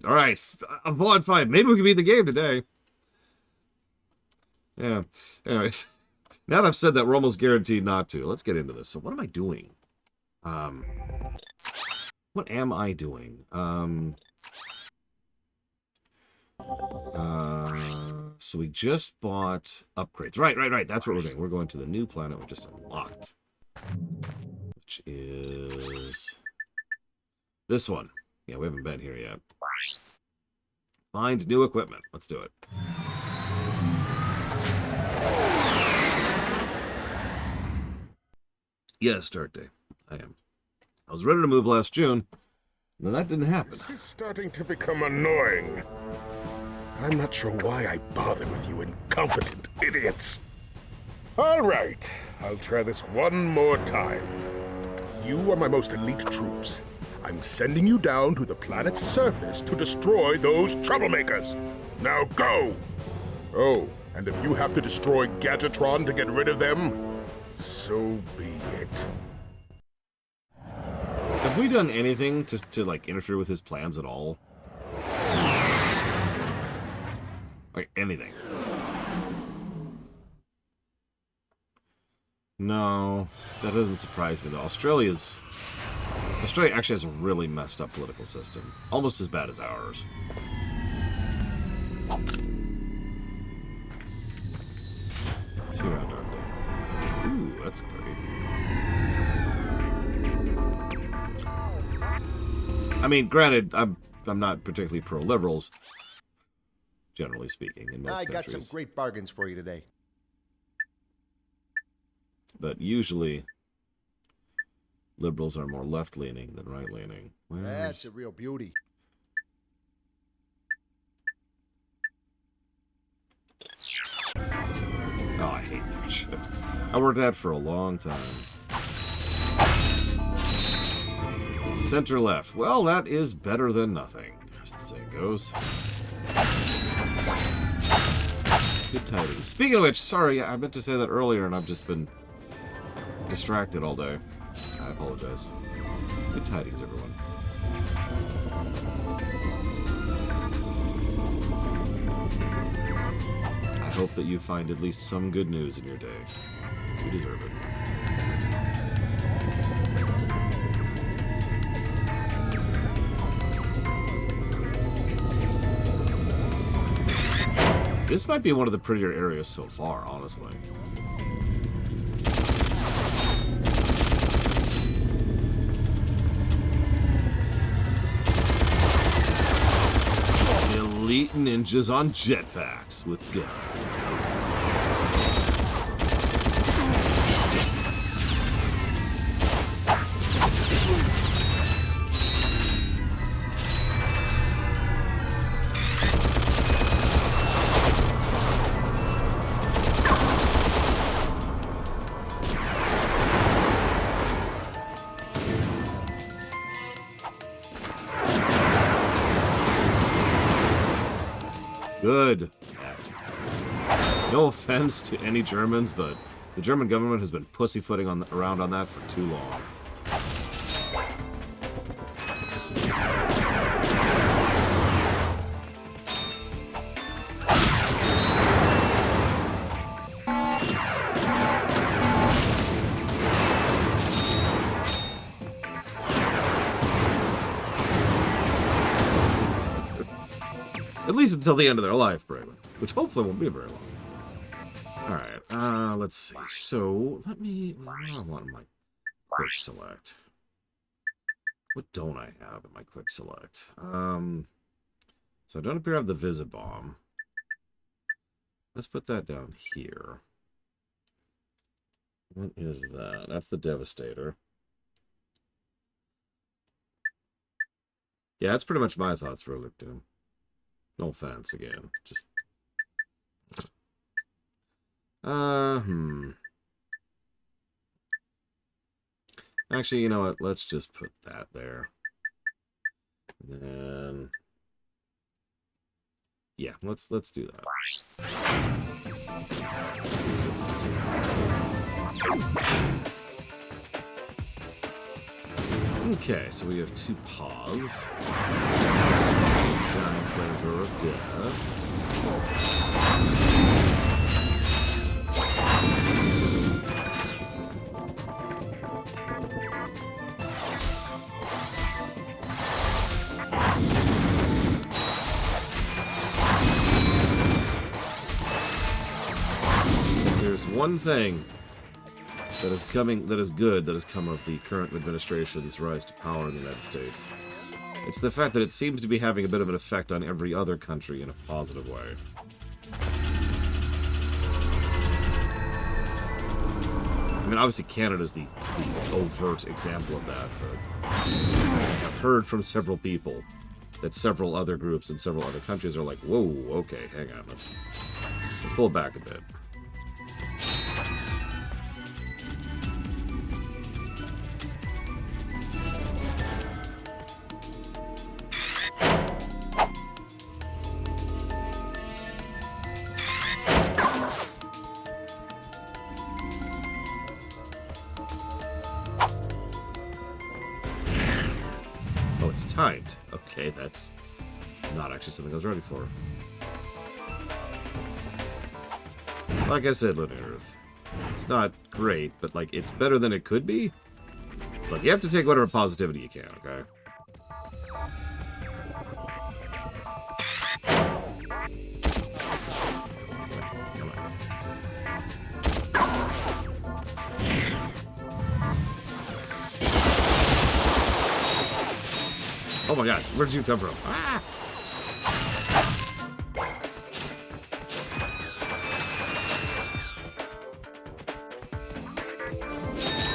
All right, a VOD 5. Maybe we can beat the game today. Yeah. Anyways, now that I've said that, we're almost guaranteed not to. Let's get into this. So what am I doing? What am I doing? So we just bought upgrades. Right. That's what we're doing. We're going to the new planet we just unlocked, which is this one. Yeah, we haven't been here yet. Find new equipment. Let's do it. Yes, start day. I am. I was ready to move last June, and then that didn't happen. This is starting to become annoying. I'm not sure why I bother with you incompetent idiots. All right, I'll try this one more time. You are my most elite troops. I'm sending you down to the planet's surface to destroy those troublemakers. Now go! Oh, and if you have to destroy Gadgetron to get rid of them, so be it. Have we done anything to like interfere with his plans at all? Like anything? No, that doesn't surprise me though. Australia actually has a really messed up political system, almost as bad as ours. Let's see around Dark Day. Ooh, that's great. I mean, granted, I'm not particularly pro-liberals, generally speaking, in most countries. I got some great bargains for you today. But usually, liberals are more left-leaning than right-leaning. That's a real beauty. Oh, I hate that shit. I worked that for a long time. Center left. Well, that is better than nothing, as the saying goes. Good tidings. Speaking of which, sorry, I meant to say that earlier, and I've just been distracted all day. I apologize. Good tidings, everyone. I hope that you find at least some good news in your day. You deserve it. This might be one of the prettier areas so far, honestly. Elite ninjas on jetpacks with guns. Good. No offense to any Germans, but the German government has been pussyfooting around on that for too long. At least until the end of their life, Braylon. Which hopefully won't be very long. Alright, let's see. So, let me... What do I want in my quick select? What don't I have in my quick select? So I don't appear to have the Visibomb. Let's put that down here. What is that? That's the Devastator. Yeah, that's pretty much my thoughts for Luke Doom. No offense again. Just Actually, you know what? Let's just put that there. And then yeah, let's do that. Okay, so we have two paths. one thing that is coming, that is good, that has come of the current administration's rise to power in the United States. It's the fact that it seems to be having a bit of an effect on every other country in a positive way. I mean, obviously Canada's the overt example of that, but I've heard from several people that several other groups in several other countries are like, whoa, okay, hang on, let's pull it back a bit. Oh, it's timed. Okay, that's not actually something I was ready for. Like I said, Lunar Earth, it's not great, but like it's better than it could be. Look, you have to take whatever positivity you can, okay? Come on. Oh my god, where did you come from? Ah!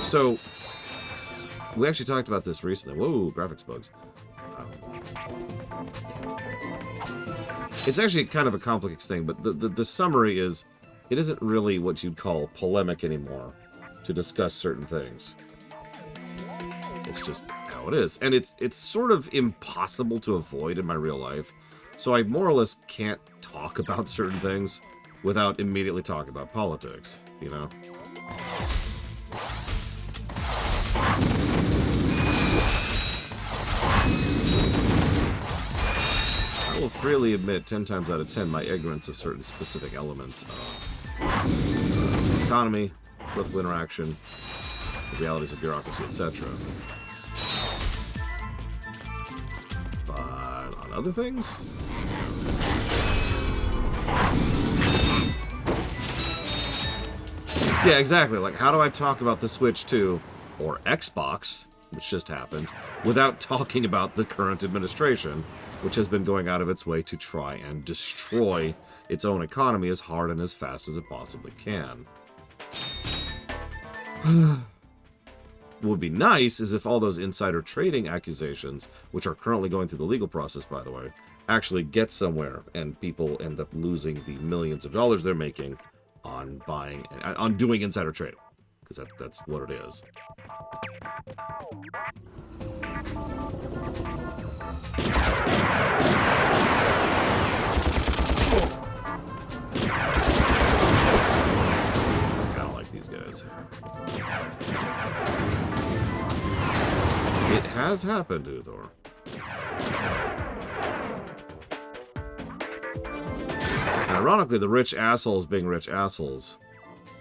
So, we actually talked about this recently. Whoa, graphics bugs. It's actually kind of a complex thing, but the summary is, it isn't really what you'd call polemic anymore to discuss certain things. It's just how it is. And it's sort of impossible to avoid in my real life. So I more or less can't talk about certain things without immediately talking about politics, you know? I will freely admit 10 times out of 10 my ignorance of certain specific elements of economy, political interaction, the realities of bureaucracy, etc. But on other things? Yeah, exactly. Like, how do I talk about the Switch 2 or Xbox, which just happened, without talking about the current administration, which has been going out of its way to try and destroy its own economy as hard and as fast as it possibly can? What would be nice is if all those insider trading accusations, which are currently going through the legal process, by the way, actually get somewhere and people end up losing the millions of dollars they're making on buying, on doing insider trading. Because that's what it is. I don't like these guys. It has happened, Uthor. And ironically, the rich assholes being rich assholes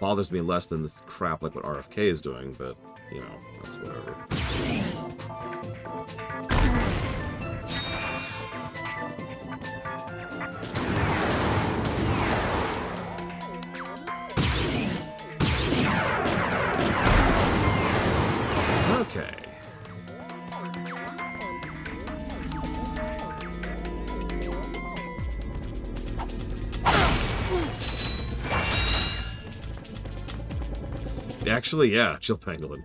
bothers me less than this crap like what RFK is doing, but, you know, that's whatever. Okay. Actually, yeah, Chill Pangolin.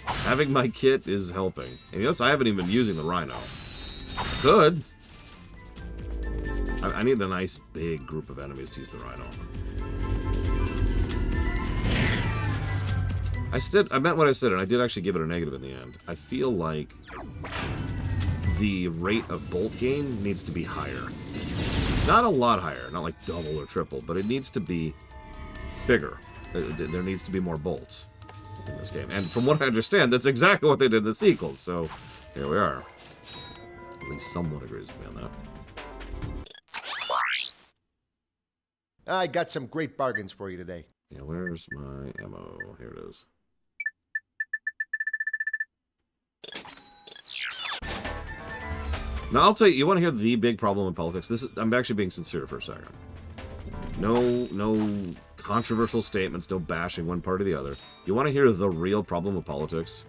Having my kit is helping. And you notice I haven't even been using the Rhino. Could. I need a nice big group of enemies to use the Rhino. I meant what I said, and I did actually give it a negative in the end. I feel like the rate of bolt gain needs to be higher. Not a lot higher, not like double or triple, but it needs to be bigger. There needs to be more bolts in this game. And from what I understand, that's exactly what they did in the sequels. So, here we are. At least someone agrees with me on that. I got some great bargains for you today. Yeah, where's my ammo? Here it is. Now, I'll tell you, you want to hear the big problem in politics? I'm actually being sincere for a second. No controversial statements, no bashing one party or the other. You want to hear the real problem of politics?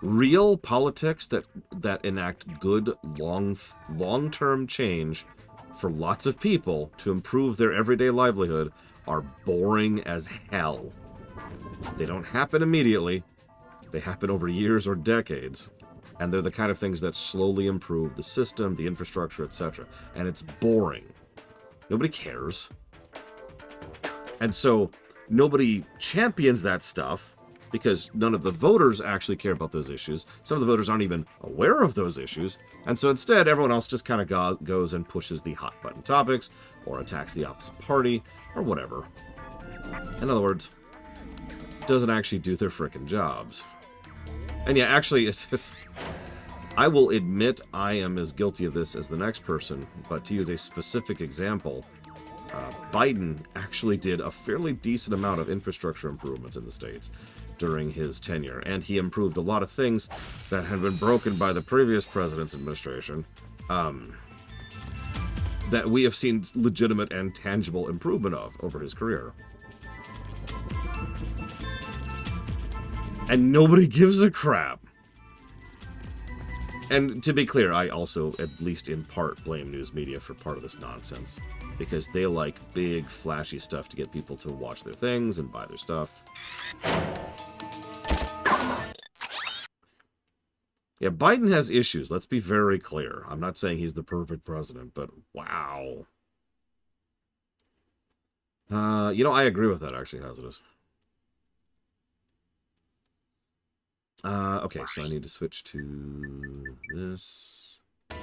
Real politics that enact good, long-term change for lots of people to improve their everyday livelihood are boring as hell. They don't happen immediately. They happen over years or decades. And they're the kind of things that slowly improve the system, the infrastructure, etc. And it's boring. Nobody cares. And so nobody champions that stuff because none of the voters actually care about those issues. Some of the voters aren't even aware of those issues. And so instead, everyone else just kind of goes and pushes the hot button topics or attacks the opposite party or whatever. In other words, doesn't actually do their frickin' jobs. And yeah, actually, I will admit I am as guilty of this as the next person, but to use a specific example, Biden actually did a fairly decent amount of infrastructure improvements in the States during his tenure, and he improved a lot of things that had been broken by the previous president's administration, that we have seen legitimate and tangible improvement of over his career. And nobody gives a crap. And to be clear, I also, at least in part, blame news media for part of this nonsense. Because they like big, flashy stuff to get people to watch their things and buy their stuff. Yeah, Biden has issues, let's be very clear. I'm not saying he's the perfect president, but wow. I agree with that, actually, Hazardous. Okay, so I need to switch to this. There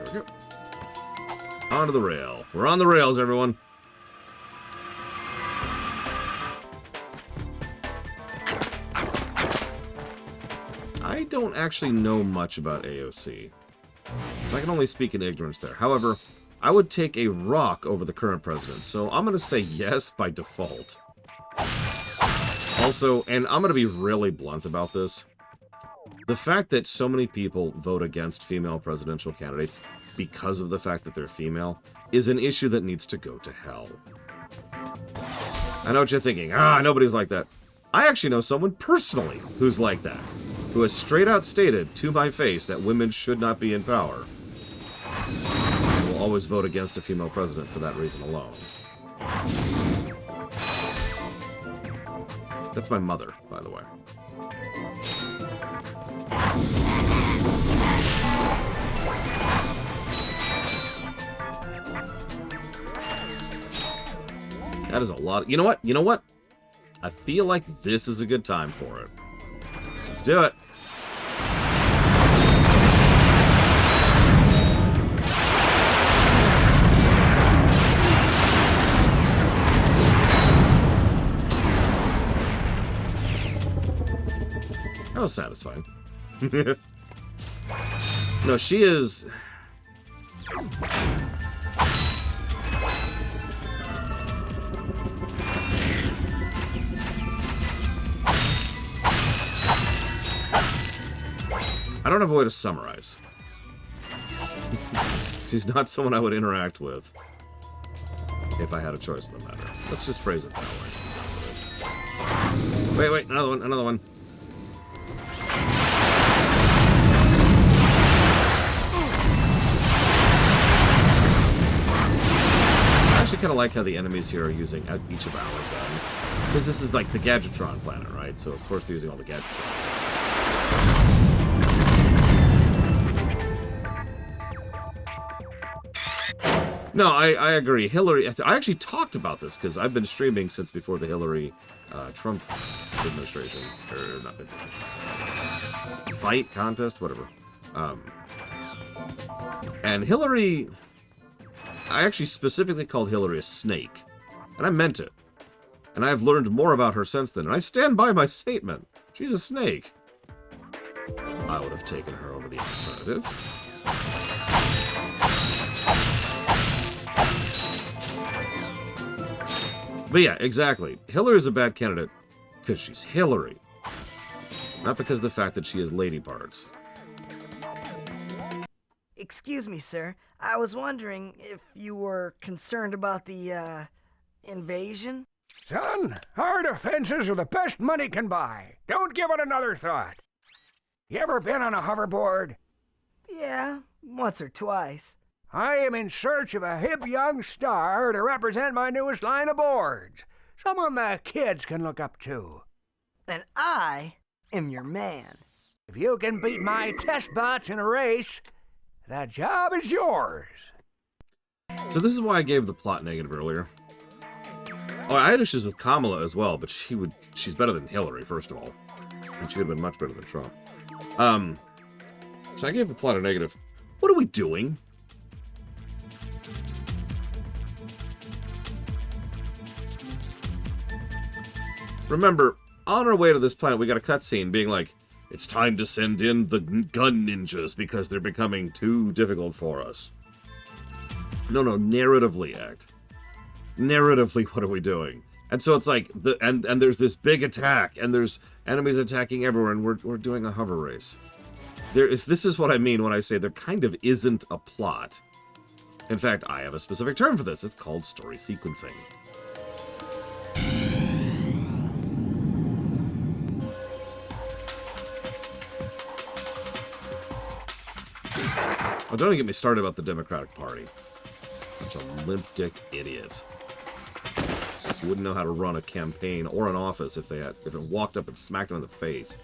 we go. Onto the rail. We're on the rails, everyone. I don't actually know much about AOC, so I can only speak in ignorance there. However, I would take a rock over the current president, so I'm going to say yes by default. Also, and I'm going to be really blunt about this, the fact that so many people vote against female presidential candidates because of the fact that they're female is an issue that needs to go to hell. I know what you're thinking. Nobody's like that. I actually know someone personally who's like that, who has straight out stated to my face that women should not be in power. I will always vote against a female president for that reason alone. That's my mother, by the way. That is a lot. You know what? You know what? I feel like this is a good time for it. Let's do it. That was satisfying. No, she is... I don't have a way to summarize. She's not someone I would interact with if I had a choice in the matter. Let's just phrase it that way. Wait, another one. I actually kind of like how the enemies here are using each of our guns. Because this is like the Gadgetron planet, right? So of course they're using all the Gadgetrons. No, I agree. Hillary, I actually talked about this because I've been streaming since before the Hillary Trump administration, or not administration, fight, contest, whatever. And Hillary, I actually specifically called Hillary a snake, and I meant it. And I've learned more about her since then, and I stand by my statement. She's a snake. I would have taken her over the alternative. But yeah, exactly. Hillary is a bad candidate because she's Hillary. Not because of the fact that she has lady parts. Excuse me, sir. I was wondering if you were concerned about the, invasion? Son, hard offenses are the best money can buy. Don't give it another thought. You ever been on a hoverboard? Yeah, once or twice. I am in search of a hip young star to represent my newest line of boards. Someone the kids can look up to. And I am your man. If you can beat my test bots in a race, that job is yours. So this is why I gave the plot negative earlier. Oh, I had issues with Kamala as well, but she's better than Hillary, first of all. And she would have been much better than Trump. So I gave the plot a negative. What are we doing? Remember, on our way to this planet, we got a cutscene being like, it's time to send in the gun ninjas because they're becoming too difficult for us. No, narratively, act. Narratively, what are we doing? And so it's like, and there's this big attack, and there's enemies attacking everywhere, and we're doing a hover race. This is what I mean when I say there kind of isn't a plot. In fact, I have a specific term for this. It's called story sequencing. Oh, don't even get me started about the Democratic Party. Bunch of limp-dicked idiots. Wouldn't know how to run a campaign or an office if it walked up and smacked them in the face.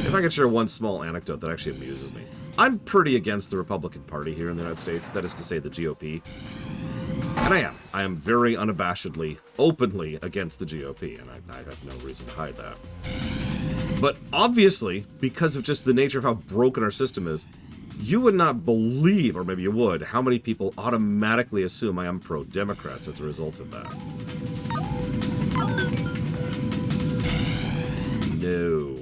If I could share one small anecdote that actually amuses me. I'm pretty against the Republican Party here in the United States, that is to say the GOP. And I am. I am very unabashedly, openly against the GOP, and I have no reason to hide that. But obviously, because of just the nature of how broken our system is, you would not believe, or maybe you would, how many people automatically assume I am pro-Democrats as a result of that. No.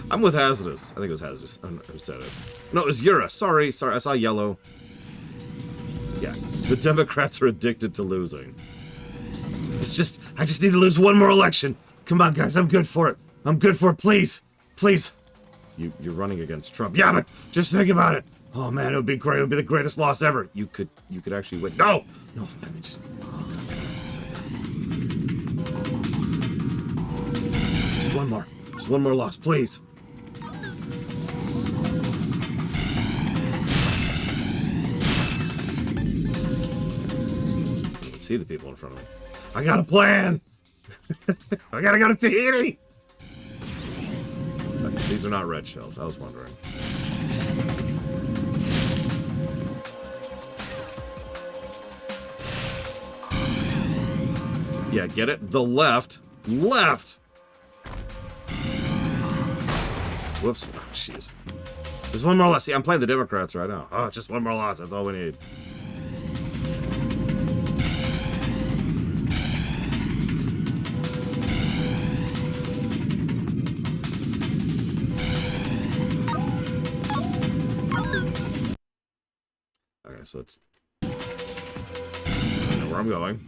I'm with Hazardous. I think it was Hazardous. I don't know who said it. No, it was Yura. Sorry. I saw yellow. Yeah. The Democrats are addicted to losing. It's just, I just need to lose one more election. Come on, guys. I'm good for it. I'm good for it. Please. Please. You're running against Trump. Yeah, but just think about it. Oh, man, it would be great. It would be the greatest loss ever. You could actually win. No! No, let me just... Oh, God. Just one more. Just one more loss, please. I can see the people in front of me. I got a plan! I gotta go to Tahiti! Okay, these are not red shells, I was wondering. Yeah, get it? The left! Left! Whoops. Oh, jeez. There's one more loss. See, I'm playing the Democrats right now. Oh, just one more loss. That's all we need. Okay, so it's... I know where I'm going.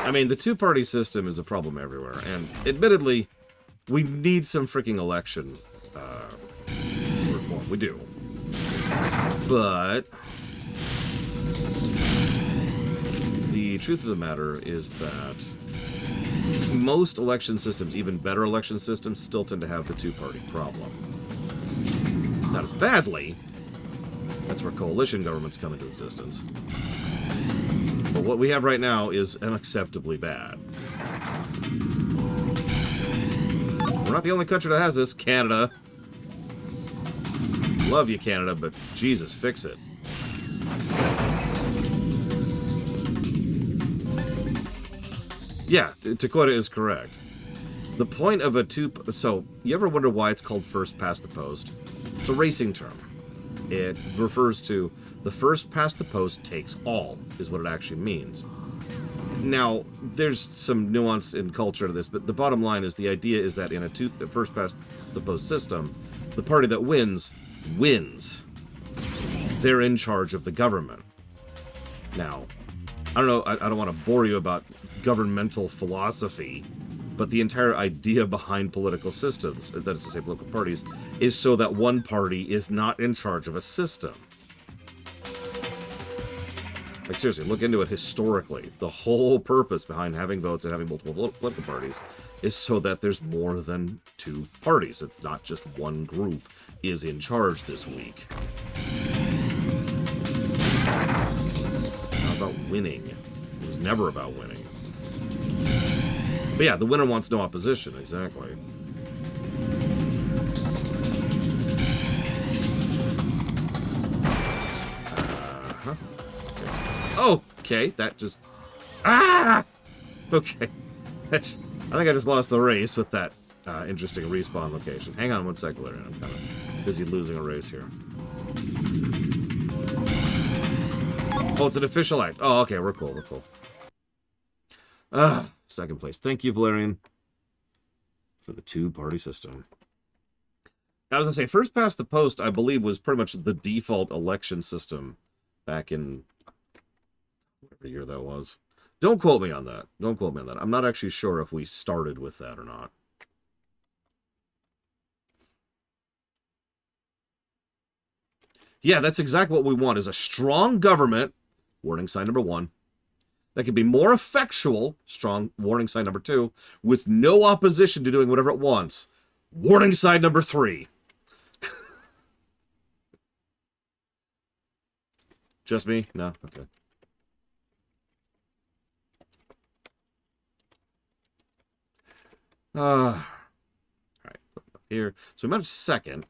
I mean, the two-party system is a problem everywhere, and admittedly, we need some freaking election reform. We do. But the truth of the matter is that most election systems, even better election systems, still tend to have the two-party problem. Not as badly. That's where coalition governments come into existence. But what we have right now is unacceptably bad. We're not the only country that has this. Canada. Love you, Canada, but Jesus, fix it. Yeah, Dakota is correct. The point of a so you ever wonder why it's called first past the post? It's a racing term. It refers to the first past the post takes all, is what it actually means. Now, there's some nuance in culture to this, but the bottom line is the idea is that in a first past the post system, the party that wins, wins. They're in charge of the government. Now, I don't know, I don't want to bore you about governmental philosophy, but the entire idea behind political systems, that is to say political parties, is so that one party is not in charge of a system. Like, seriously, look into it historically. The whole purpose behind having votes and having multiple political parties is so that there's more than two parties. It's not just one group is in charge this week. It's not about winning. It was never about winning. But yeah, the winner wants no opposition, exactly. Uh-huh. Okay, that just... Ah! Okay. That's... I think I just lost the race with that interesting respawn location. Hang on one second, Larry. I'm kind of busy losing a race here. Oh, it's an official act. Oh, okay, we're cool, we're cool. Second place. Thank you, Valerian, for the two-party system. I was going to say, first past the post, I believe, was pretty much the default election system back in whatever year that was. Don't quote me on that. Don't quote me on that. I'm not actually sure if we started with that or not. Yeah, that's exactly what we want, is a strong government, warning sign number 1, that can be more effectual, strong warning sign number 2, with no opposition to doing whatever it wants, warning sign number 3. Just me? No? Okay. Alright, put it up here. So we managed second.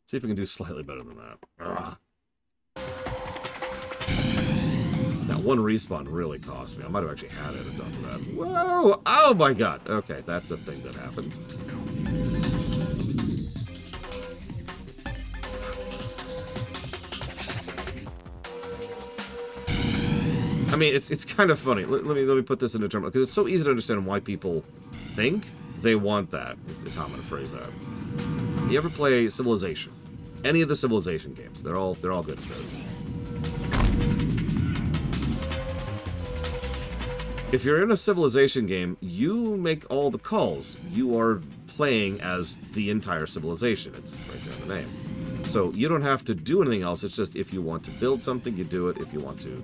See if we can do slightly better than that. That one respawn really cost me. I might have actually had it and done that. Whoa! Oh my god! Okay, that's a thing that happened. I mean, it's kind of funny. Let me put this into terms, because it's so easy to understand why people think they want that, is how I'm going to phrase that. You ever play Civilization? Any of the Civilization games? They're all good for this. If you're in a Civilization game, you make all the calls. You are playing as the entire civilization. It's right there in the name. So you don't have to do anything else. It's just if you want to build something, you do it. If you want to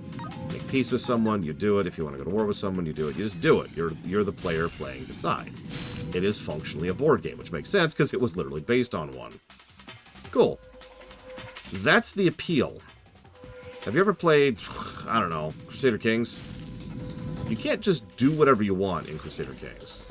make peace with someone, you do it. If you want to go to war with someone, you do it. You just do it. You're the player playing the side. It is functionally a board game, which makes sense because it was literally based on one. Cool. That's the appeal. Have you ever played, I don't know, Crusader Kings? You can't just do whatever you want in Crusader Kings.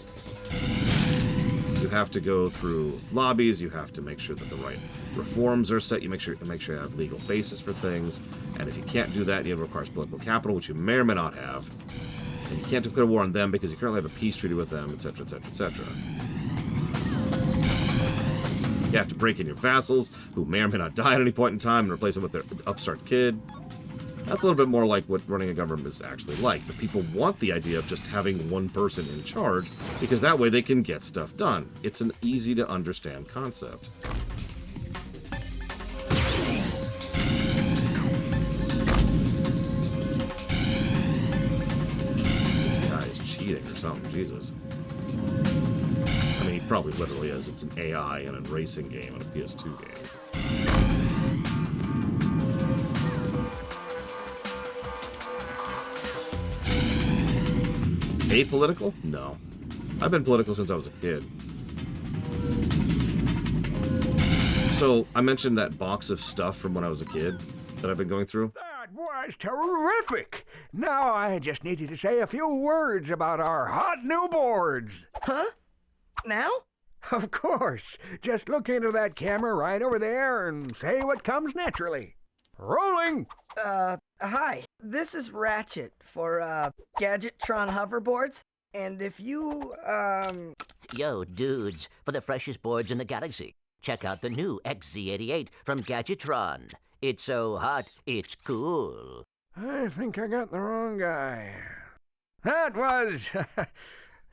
You have to go through lobbies, you have to make sure that the right reforms are set, you make sure you have legal basis for things, and if you can't do that, it requires political capital, which you may or may not have, and you can't declare war on them because you currently have a peace treaty with them, etc., etc., etc. You have to break in your vassals, who may or may not die at any point in time, and replace them with their upstart kid. That's a little bit more like what running a government is actually like, but people want the idea of just having one person in charge, because that way they can get stuff done. It's an easy-to-understand concept. This guy is cheating or something, Jesus. I mean, he probably literally is. It's an AI in a racing game and a PS2 game. Apolitical? No. I've been political since I was a kid. So, I mentioned that box of stuff from when I was a kid that I've been going through. That was terrific! Now I just need you to say a few words about our hot new boards. Huh? Now? Of course. Just look into that camera right over there and say what comes naturally. Rolling! Hi. This is Ratchet for, Gadgettron hoverboards. And if you, Yo, dudes, for the freshest boards in the galaxy, check out the new XZ88 from Gadgetron. It's so hot, it's cool. I think I got the wrong guy. That was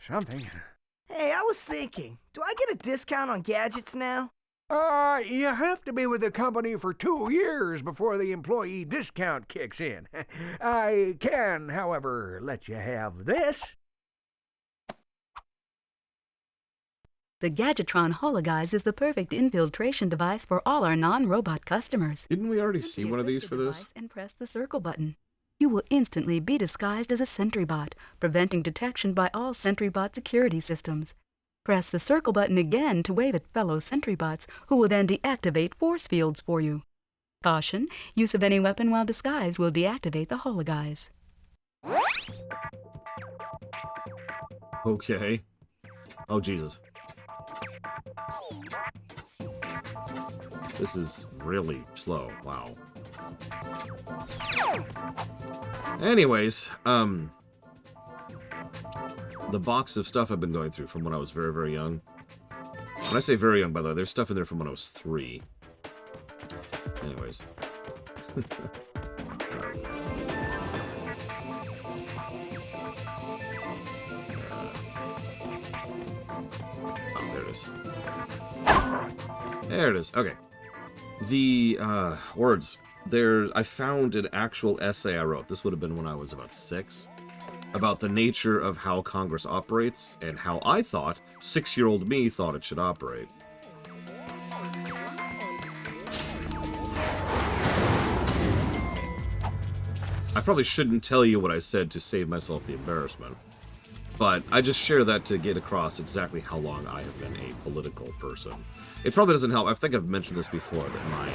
something. Hey, I was thinking, do I get a discount on gadgets now? You have to be with the company for 2 years before the employee discount kicks in. I can, however, let you have this. The Gadgetron Hologuise is the perfect infiltration device for all our non-robot customers. Didn't we already Simply see one of these equip for the this? device and press the circle button. You will instantly be disguised as a sentry bot, preventing detection by all sentry bot security systems. Press the circle button again to wave at fellow sentry bots, who will then deactivate force fields for you. Caution, use of any weapon while disguised will deactivate the Hologuise. Okay. Oh, Jesus. This is really slow. Wow. Anyways, the box of stuff I've been going through from when I was very, very young. When I say very young, by the way, there's stuff in there from when I was 3. Anyways. Oh, there it is. There it is. Okay. The words. I found an actual essay I wrote. This would have been when I was about 6. About the nature of how Congress operates and how I thought, 6-year-old me thought it should operate. I probably shouldn't tell you what I said to save myself the embarrassment, but I just share that to get across exactly how long I have been a political person. It probably doesn't help. I think I've mentioned this before, that my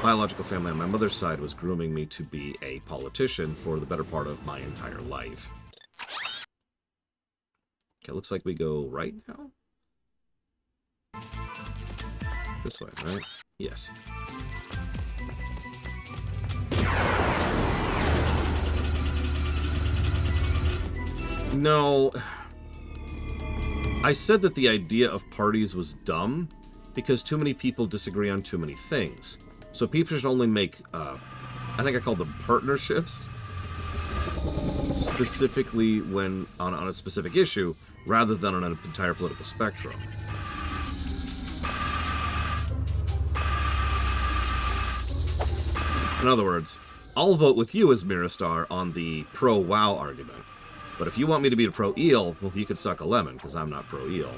biological family on my mother's side was grooming me to be a politician for the better part of my entire life. Okay, looks like we go right now? This way, right? Yes. No. I said that the idea of parties was dumb because too many people disagree on too many things. So people should only make, I think I called them partnerships, specifically when on a specific issue, rather than on an entire political spectrum. In other words, I'll vote with you as Miristar on the pro-WoW argument. But if you want me to be a pro-eel, well, you could suck a lemon, because I'm not pro-eel.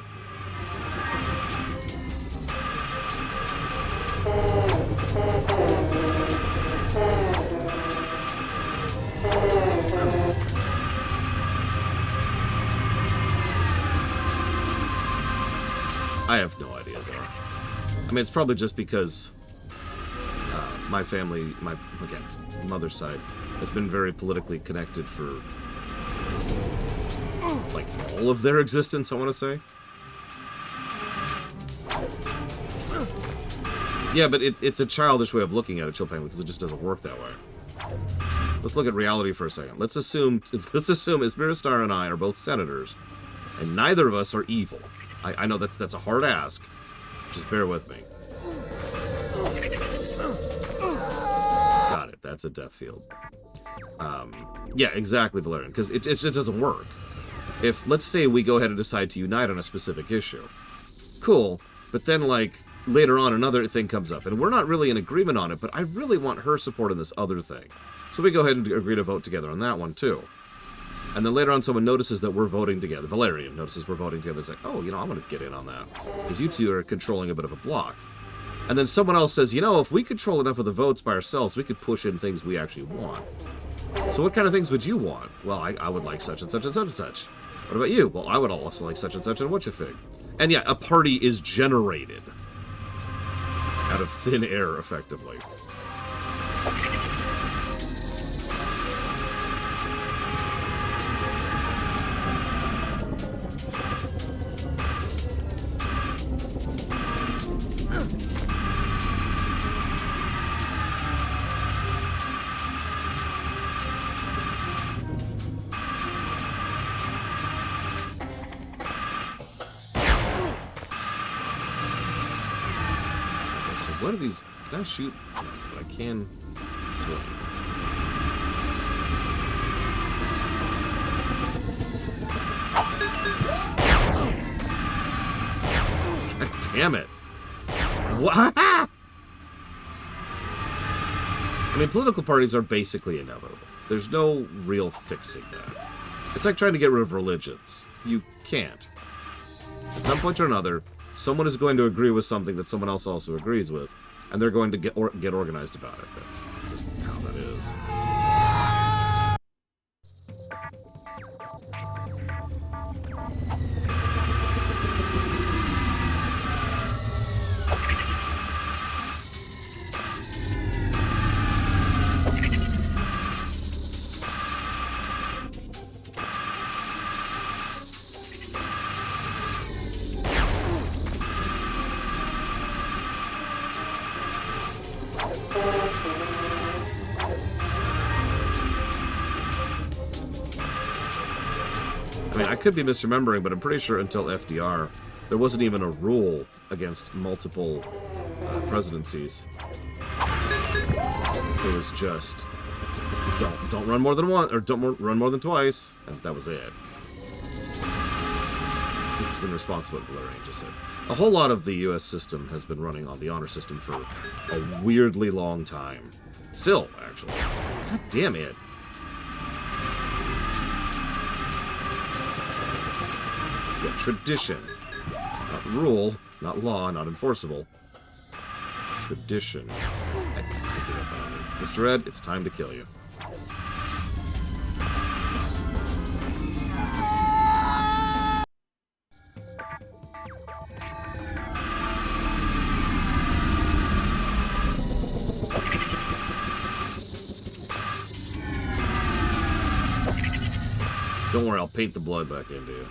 I have no idea, Zara. I mean, it's probably just because my family, again, mother's side, has been very politically connected for, like, all of their existence, I want to say. Yeah, but it's a childish way of looking at it, Chill Penguin, because it just doesn't work that way. Let's look at reality for a second. Let's assume Miristar and I are both senators, and neither of us are evil. I know that's a hard ask. Just bear with me. Got it. That's a death field. Yeah, exactly, Valerian. Because it just doesn't work. If, let's say, we go ahead and decide to unite on a specific issue. Cool. But then, like, later on another thing comes up. And we're not really in agreement on it, but I really want her support in this other thing. So we go ahead and agree to vote together on that one, too. And then later on, someone notices that we're voting together. Valerian notices we're voting together. It's like, oh, I'm going to get in on that. Because you two are controlling a bit of a block. And then someone else says, if we control enough of the votes by ourselves, we could push in things we actually want. So what kind of things would you want? Well, I would like such and such and such and such. What about you? Well, I would also like such and such and what you fig. And yeah, a party is generated out of thin air, effectively. What are these? Can I shoot? No, but I can swing. God damn it. What? I mean, political parties are basically inevitable. There's no real fixing that. It's like trying to get rid of religions. You can't. At some point or another, someone is going to agree with something that someone else also agrees with, and they're going to get organized about it. That's just how that is. I mean, I could be misremembering, but I'm pretty sure until FDR, there wasn't even a rule against multiple presidencies. It was just don't run more than one, or don't run more than twice, and that was it. This is in response to what Valerian just said. A whole lot of the U.S. system has been running on the honor system for a weirdly long time. Still, actually. God damn it. Yeah, tradition. Not rule, not law, not enforceable. Tradition. I give up on it. Mr. Ed, it's time to kill you. Don't worry, I'll paint the blood back into you.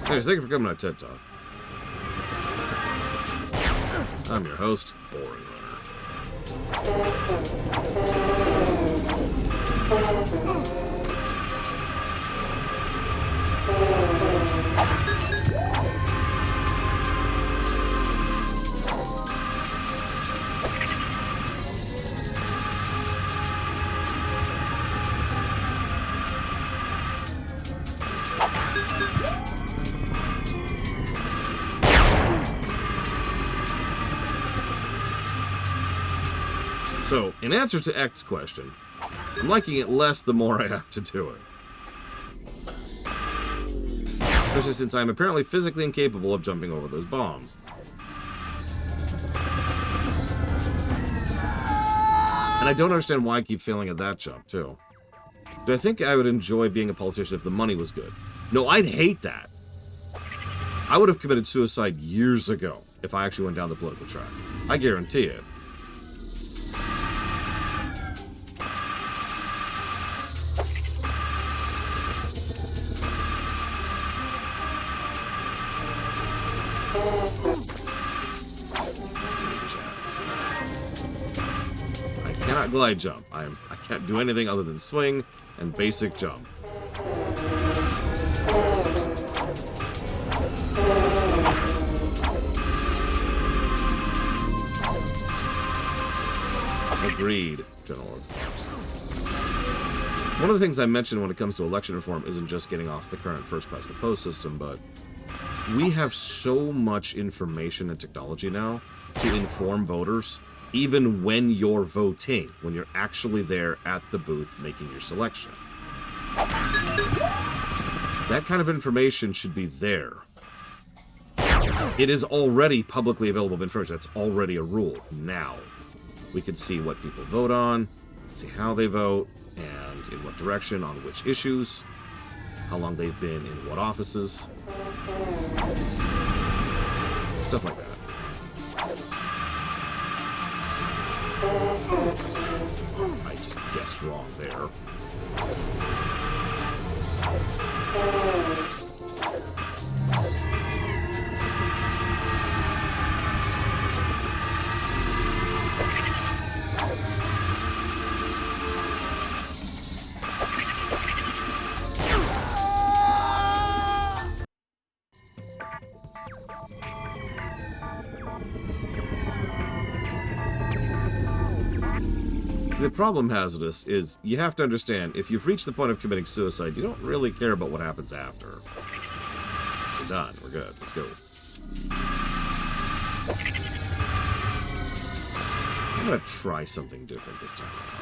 Anyways, thank you for coming on TED Talk. I'm your host, Boring Runner. So, in answer to X's question, I'm liking it less the more I have to do it. Especially since I'm apparently physically incapable of jumping over those bombs. And I don't understand why I keep failing at that jump, too. Do I think I would enjoy being a politician if the money was good? No, I'd hate that. I would have committed suicide years ago if I actually went down the political track. I guarantee it. I cannot glide jump. I can't do anything other than swing and basic jump. Agreed, General Orthodox. One of the things I mentioned when it comes to election reform isn't just getting off the current first-past-the-post system, but we have so much information and technology now to inform voters, even when you're voting, when you're actually there at the booth making your selection. That kind of information should be there. It is already publicly available information. That's already a rule now. We can see what people vote on, see how they vote, and in what direction, on which issues, how long they've been in what offices. Stuff like that. I just guessed wrong there. See, the problem, Hazardous, is you have to understand, if you've reached the point of committing suicide, you don't really care about what happens after. We're done. We're good. Let's go. I'm gonna try something different this time around.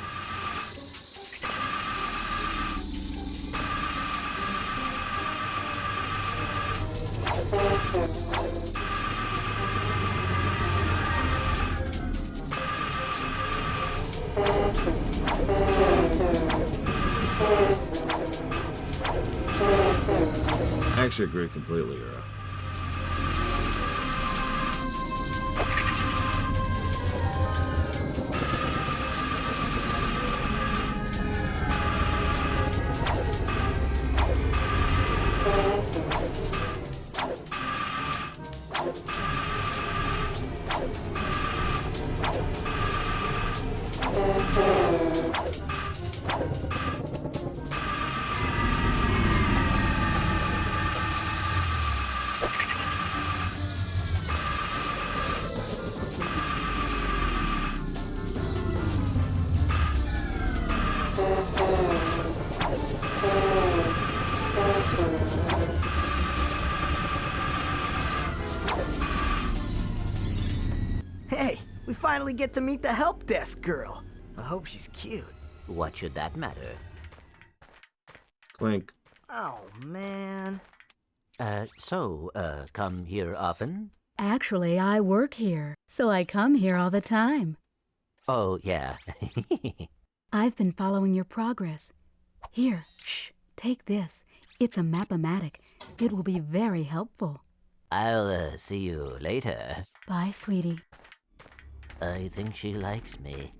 I actually agree completely, Era. Hey, we finally get to meet the help desk girl. I hope she's cute. What should that matter? Clank. Oh, man. Come here often? Actually, I work here, so I come here all the time. Oh, yeah. I've been following your progress. Here, shh, take this. It's a map-o-matic. It will be very helpful. I'll see you later. Bye, sweetie. I think she likes me.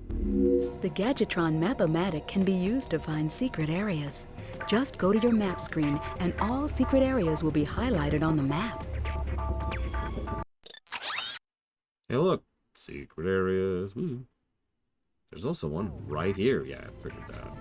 The Gadgetron Map-O-Matic can be used to find secret areas. Just go to your map screen and all secret areas will be highlighted on the map. Hey, look. Secret areas. Woo. There's also one right here. Yeah, I figured that.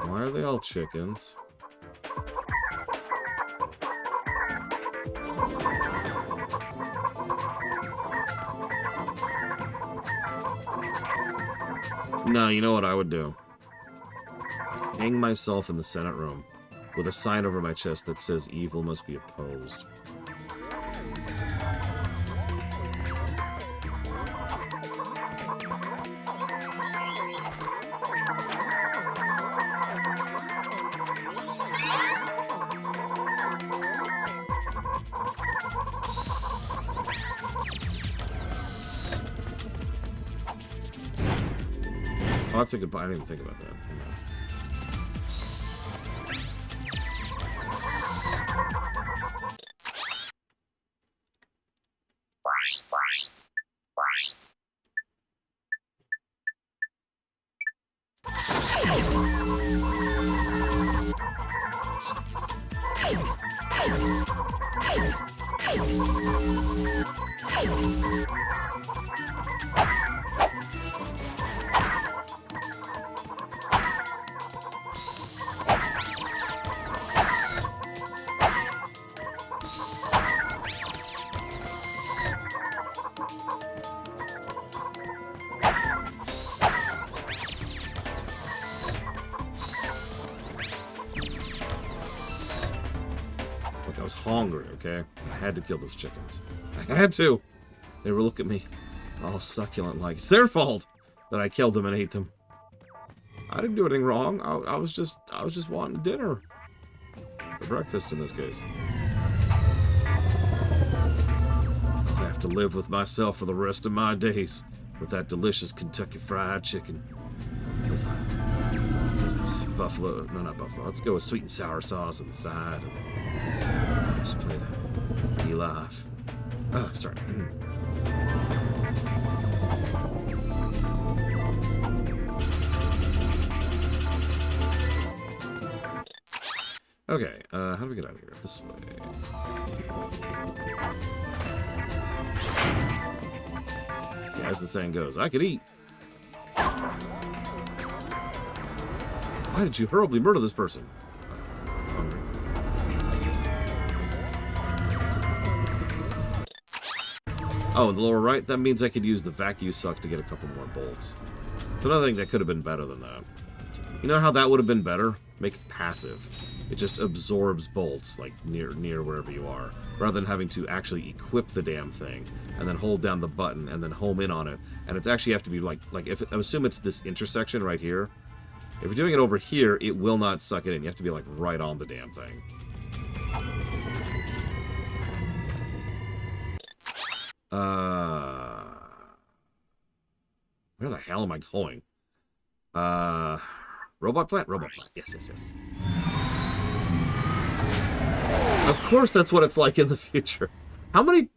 Why are they all chickens? No, you know what I would do? Hang myself in the Senate room with a sign over my chest that says evil must be opposed. Oh, that's a good point. I didn't even think about that. Look, I was hungry, okay? I had to kill those chickens. I had to. They were looking at me all succulent like. It's their fault that I killed them and ate them. I didn't do anything wrong. I was just wanting dinner. For breakfast in this case. I'll have to live with myself for the rest of my days with that delicious Kentucky Fried Chicken. With buffalo, no, not buffalo. Let's go with sweet and sour sauce on the side. And nice plate of pilaf. Oh, sorry. Okay, how do we get out of here? This way. Yeah, as the saying goes, I could eat, Why did you horribly murder this person? It's hungry. Oh, in the lower right, that means I could use the vacuum suck to get a couple more bolts. It's another thing that could have been better than that. You know how that would have been better? Make it passive. It just absorbs bolts, like, near wherever you are, rather than having to actually equip the damn thing, and then hold down the button, and then home in on it. And it's actually have to be, like if I assume it's this intersection right here. If you're doing it over here, it will not suck it in. You have to be, like, right on the damn thing. Where the hell am I going? Robot plant? Robot plant. Yes, yes, yes. Of course that's what it's like in the future. How many...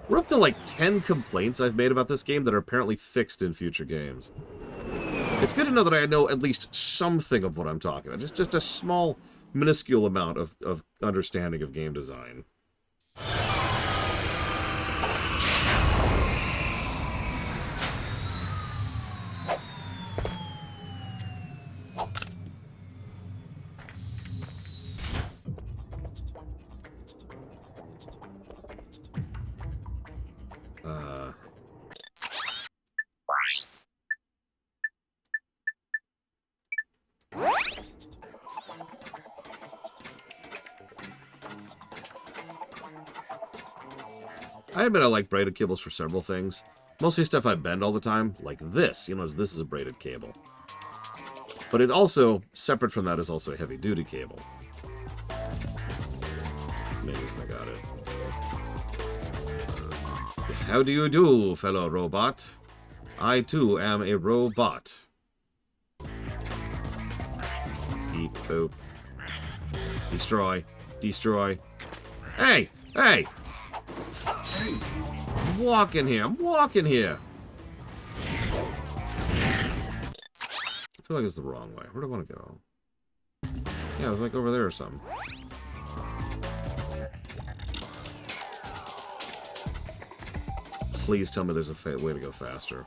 We're up to like 10 complaints I've made about this game that are apparently fixed in future games. It's good to know that I know at least something of what I'm talking about. Just a small, minuscule amount of understanding of game design. I admit I like braided cables for several things. Mostly stuff I bend all the time, like this. You know, this is a braided cable. But it also, separate from that, is also a heavy-duty cable. Maybe I got it. Yes, how do you do, fellow robot? I, too, am a robot. Beep, boop. Destroy. Destroy. Hey! Hey! I'm walking here. I'm walking here. I feel like it's the wrong way. Where do I want to go? Yeah, it was like over there or something. Please tell me there's a way to go faster.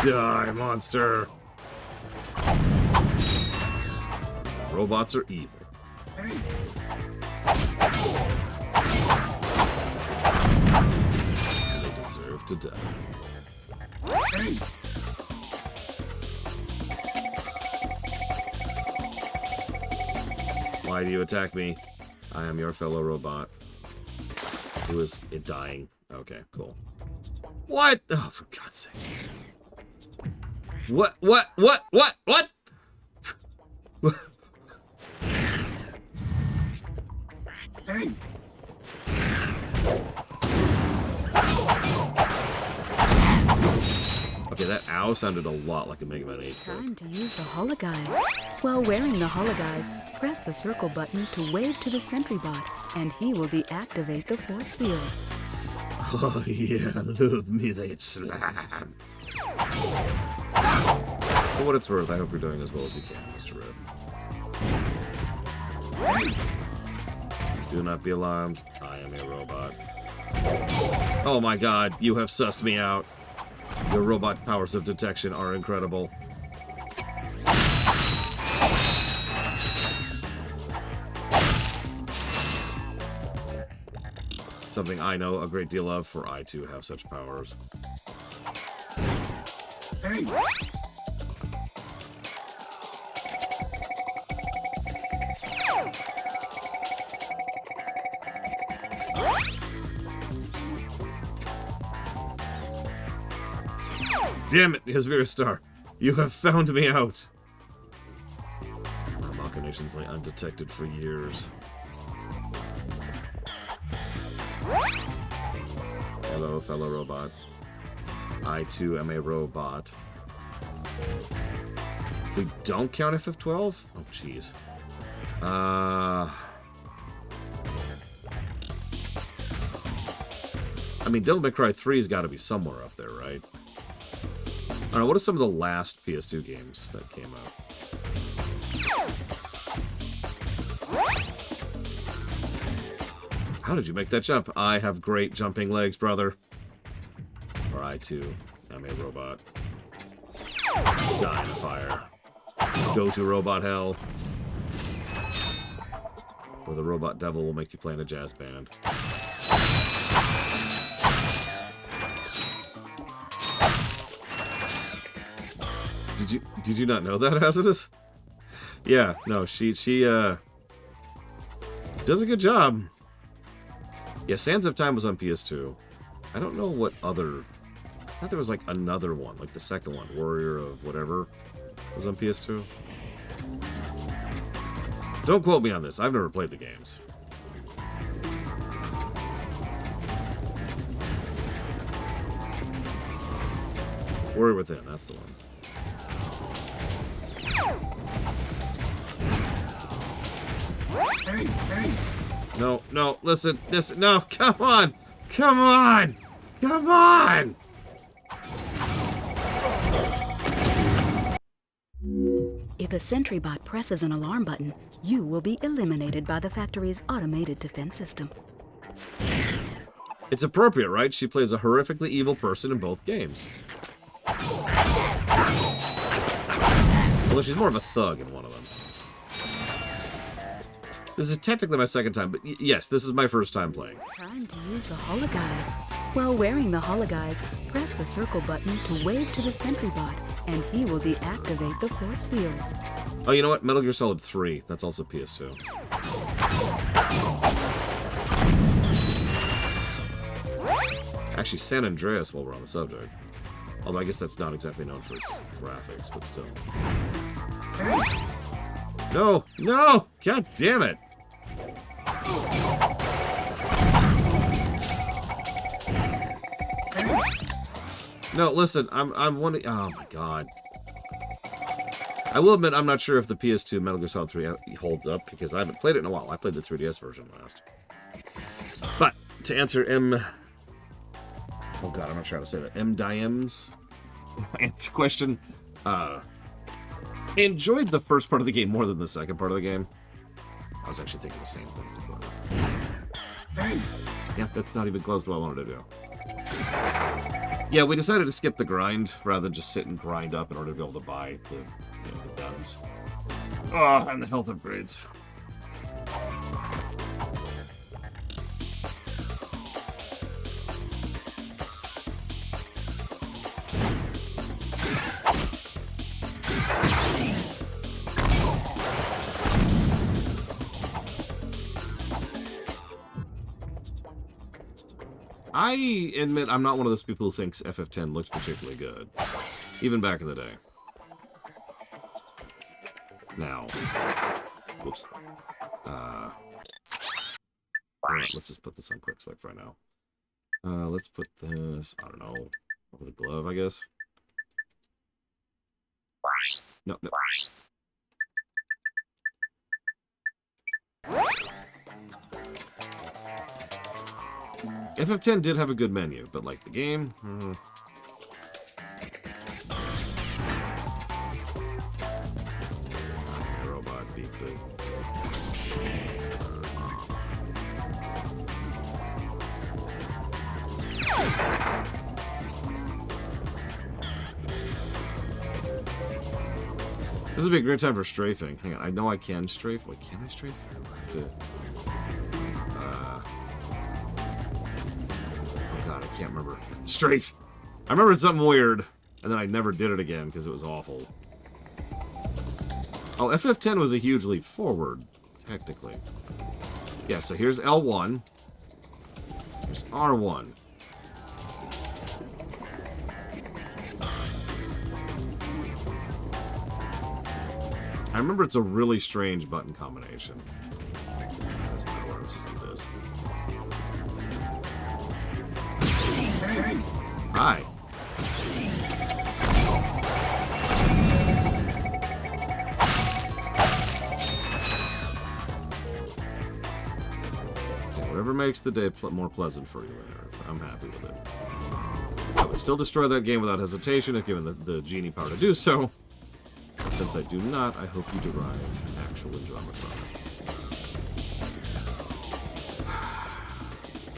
Die, monster! Robots are evil. They deserve to die. Why do you attack me? I am your fellow robot. Who is it dying? Okay, cool. What? Oh, for God's sakes. What? Hey! Okay, that ow sounded a lot like a Mega Man 8 clip. Time to use the hologuise. While wearing the hologuise, press the circle button to wave to the sentry bot, and he will deactivate the force fields. Oh yeah, love me that slam. For what it's worth, I hope you're doing as well as you can, Mr. Red. Do not be alarmed. I am a robot. Oh my god, you have sussed me out. Your robot powers of detection are incredible. Something I know a great deal of, for I too have such powers. Hey! Damn it, Hesvira Star. You have found me out. My machinations lay undetected for years. Hello, fellow robot. I, too, am a robot. We don't count FF12? Oh, jeez. I mean, Devil May Cry 3's got to be somewhere up there, right? I don't know, what are some of the last PS2 games that came out? How did you make that jump? I have great jumping legs, brother. Or I, too, am a robot. Die in a fire. Go to robot hell. Or the robot devil will make you play in a jazz band. Did you not know that, Hazardous? Yeah, no, she does a good job. Yeah, Sands of Time was on PS2. I don't know what other... I thought there was like another one, like the second one, Warrior of whatever, was on PS2. Don't quote me on this. I've never played the games. Warrior Within, that's the one. Hey! No, no, listen, no, come on! Come on! Come on! If a sentry bot presses an alarm button, you will be eliminated by the factory's automated defense system. It's appropriate, right? She plays a horrifically evil person in both games. Although she's more of a thug in one of them. This is technically my second time, but yes, this is my first time playing. Time to use the hologuise. While wearing the hologuise, press the circle button to wave to the sentry bot, and he will deactivate the force fields. Oh, you know what? Metal Gear Solid 3. That's also PS2. Actually, San Andreas, while we're on the subject. Although I guess that's not exactly known for its graphics, but still. No! No! God damn it! No, listen, I'm wondering... Oh my god. I will admit, I'm not sure if the PS2 Metal Gear Solid 3 holds up, because I haven't played it in a while. I played the 3DS version last. But, to answer M... Oh god, I'm not sure how to say that. M. Diem's question. I enjoyed the first part of the game more than the second part of the game. I was actually thinking the same thing. Yeah, that's not even close to what I wanted to do. Yeah, we decided to skip the grind rather than just sit and grind up in order to be able to buy the guns. Oh, and the health upgrades. I admit I'm not one of those people who thinks FF10 looks particularly good. Even back in the day. Now. Whoops. Alright, let's just put this on quick select right now. Let's put this, I don't know, over the glove, I guess. No, no. FF10 did have a good menu, but like the game... Robot beat the... This would be a great time for strafing. Hang on, I know I can strafe. Wait, can I strafe? Oh god, I can't remember. Strafe! I remembered something weird, and then I never did it again because it was awful. Oh, FF10 was a huge leap forward, technically. Yeah, so here's L1. Here's R1. I remember it's a really strange button combination. Hi. Whatever makes the day more pleasant for you, Earth, I'm happy with it. I would still destroy that game without hesitation if given the genie power to do so. But since I do not, I hope you derive actual enjoyment from it.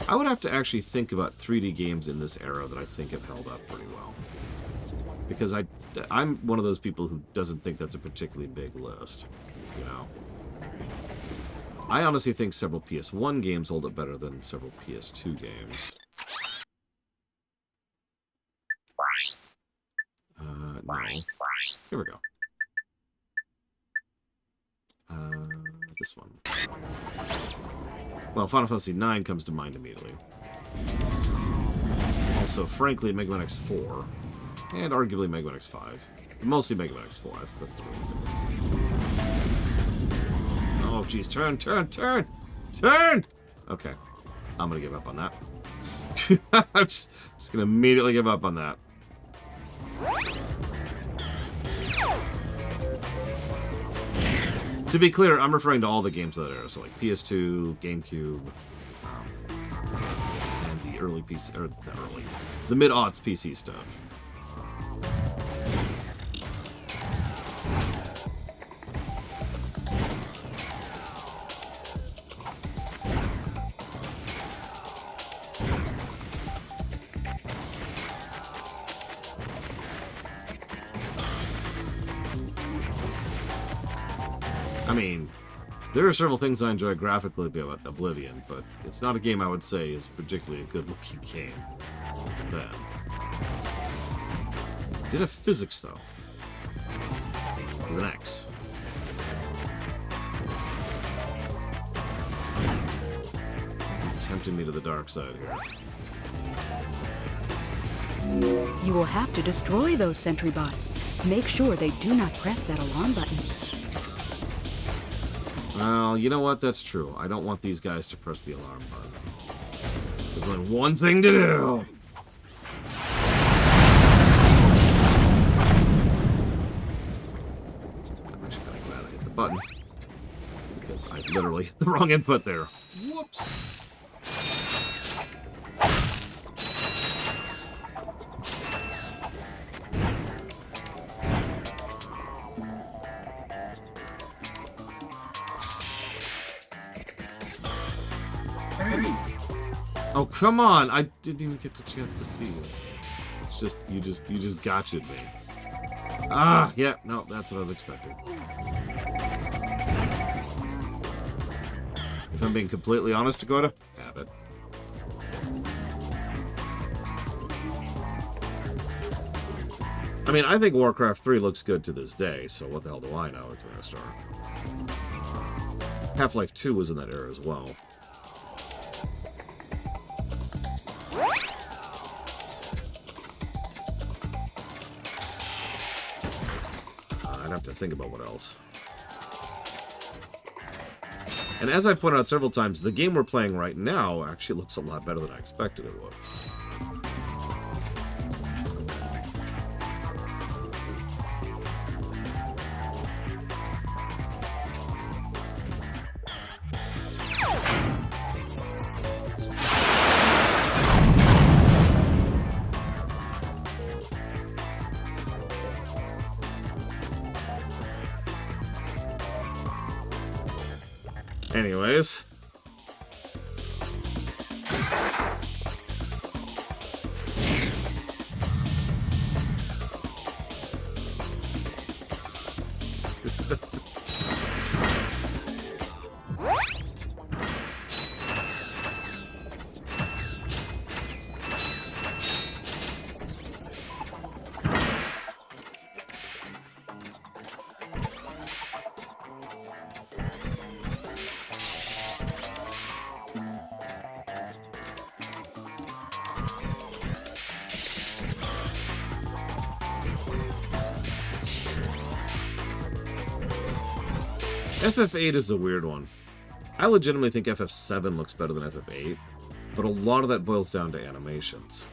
I would have to actually think about 3D games in this era that I think have held up pretty well. Because I'm one of those people who doesn't think that's a particularly big list, you know? I honestly think several PS1 games hold up better than several PS2 games. No. Here we go. This one. Well, Final Fantasy IX comes to mind immediately. Also, frankly, Mega Man X4. And arguably Mega Man X5. But mostly Mega Man X4. That's the really good one. Oh, jeez. Turn! Okay. I'm gonna give up on that. I'm just gonna immediately give up on that. To be clear, I'm referring to all the games of that era, so like PS2, GameCube, and the early PC, or the mid-aughts PC stuff. I mean, there are several things I enjoy graphically about Oblivion, but it's not a game I would say is particularly a good-looking game. Then. It did have physics, though. With an X. You're tempting me to the dark side here. You will have to destroy those sentry bots. Make sure they do not press that alarm button. Well, you know what? That's true. I don't want these guys to press the alarm button. There's only one thing to do. I'm actually kind of glad I hit the button. Because I literally hit the wrong input there. Whoops. Oh, come on! I didn't even get the chance to see you. It's just, you just gotcha'd me. Ah, yeah, no, that's what I was expecting. If I'm being completely honest, Dakota, have it. I mean, I think Warcraft 3 looks good to this day, so what the hell do I know? It's going to start. Half-Life 2 was in that era as well. I'd have to think about what else. And as I pointed out several times, the game we're playing right now actually looks a lot better than I expected it would. Anyways. FF8 is a weird one. I legitimately think FF7 looks better than FF8, but a lot of that boils down to animations.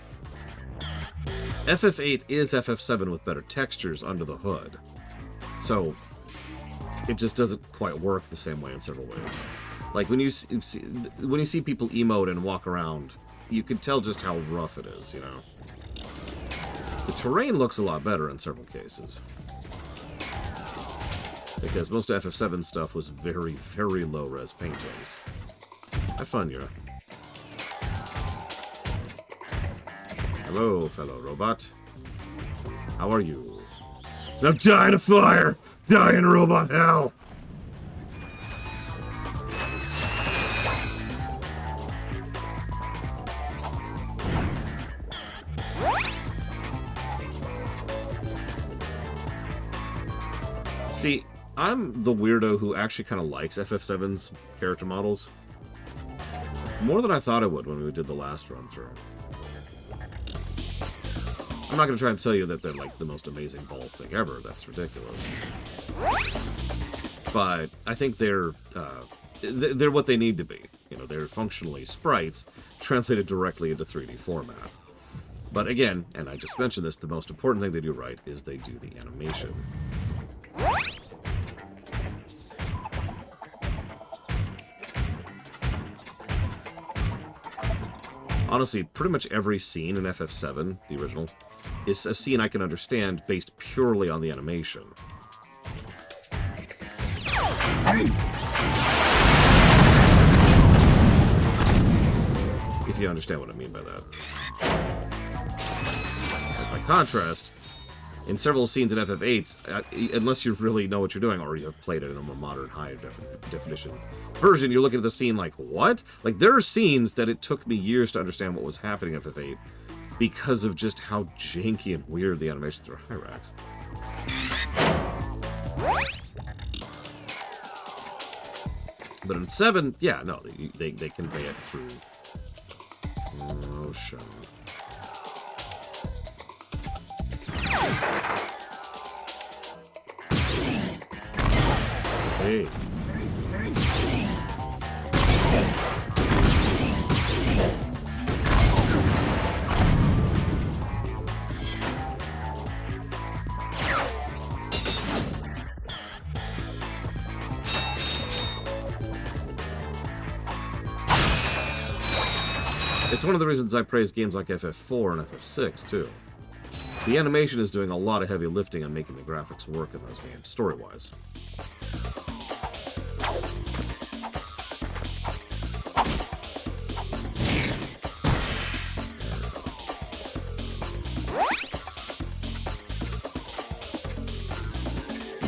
FF8 is FF7 with better textures under the hood. So, it just doesn't quite work the same way in several ways. Like when you see people emote and walk around, you can tell just how rough it is, you know. The terrain looks a lot better in several cases. Because most FF7 stuff was very, very low-res paintings. Have fun, Yura. Hello, fellow robot. How are you? Now die in a fire! Die in robot hell! See, I'm the weirdo who actually kind of likes FF7's character models. More than I thought I would when we did the last run-through. I'm not going to try and tell you that they're like the most amazing balls thing ever. That's ridiculous. But I think they're what they need to be. You know, they're functionally sprites translated directly into 3D format. But again, and I just mentioned this, the most important thing they do right is they do the animation. Honestly, pretty much every scene in FF7, the original, is a scene I can understand based purely on the animation. If you understand what I mean by that. And by contrast, in several scenes in FF8, unless you really know what you're doing, or you have played it in a more modern, high definition version, you're looking at the scene like, what? Like, there are scenes that it took me years to understand what was happening in FF8 because of just how janky and weird the animations are. Hi, Rax. But in 7, yeah, no, they convey it through. Oh, shut up. Hey. It's one of the reasons I praise games like FF4 and FF6, too. The animation is doing a lot of heavy lifting on making the graphics work in those games, story-wise.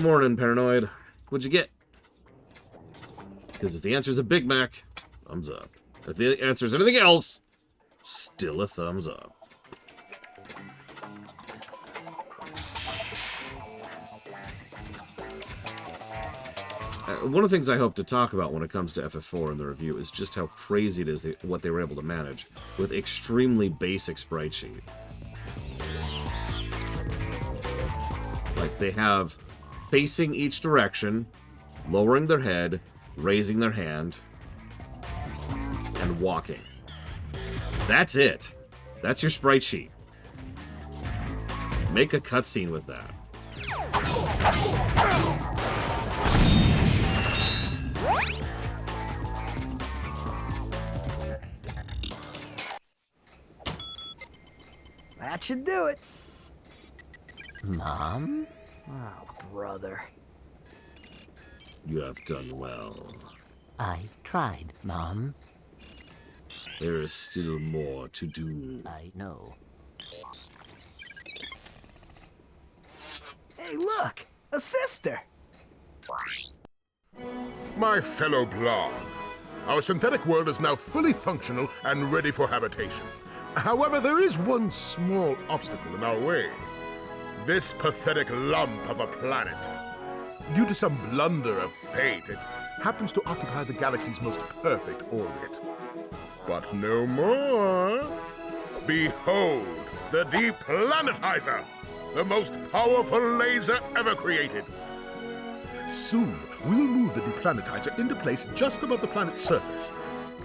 Morning, Paranoid. What'd you get? Because if the answer's a Big Mac, thumbs up. If the answer's anything else, still a thumbs up. One of the things I hope to talk about when it comes to FF4 in the review is just how crazy it is what they were able to manage with extremely basic sprite sheet. Like, they have facing each direction, lowering their head, raising their hand, and walking. That's it. That's your sprite sheet. Make a cutscene with that. That should do it. Mom? Oh, brother. You have done well. I tried, Mom. There is still more to do. I know. Hey, look! A sister! My fellow Blarg, our synthetic world is now fully functional and ready for habitation. However, there is one small obstacle in our way. This pathetic lump of a planet. Due to some blunder of fate, it happens to occupy the galaxy's most perfect orbit. But no more. Behold, the Deplanetizer, the most powerful laser ever created. Soon, we'll move the Deplanetizer into place just above the planet's surface.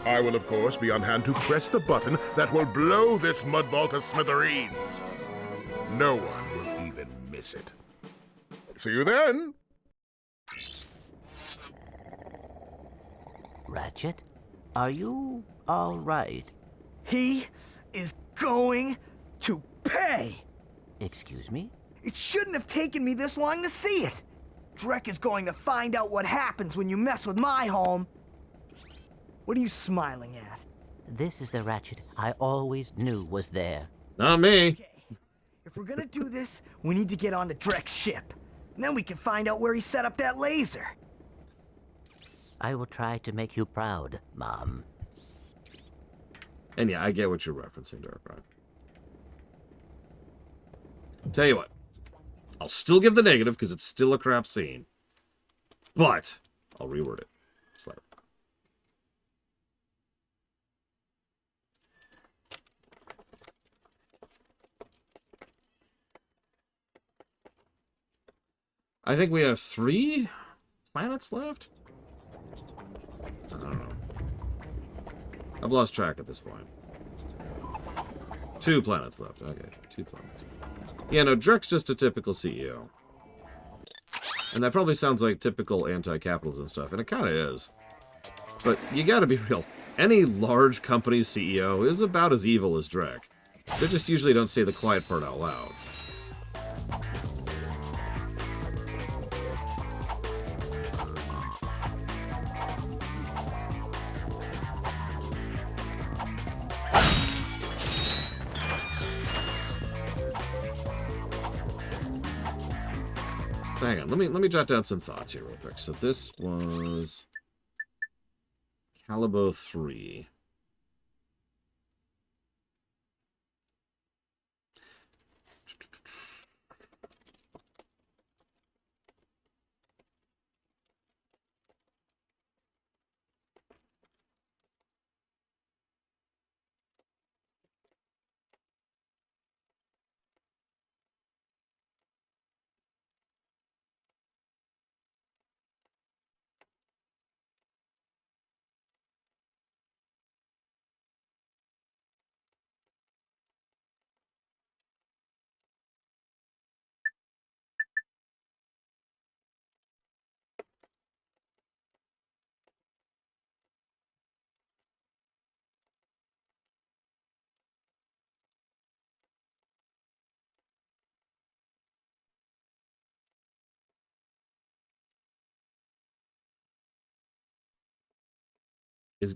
I will, of course, be on hand to press the button that will blow this mudball to smithereens. No one will even miss it. See you then! Ratchet, are you all right? He is going to pay! Excuse me? It shouldn't have taken me this long to see it! Drek is going to find out what happens when you mess with my home. What are you smiling at? This is the Ratchet I always knew was there. Not me. Okay, if we're gonna do this, we need to get onto Drek's ship. And then we can find out where he set up that laser. I will try to make you proud, Mom. And yeah, I get what you're referencing, Dark Ryan. Tell you what, I'll still give the negative because it's still a crap scene, but I'll reword it slightly. I think we have 3 planets left? I don't know. I've lost track at this point. 2 planets left. Okay, 2 planets. Yeah, no, Drek's just a typical CEO. And that probably sounds like typical anti-capitalism stuff, and it kind of is. But you gotta be real. Any large company's CEO is about as evil as Drek. They just usually don't say the quiet part out loud. So hang on, let me jot down some thoughts here real quick. So this was Calibo 3.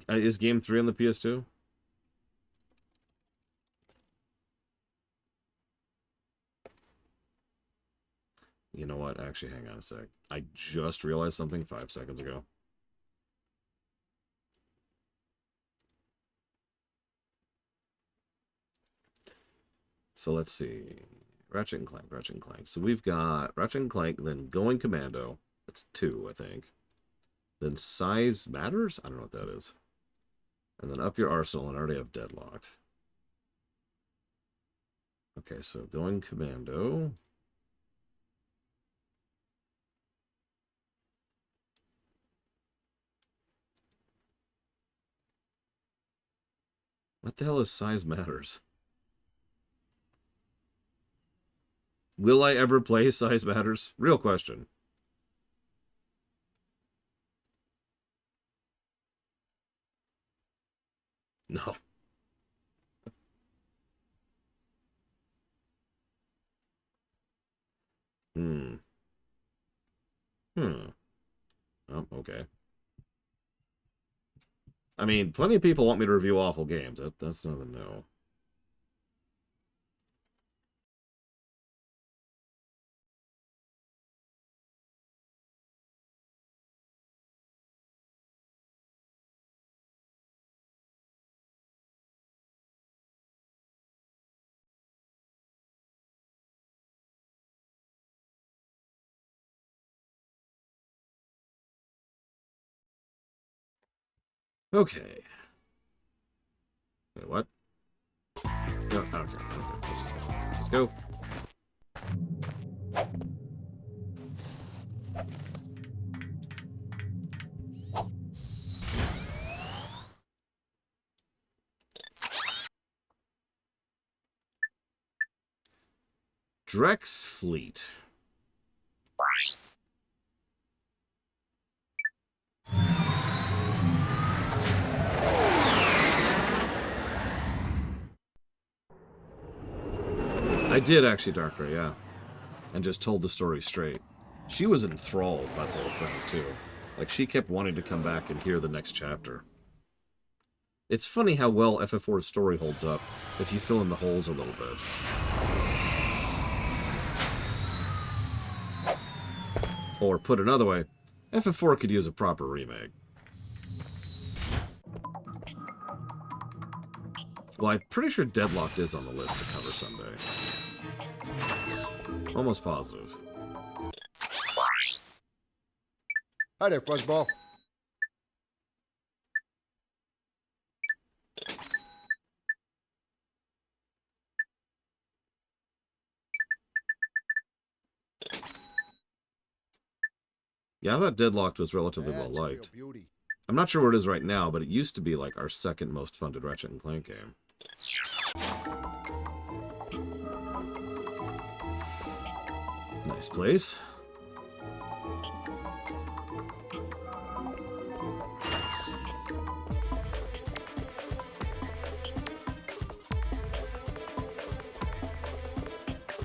Is game 3 on the PS2? You know what? Actually, hang on a sec. I just realized something 5 seconds ago. So let's see. Ratchet and Clank, Ratchet and Clank. So we've got Ratchet and Clank, then Going Commando. That's 2, I think. Then Size Matters? I don't know what that is. And then Up Your Arsenal, and I already have Deadlocked. Okay, so Going Commando. What the hell is Size Matters? Will I ever play Size Matters? Real question. No. Hmm. Oh, okay. I mean, plenty of people want me to review awful games. That's not a no. Okay. Wait, what? No, okay. Let's go. Drek's Fleet. I did actually, Darkrai, yeah. And just told the story straight. She was enthralled by the whole thing, too. Like, she kept wanting to come back and hear the next chapter. It's funny how well FF4's story holds up if you fill in the holes a little bit. Or, put another way, FF4 could use a proper remake. Well, I'm pretty sure Deadlocked is on the list to cover someday. Almost positive. Hi there, Fuzzball. Yeah, I thought Deadlocked was relatively well That's a real liked. beauty. I'm not sure where it is right now, but it used to be like our second most funded Ratchet and Clank game. Nice place.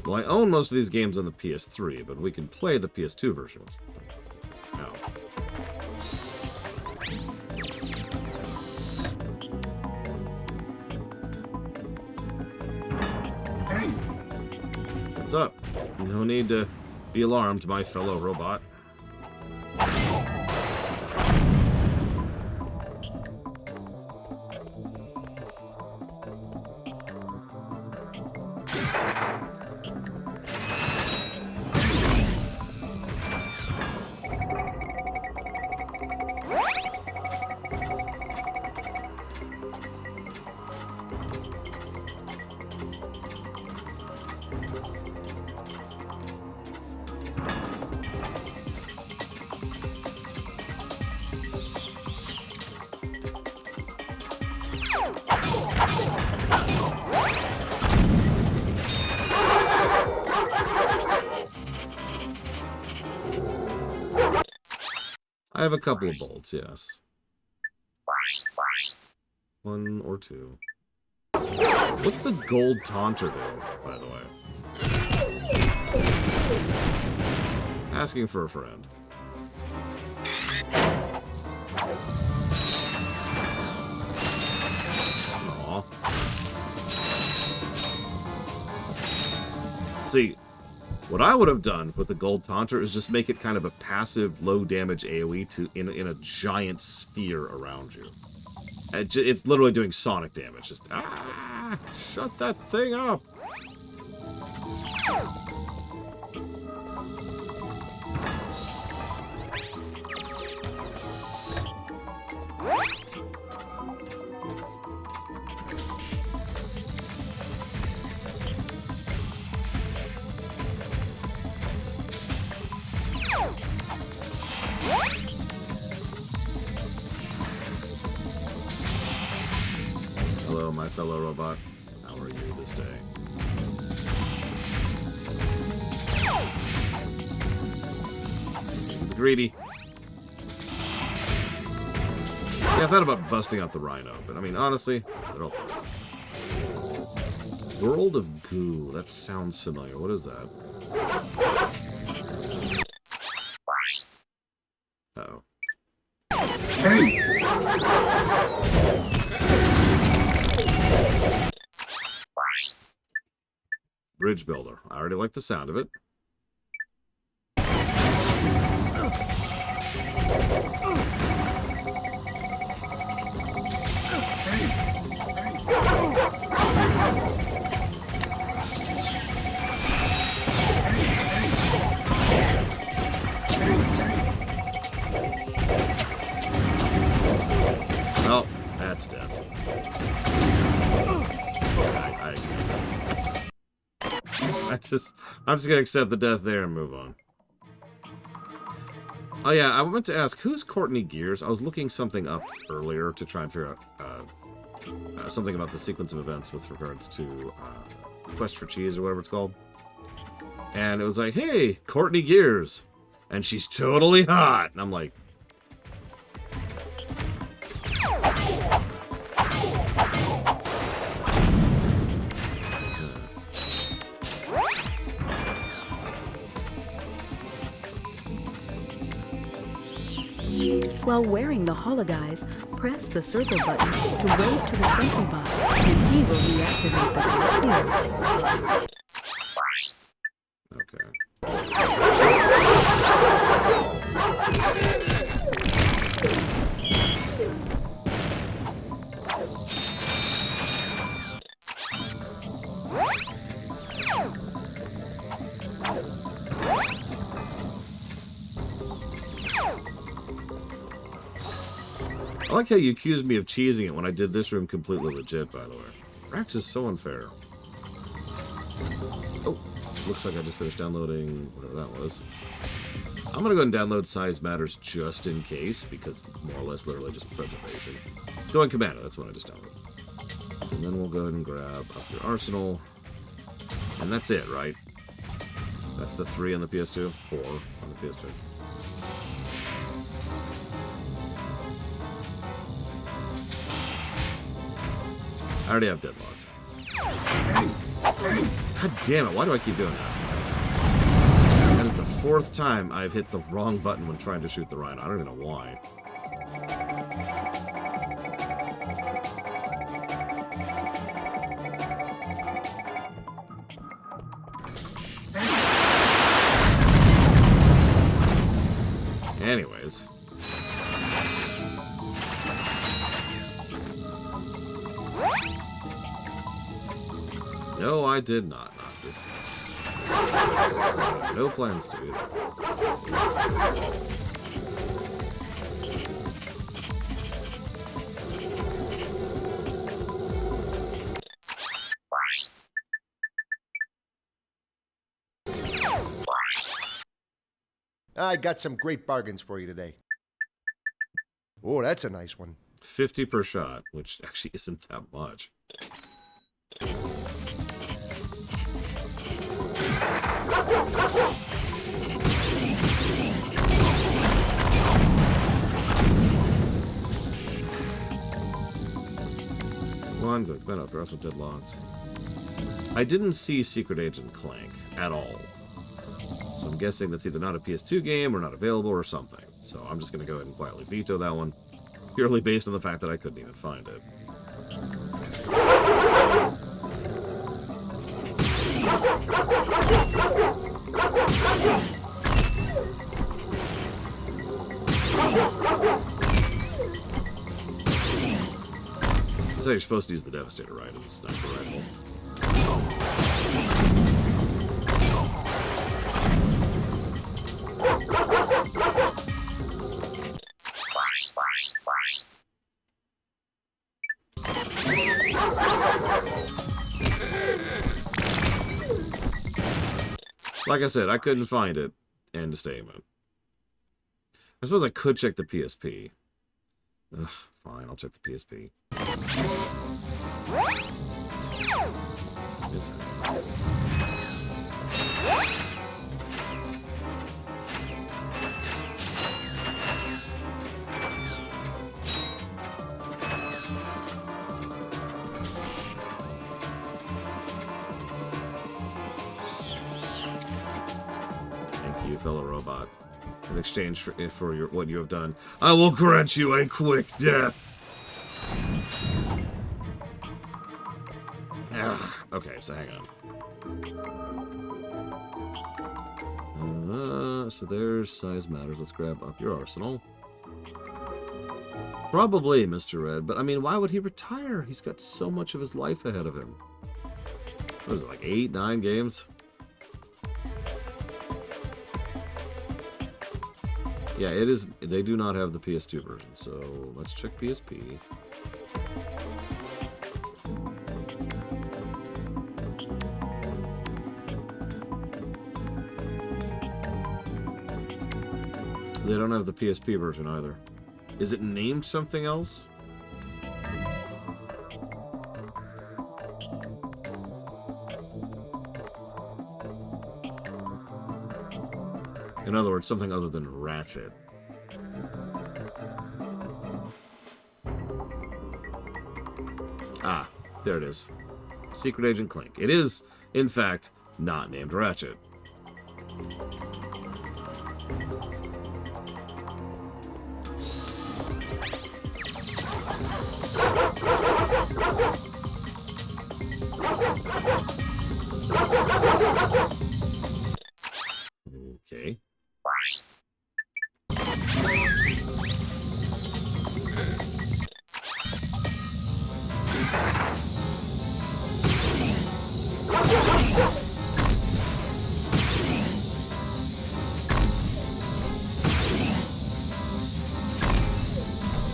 Well, I own most of these games on the PS3, but we can play the PS2 versions. No. What's up? No need to be alarmed, my fellow robot. I have a couple of bolts, yes. One or two. What's the gold taunter do, by the way? Asking for a friend. Aww. See, what I would have done with the gold taunter is just make it kind of a passive, low-damage AoE in a giant sphere around you. It's literally doing sonic damage. Just, shut that thing up! Hello, my fellow robot. How are you this day? Greedy. Yeah, I thought about busting out the Rhino, but I mean, honestly, they're all fun. World of Goo. That sounds familiar. What is that? Uh-oh. Bridge builder. I already like the sound of it. Oh, that's death. I accept that. I'm just gonna accept the death there and move on. Oh yeah, I meant to ask, who's Courtney Gears? I was looking something up earlier to try and figure out something about the sequence of events with regards to Quest for Cheese or whatever it's called. And it was like, hey, Courtney Gears. And she's totally hot. And I'm like... While wearing the hologuise, press the circle button to wave to the sentry bot, and he will reactivate the force fields. Okay. I like how you accused me of cheesing it when I did this room completely legit, by the way. Rax is so unfair. Oh, looks like I just finished downloading whatever that was. I'm going to go and download Size Matters just in case, because more or less literally just preservation. Going Commando, that's what I just downloaded. And then we'll go ahead and grab up your arsenal. And that's it, right? That's the 3 on the PS2, 4 on the PS2. I already have deadlocked. God damn it, why do I keep doing that? That is the 4th time I've hit the wrong button when trying to shoot the rhino. I don't even know why. Anyways. No, I did not knock this. No plans to do that. I got some great bargains for you today. Oh, that's a nice one. 50 per shot, which actually isn't that much. One, good. Been up. They're also deadlocked. I didn't see Secret Agent Clank at all. So I'm guessing that's either not a PS2 game or not available or something. So I'm just going to go ahead and quietly veto that one, purely based on the fact that I couldn't even find it. That's how you're supposed to use the Devastator, right, as a sniper rifle. Like I said, I couldn't find it. End of statement. I suppose I could check the PSP. Ugh, fine, I'll check the PSP. Is that? You fellow robot. In exchange for what you have done, I will grant you a quick death. Okay, so hang on. So there's Size Matters. Let's grab up your arsenal. Probably Mr. Red, but I mean, why would he retire? He's got so much of his life ahead of him. What is it, like 8, 9 games? Yeah, it is. They do not have the PS2 version, so let's check PSP. They don't have the PSP version either. Is it named something else? In other words, something other than Ratchet. Ah, there it is. Secret Agent Clank. It is, in fact, not named Ratchet.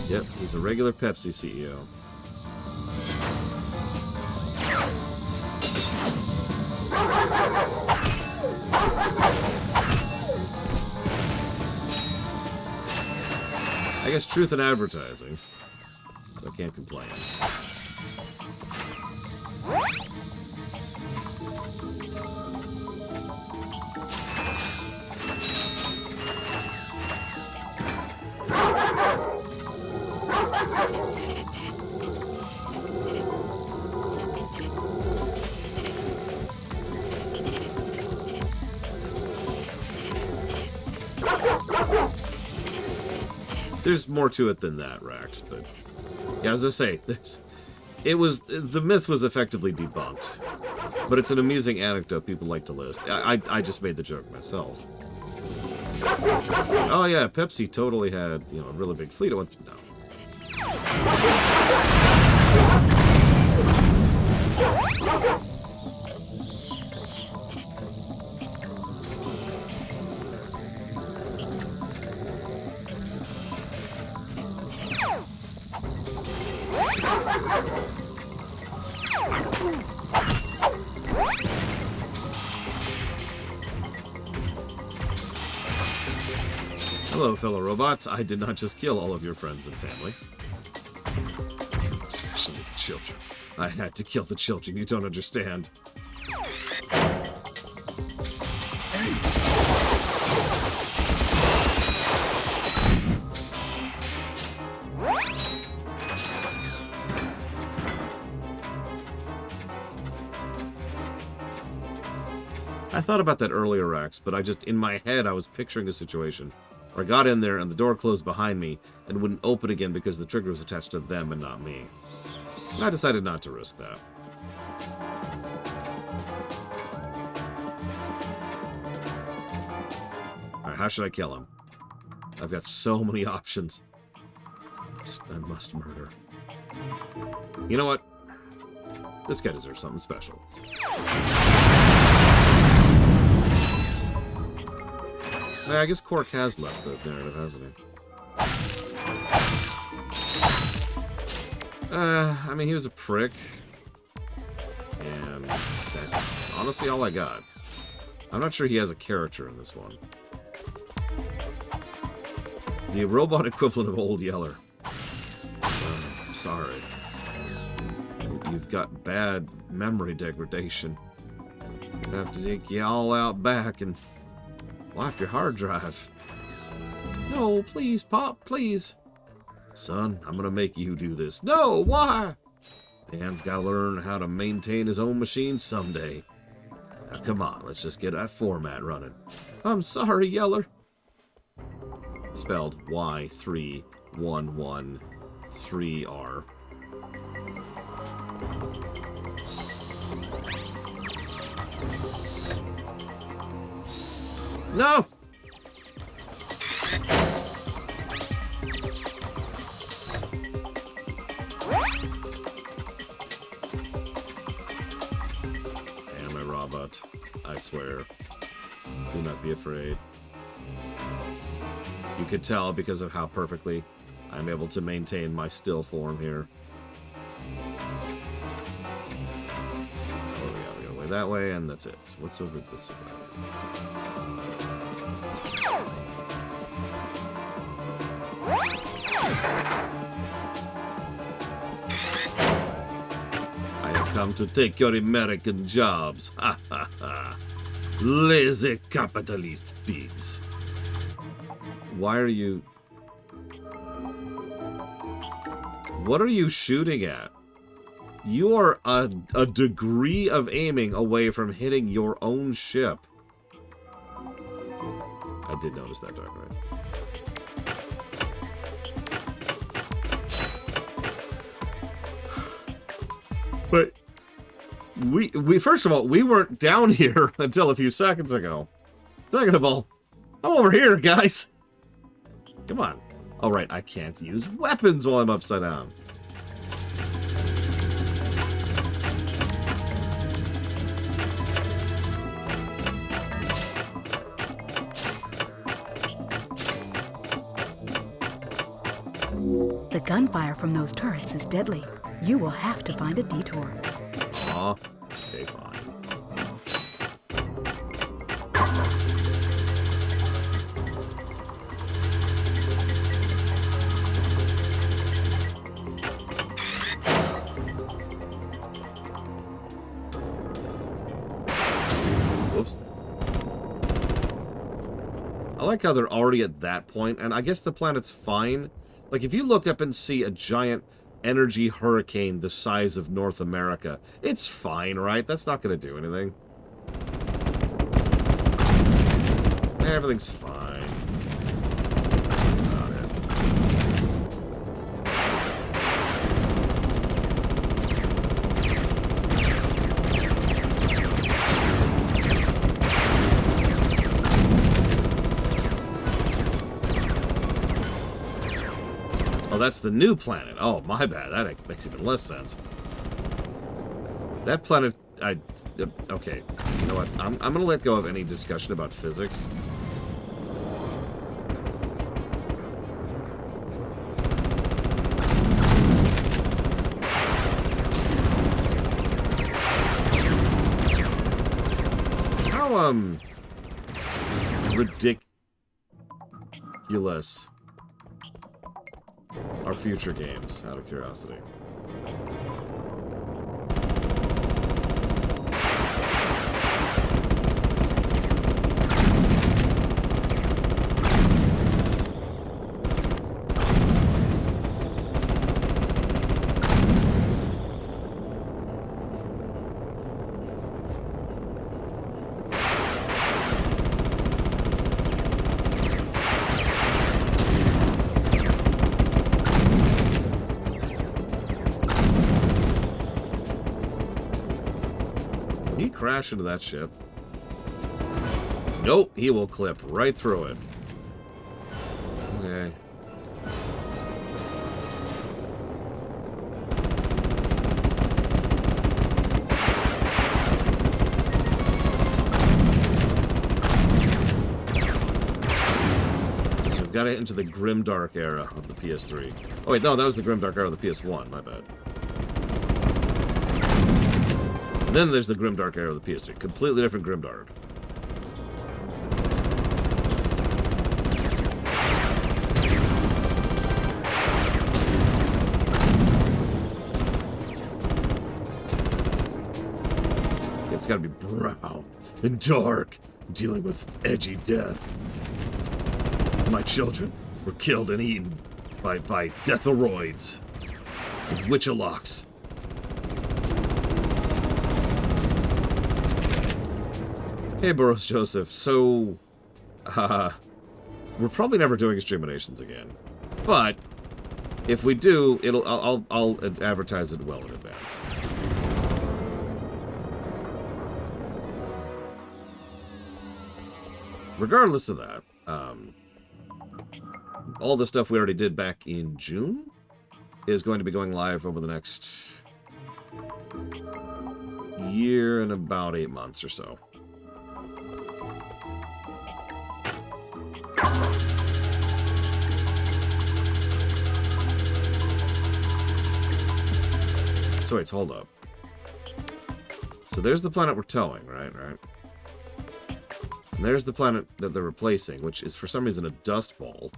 Yep, he's a regular Pepsi CEO. I guess truth in advertising, so I can't complain. There's more to it than that, Rax, but yeah, as I say, the myth was effectively debunked, but it's an amusing anecdote people like to list. I just made the joke myself. Oh yeah, Pepsi totally had, you know, a really big fleet at once. No. Hello, fellow robots. I did not just kill all of your friends and family. Especially the children. I had to kill the children. You don't understand. I thought about that earlier, Rax, but in my head, I was picturing a situation where I got in there and the door closed behind me and wouldn't open again because the trigger was attached to them and not me. And I decided not to risk that. Alright, how should I kill him? I've got so many options. I must murder. You know what? This guy deserves something special. Yeah, I guess Quark has left the narrative, hasn't he? I mean, he was a prick. And that's honestly all I got. I'm not sure he has a character in this one. The robot equivalent of Old Yeller. So, I'm sorry. You've got bad memory degradation. I have to take you all out back and wipe your hard drive. No, please, Pop, please. Son, I'm gonna make you do this. No, why? Man's gotta learn how to maintain his own machine someday. Now, come on, let's just get that format running. I'm sorry, Yeller. Spelled Y3113R. No! Am a robot. I swear. Do not be afraid. You could tell because of how perfectly I'm able to maintain my still form here. Oh, yeah, we go that way, and that's it. What's over this side? I have come to take your American jobs. Ha ha ha. Lazy capitalist pigs. Why are you... What are you shooting at? You are a degree of aiming away from hitting your own ship. I did notice that, Dark, right? But we first of all, we weren't down here until a few seconds ago. Second of all, I'm over here, guys. Come on. All right, I can't use weapons while I'm upside down. The Gunfire from those turrets is deadly. You will have to find a detour. Aw, okay, fine. Whoops. I like how they're already at that point, and I guess the planet's fine. Like, if you look up and see a giant energy hurricane the size of North America, it's fine, right? That's not going to do anything. Everything's fine. About it. Oh, that's the new planet. Oh, my bad. That makes even less sense. That planet, okay. You know what? I'm going to let go of any discussion about physics. How, ridiculous are future games, out of curiosity? Crash into that ship. Nope, he will clip right through it. Okay. So we've got to get into the grimdark era of the PS3. Oh wait, no, that was the grimdark era of the PS1, my bad. And then there's the grimdark era of the PS3. Completely different grimdark. It's gotta be brown and dark, dealing with edgy death. My children were killed and eaten by deathoroids and witchalocks. Hey, Boris Joseph. So, we're probably never doing Exterminations again. But if we do, I'll advertise it well in advance. Regardless of that, all the stuff we already did back in June is going to be going live over the next year and about 8 months or so. So wait, hold up. So there's the planet we're towing, right? And there's the planet that they're replacing, which is for some reason a dust ball.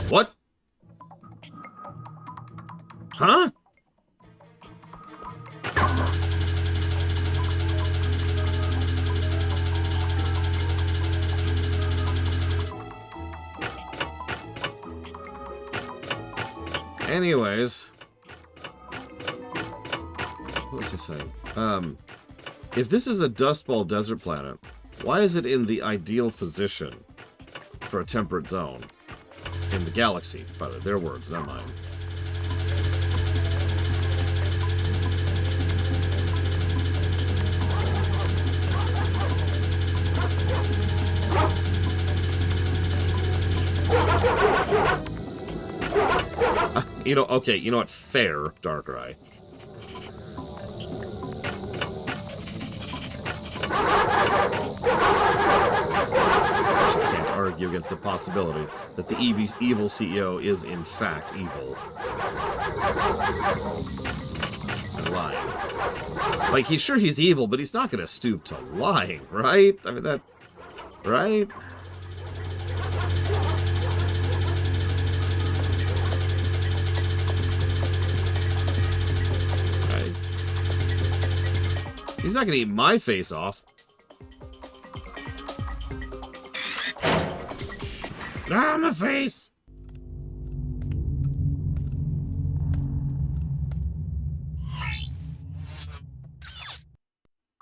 What? Huh? Anyways, what was I saying? If this is a dust ball desert planet, why is it in the ideal position for a temperate zone in the galaxy? By the way, their words, not mine. You know, okay, you know what? Fair, Darker Eye. You can't argue argue against the possibility that the evil CEO is in fact evil. And lying. Like, he's evil, but he's not going to stoop to lying, right? I mean, that... Right? Right. He's not going to eat my face off. Ah, my face!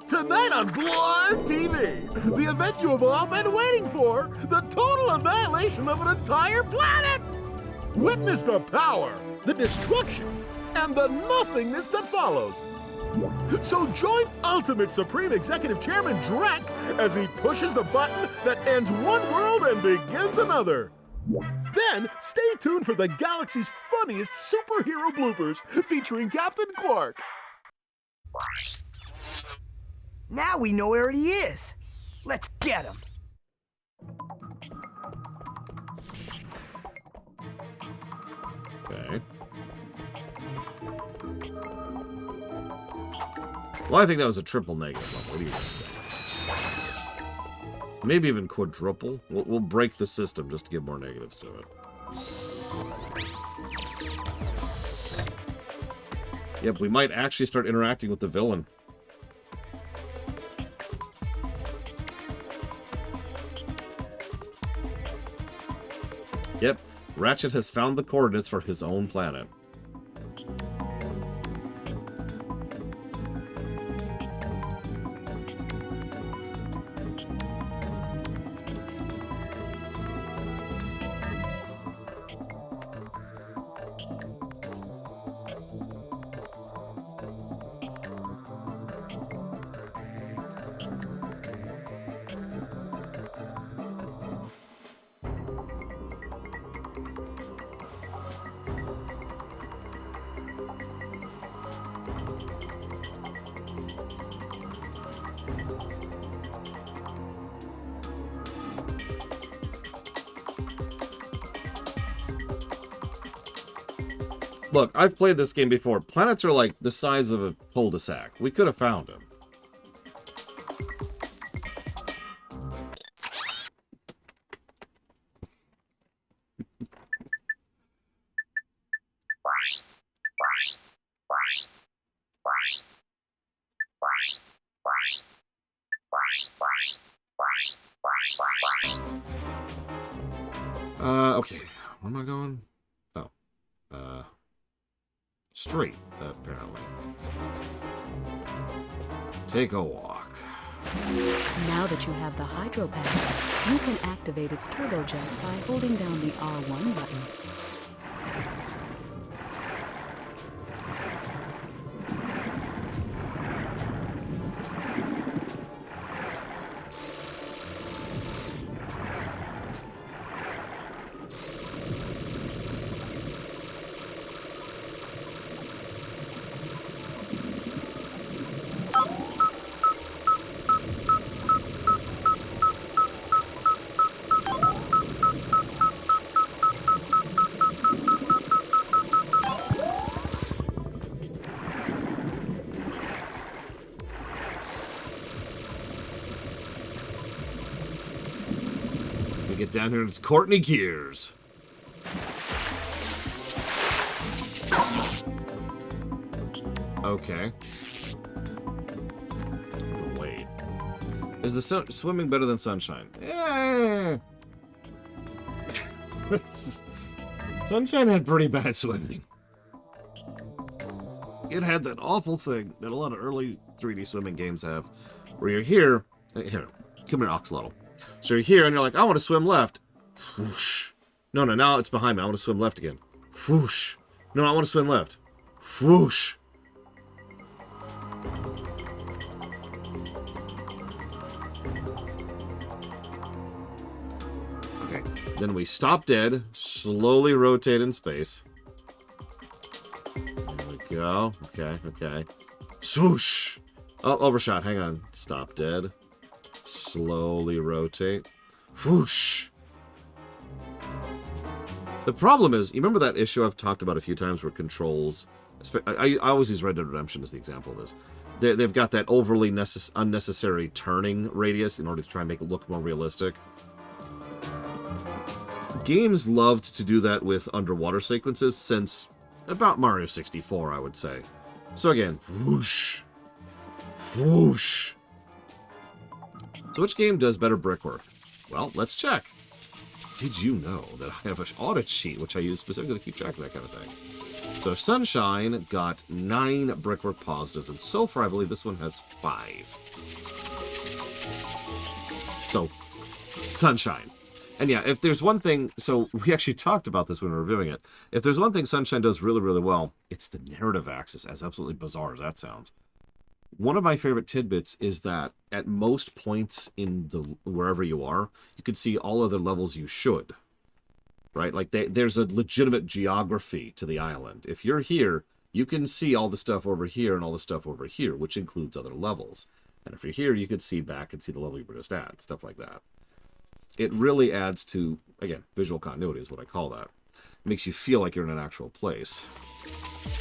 Tonight on Blind TV, the event you have all been waiting for, the total annihilation of an entire planet! Witness the power, the destruction, and the nothingness that follows. So join Ultimate Supreme Executive Chairman Drek as he pushes the button that ends one world and begins another. Then, stay tuned for the galaxy's funniest superhero bloopers featuring Captain Quark. Now we know where he is. Let's get him. Okay. Well, I think that was a triple negative level. What do you guys think? Maybe even quadruple. We'll break the system just to give more negatives to it. Yep, we might actually start interacting with the villain. Yep, Ratchet has found the coordinates for his own planet. Look, I've played this game before. Planets are like the size of a cul-de-sac. We could have found them. Okay. Where am I going? Oh. Straight, apparently. Take a walk. Now that you have the hydro pad, you can activate its turbojets by holding down the R1 button. Get down here and it's Courtney Gears. Okay. Wait. Is the swimming better than Sunshine? Yeah. Sunshine had pretty bad swimming. It had that awful thing that a lot of early 3D swimming games have, where you're here, come here, Oxalotl. So you're here and you're like, I want to swim left. Whoosh. No, now it's behind me. I want to swim left again. Whoosh. No, I want to swim left. Whoosh. Okay. Then we stop dead, slowly rotate in space. There we go. Okay. Swoosh. Oh, overshot. Hang on. Stop dead. Slowly rotate. Whoosh. The problem is, you remember that issue I've talked about a few times where controls... I always use Red Dead Redemption as the example of this. They've got that overly unnecessary turning radius in order to try and make it look more realistic. Games loved to do that with underwater sequences since about Mario 64, I would say. So again, whoosh, whoosh. So which game does better brickwork? Well, let's check. Did you know that I have an audit sheet which I use specifically to keep track of that kind of thing? So Sunshine got 9 brickwork positives, and so far I believe this one has 5. So, Sunshine. And yeah, if there's one thing, so we actually talked about this when we were reviewing it. If there's one thing Sunshine does really, really well, it's the narrative axis, as absolutely bizarre as that sounds. One of my favorite tidbits is that at most points in the wherever you are, you can see all other levels you should. Right? Like there's a legitimate geography to the island. If you're here, you can see all the stuff over here and all the stuff over here, which includes other levels. And if you're here, you can see back and see the level you were just at, stuff like that. It really adds to, again, visual continuity is what I call that. It makes you feel like you're in an actual place.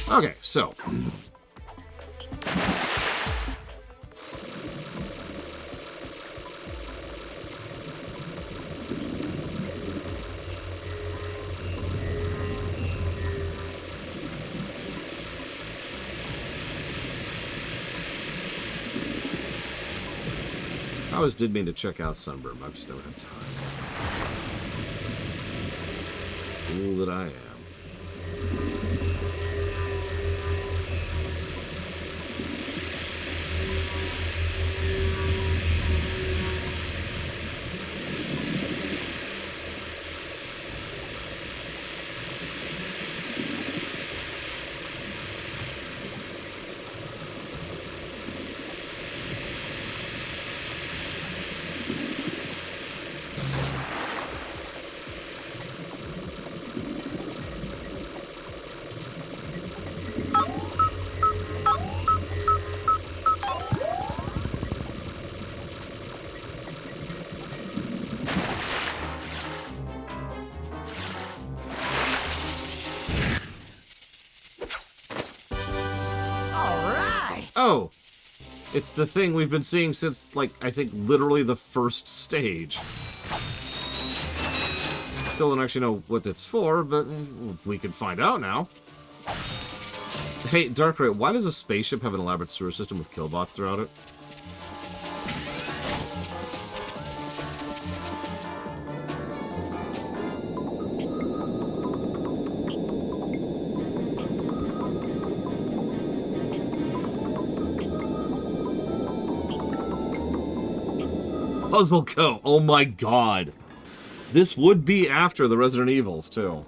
Okay, so... I always did mean to check out Sunburn, I've just never had time. Fool that I am. Oh, it's the thing we've been seeing since, like, I think literally the first stage. Still don't actually know what it's for, but we can find out now. Hey, Darkrai, why does a spaceship have an elaborate sewer system with killbots throughout it? Puzzle Co. Oh my god. This would be after the Resident Evils, too.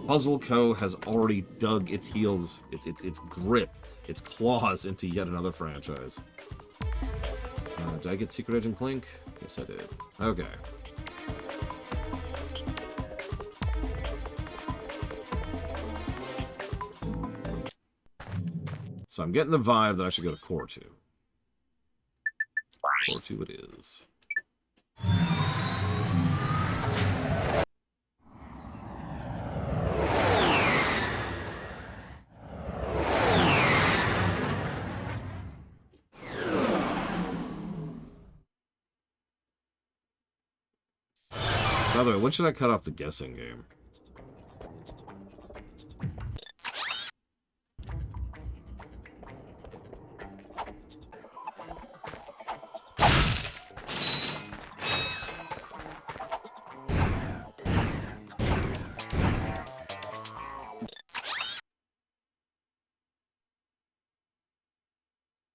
Puzzle Co. has already dug its heels, its grip, its claws into yet another franchise. Did I get Secret Agent Clank? Yes, I did. Okay. So I'm getting the vibe that I should go to Core 2. Core 2 it is. By the way, when should I cut off the guessing game?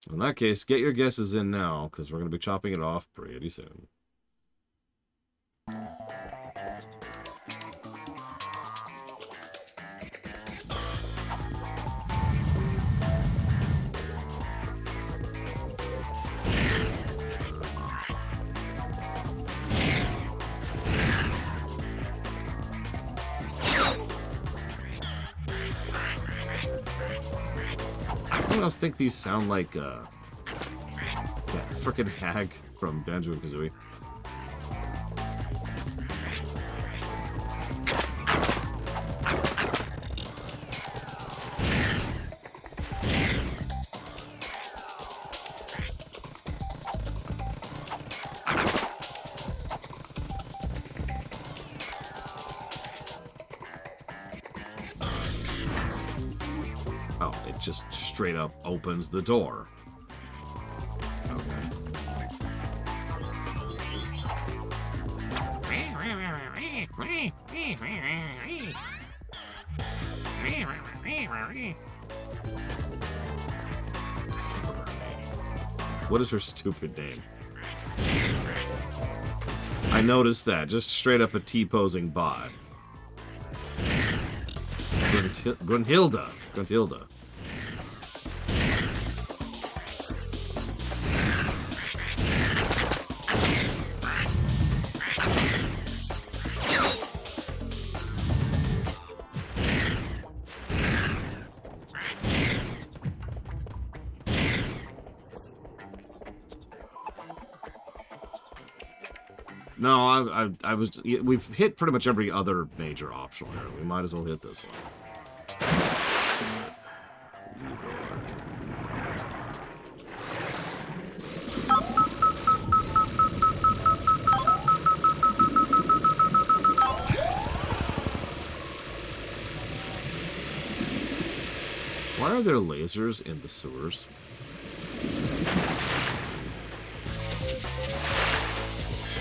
In that case, get your guesses in now, because we're going to be chopping it off pretty soon. I always think these sound like that frickin' hag from Banjo-Kazooie. just straight up opens the door. What is her stupid name? I noticed that. Just straight up a T-posing bot. Grunhilda. No, I was. We've hit pretty much every other major optional here. We might as well hit this one. Why are there lasers in the sewers?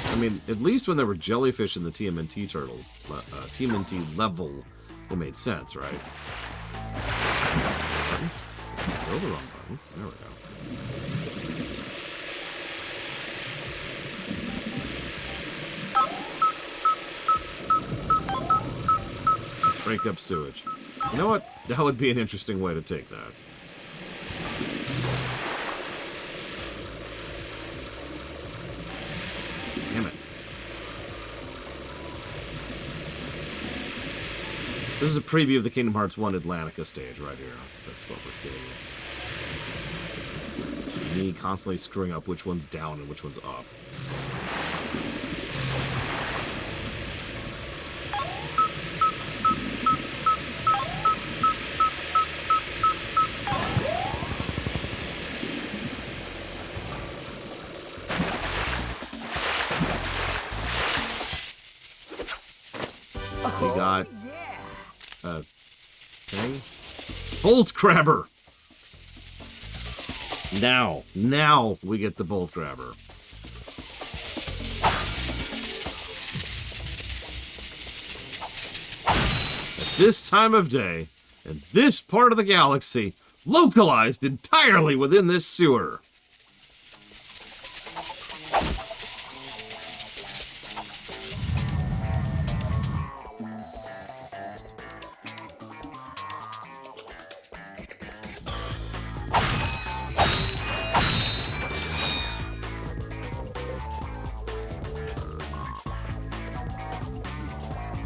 I mean, at least when there were jellyfish in the TMNT turtle, TMNT level, it made sense, right? Button? It's still the wrong button. There we go. Break up sewage. You know what? That would be an interesting way to take that. Damn it. This is a preview of the Kingdom Hearts 1 Atlantica stage right here. That's what we're getting. Me constantly screwing up which one's down and which one's up. We got a thing. Bolt grabber. Now we get the bolt grabber. At this time of day, in this part of the galaxy, localized entirely within this sewer.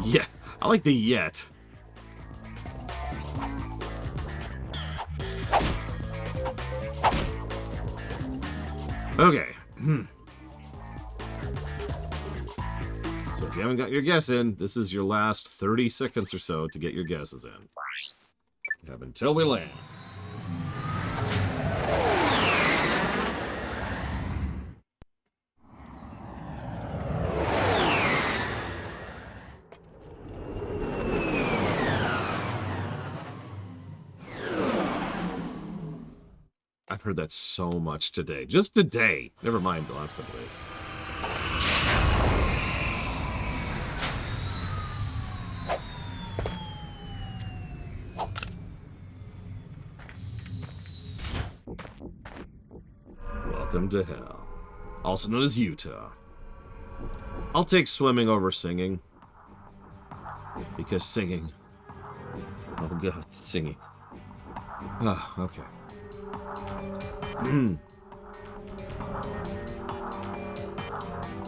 Yeah, I like the yet. Okay. So if you haven't got your guess in, this is your last 30 seconds or so to get your guesses in. You have until we land. I've heard that so much today. Just today. Never mind the last couple days. Welcome to hell. Also known as Utah. I'll take swimming over singing. Because singing... Oh god, singing. Ah, okay.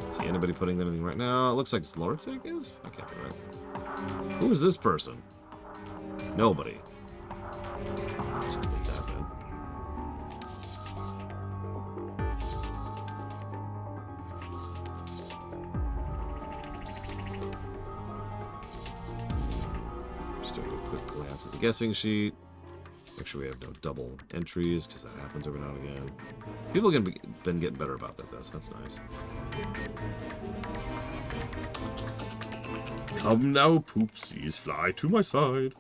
See anybody putting anything right now? It looks like Lortic is? I can't be right. Who is this person? Nobody. Just put that in. Just doing a quick glance at the guessing sheet. Make sure we have no double entries, because that happens every now and again. People have been getting better about that, though, so that's nice. Come now, poopsies, fly to my side.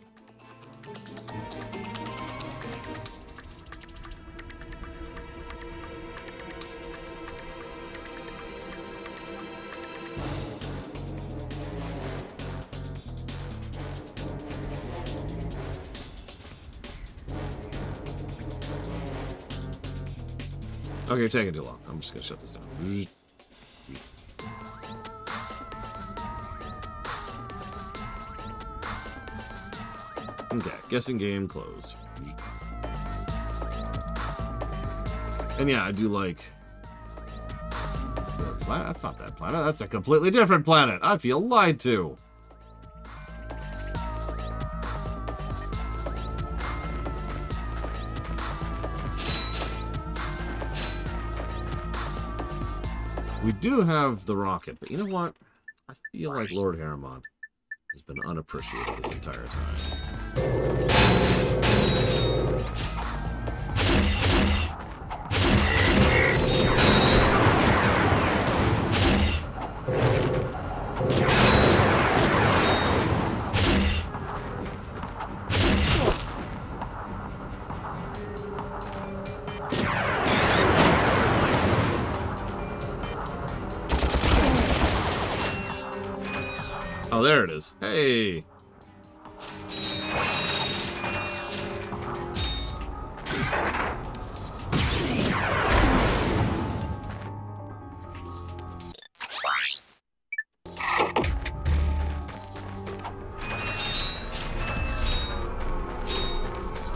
Okay, you're taking too long. I'm just gonna shut this down. Okay, guessing game closed. And yeah, I do like... That's not that planet. That's a completely different planet. I feel lied to. We do have the rocket, but you know what? I feel like Lord Harriman has been unappreciated this entire time. Oh, there it is. Hey!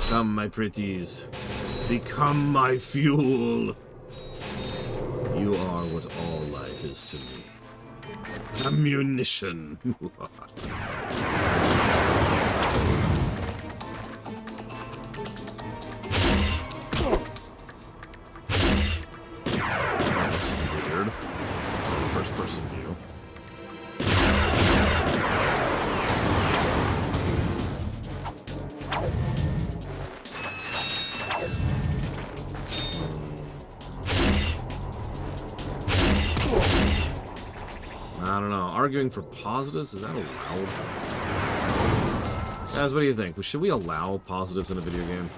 Come, my pretties. Become my fuel. You are what all life is to me. Ammunition. That looks weird. First person view. I don't know. Arguing for positives? Is that allowed? Guys, what do you think? Should we allow positives in a video game?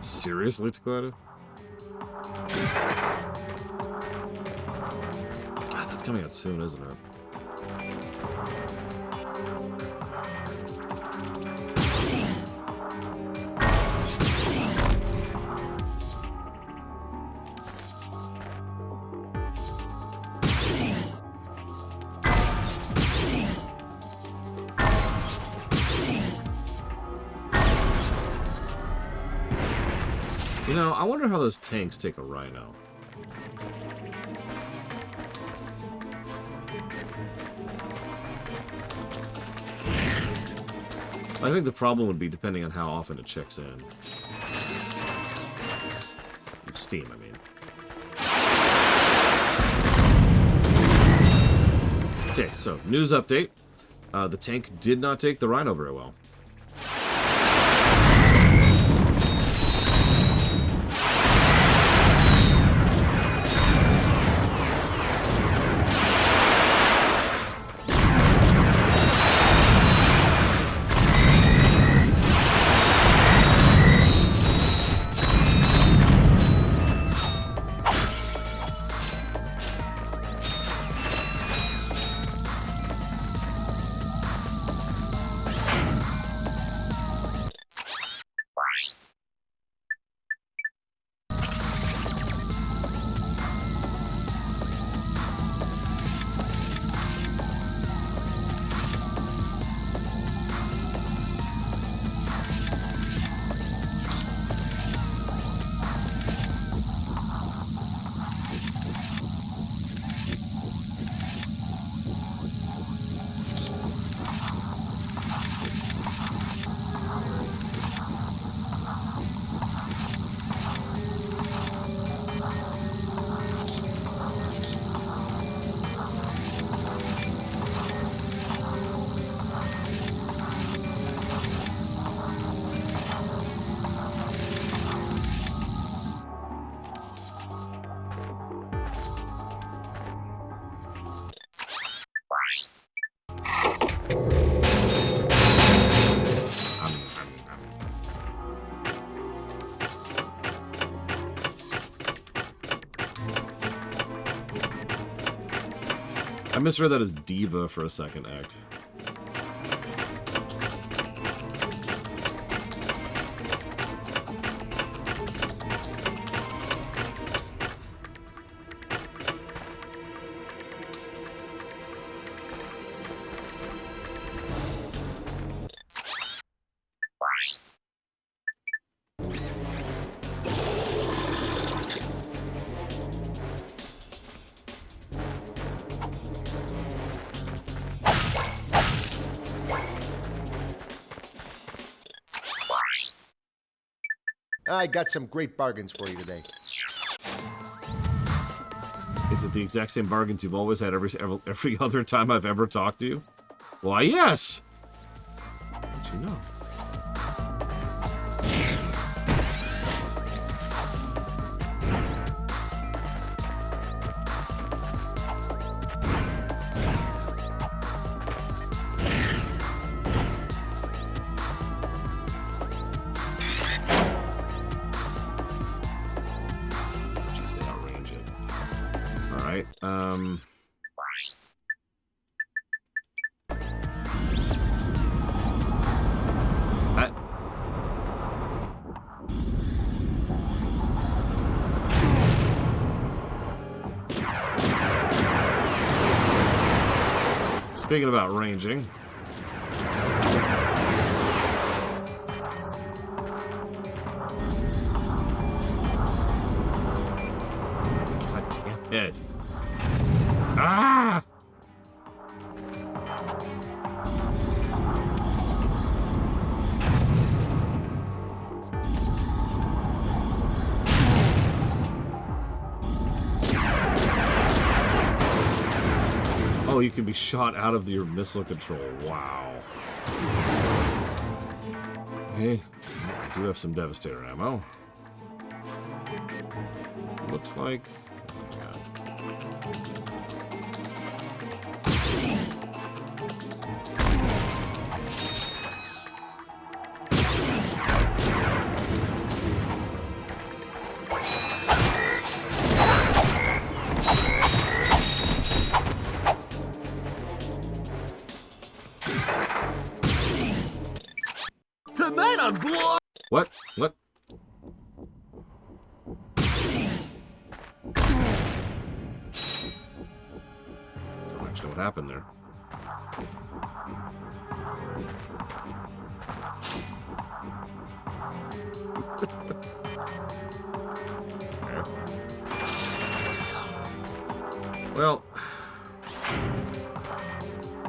Seriously, Dakota? God, that's coming out soon, isn't it? You know, I wonder how those tanks take a rhino. I think the problem would be depending on how often it checks in. Steam, I mean. Okay, so, news update. The tank did not take the rhino very well. I misread that as diva for a second act. I got some great bargains for you today. Is it the exact same bargains you've always had every other time I've ever talked to you? Why, yes! How'd you know? Speaking about ranging. God damn it. Ah! Oh, you can be shot out of your missile control. Wow. Hey, I do have some Devastator ammo. Looks like... Tonight on Blood. What? What? Don't actually know what happened there. Well,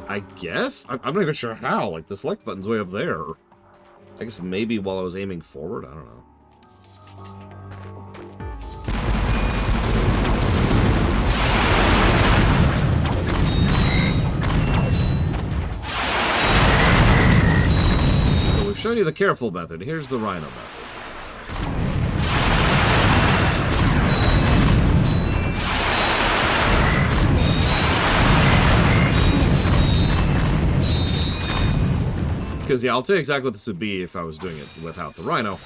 I guess? I'm not even sure how. Like, the select button's way up there. I guess maybe while I was aiming forward? I don't know. So we've shown you the careful method. Here's the Rhino method. Because, yeah, I'll tell you exactly what this would be if I was doing it without the Rhino.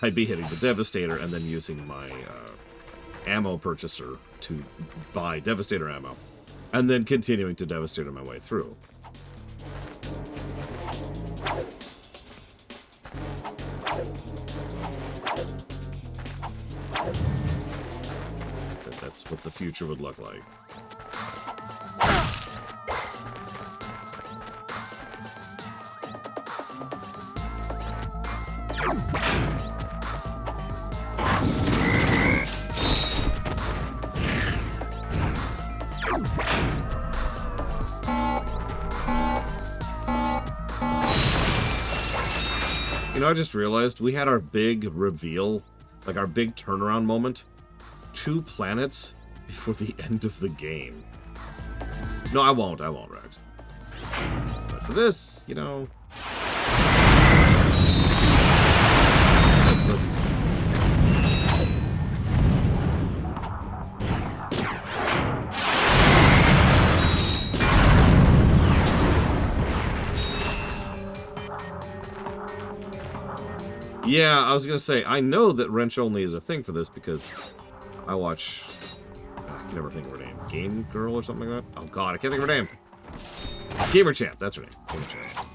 I'd be hitting the Devastator and then using my ammo purchaser to buy Devastator ammo. And then continuing to Devastator my way through. That's what the future would look like. You know, I just realized we had our big reveal, like our big turnaround moment, 2 planets before the end of the game. No, I won't, Rex. But for this, you know... Let's... Yeah, I was gonna say, I know that wrench only is a thing for this because I watch I can never think of her name. Game Girl or something like that? Oh god, I can't think of her name. Gamer Champ, that's her name. Gamer Champ.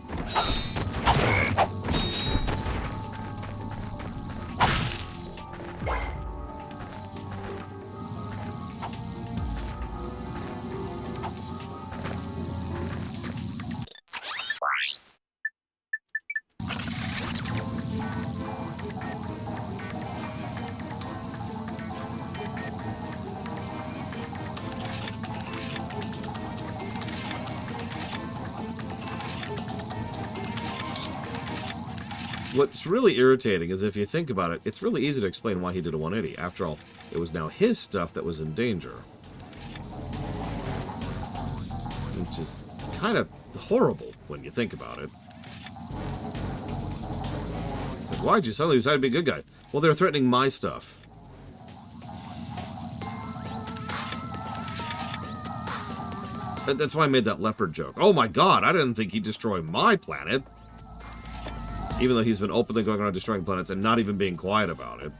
What's really irritating is if you think about it, it's really easy to explain why he did a 180. After all, it was now his stuff that was in danger. Which is kind of horrible when you think about it. It's like, why'd you suddenly decide to be a good guy? Well, they're threatening my stuff. That's why I made that leopard joke. Oh my god, I didn't think he'd destroy my planet. Even though he's been openly going around destroying planets and not even being quiet about it.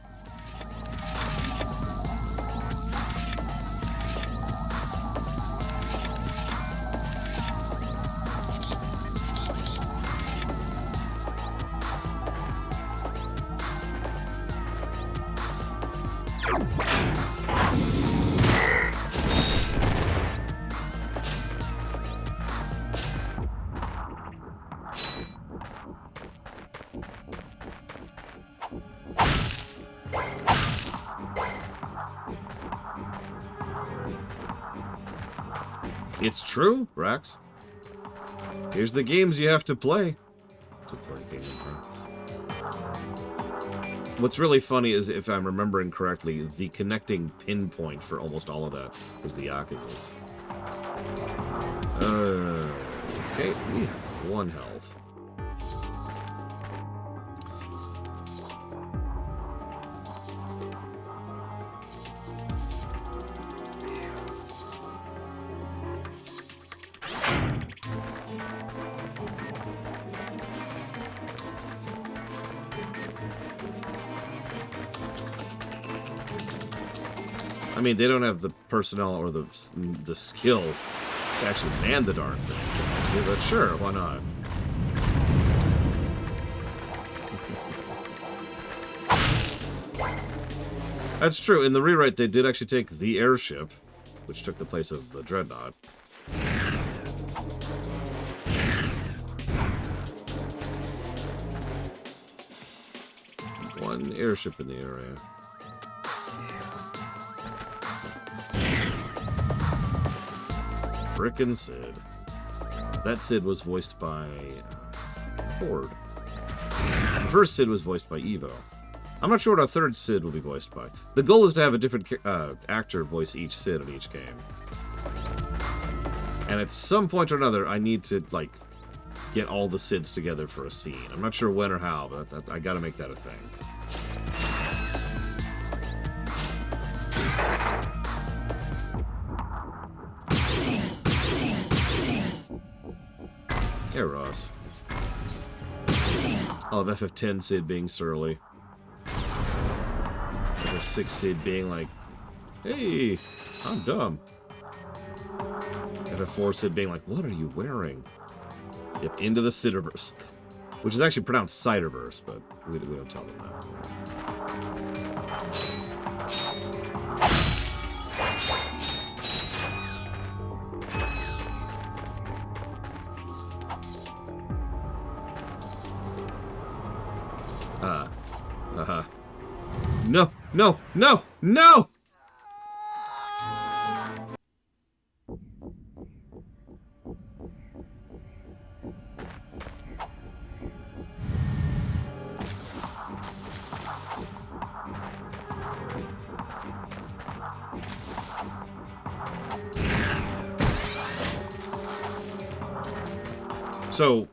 It's true, Rax. Here's the games you have to play Kingdom Hearts. What's really funny is, if I'm remembering correctly, the connecting pinpoint for almost all of that was the Yakuzas. Okay, we have 1 health. I mean, they don't have the personnel or the skill to actually man the darn thing, obviously, but sure, why not? That's true. In the rewrite, they did actually take the airship, which took the place of the Dreadnought. One airship in the area. Frickin' Sid. That Sid was voiced by Horde. The first Sid was voiced by Evo. I'm not sure what our third Sid will be voiced by. The goal is to have a different actor voice each Sid in each game. And at some point or another, I need to, like, get all the Sids together for a scene. I'm not sure when or how, but I gotta make that a thing. Hey, Ross. I'll have FF10 Sid being surly. FF6 Sid being like, hey, I'm dumb. FF4 Sid being like, what are you wearing? Yep, into the Sidiverse. Which is actually pronounced Ciderverse, but we don't tell them that. No, no, no, no! So,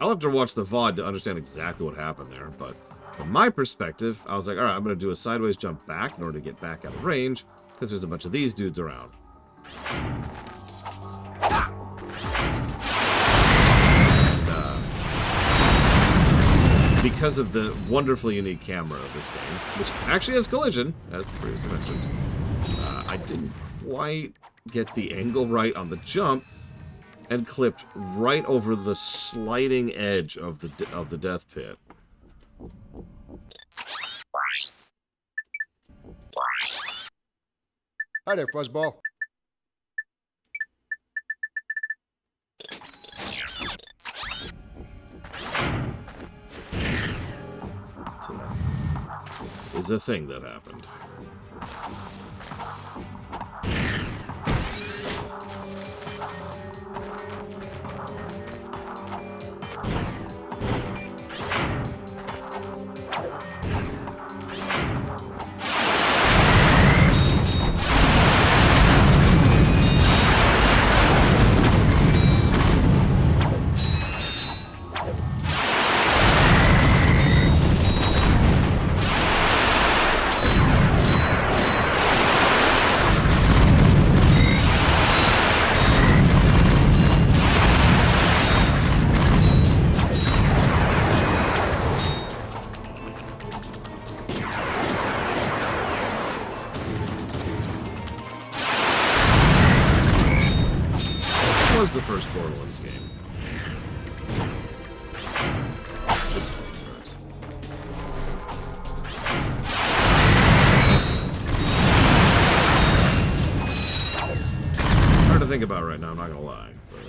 I'll have to watch the VOD to understand exactly what happened there, but from my perspective, I was like, alright, I'm going to do a sideways jump back in order to get back out of range, because there's a bunch of these dudes around. And, because of the wonderfully unique camera of this game, which actually has collision, as previously mentioned, I didn't quite get the angle right on the jump and clipped right over the sliding edge of the death pit. Hi there, Fuzzball. So that is a thing that happened. Was the first Borderlands game. Hard to think about right now, I'm not gonna lie. But,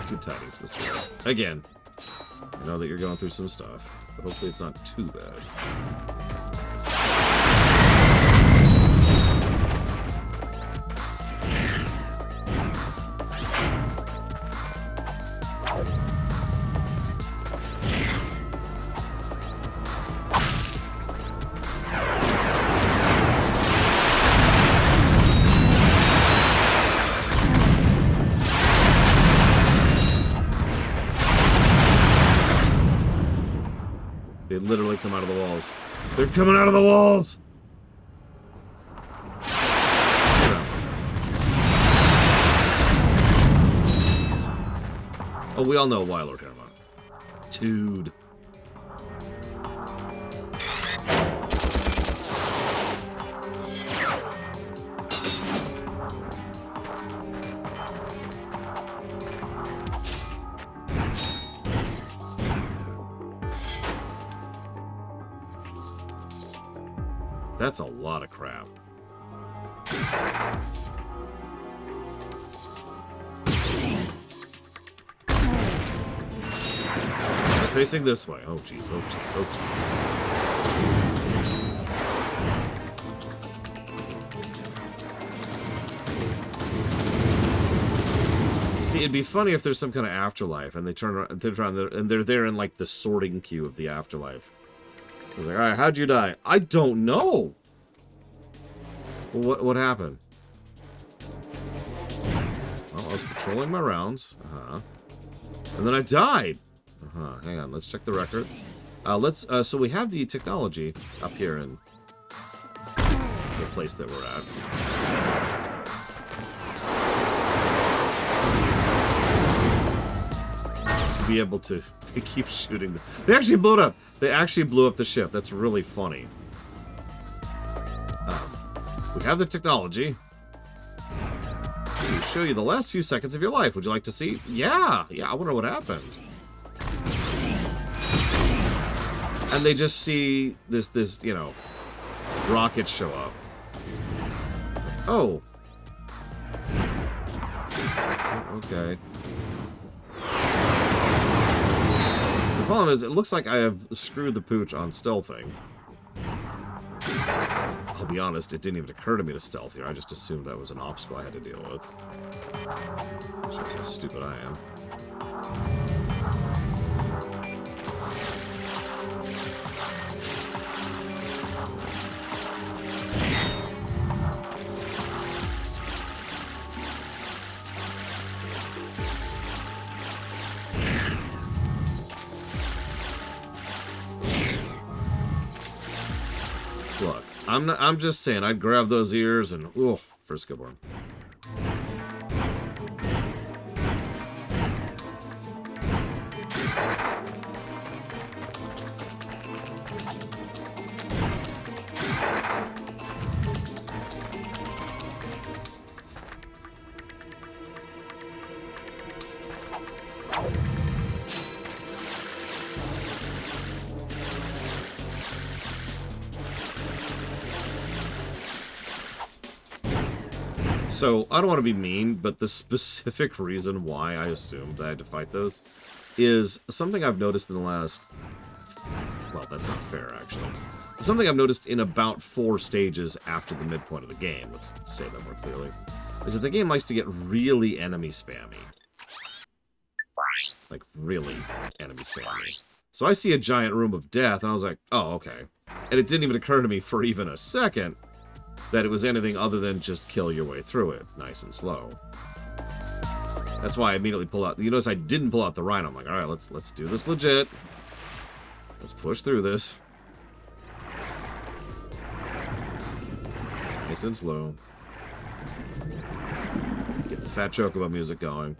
good tidings, Mr. Red. Again, I know that you're going through some stuff, but hopefully it's not too bad. They literally come out of the walls. They're coming out of the walls! Oh, we all know why Lord Herman. Dude. That's a lot of crap. They're facing this way. Oh, jeez. Oh, jeez. Oh, jeez. See, it'd be funny if there's some kind of afterlife, and they turn around, and they're there in, like, the sorting queue of the afterlife. I was like, all right, how'd you die? I don't know. What happened? Well, I was patrolling my rounds. And then I died. Hang on, let's check the records. So we have the technology up here in the place that we're at. To be able to, they keep shooting. They actually blew it up. They actually blew up the ship. That's really funny. We have the technology to show you the last few seconds of your life. Would you like to see? Yeah, I wonder what happened. And they just see this, you know, rocket show up. Oh. Okay. The problem is, it looks like I have screwed the pooch on stealthing. I'll be honest, it didn't even occur to me to stealth here. I just assumed that was an obstacle I had to deal with. Shows how stupid I am. Look, I'm just saying, I'd grab those ears and, ooh, first good one. So, I don't want to be mean, but the specific reason why I assumed I had to fight those is something I've noticed in the last... Well, that's not fair, actually. Something I've noticed in about 4 stages after the midpoint of the game, let's say that more clearly, is that the game likes to get really enemy spammy. Like, really enemy spammy. So I see a giant room of death, and I was like, oh, okay. And it didn't even occur to me for even a second that it was anything other than just kill your way through it, nice and slow. That's why I immediately pull out... You notice I didn't pull out the rhino. I'm like, alright, let's do this legit. Let's push through this. Nice and slow. Get the Fat Chocobo music going.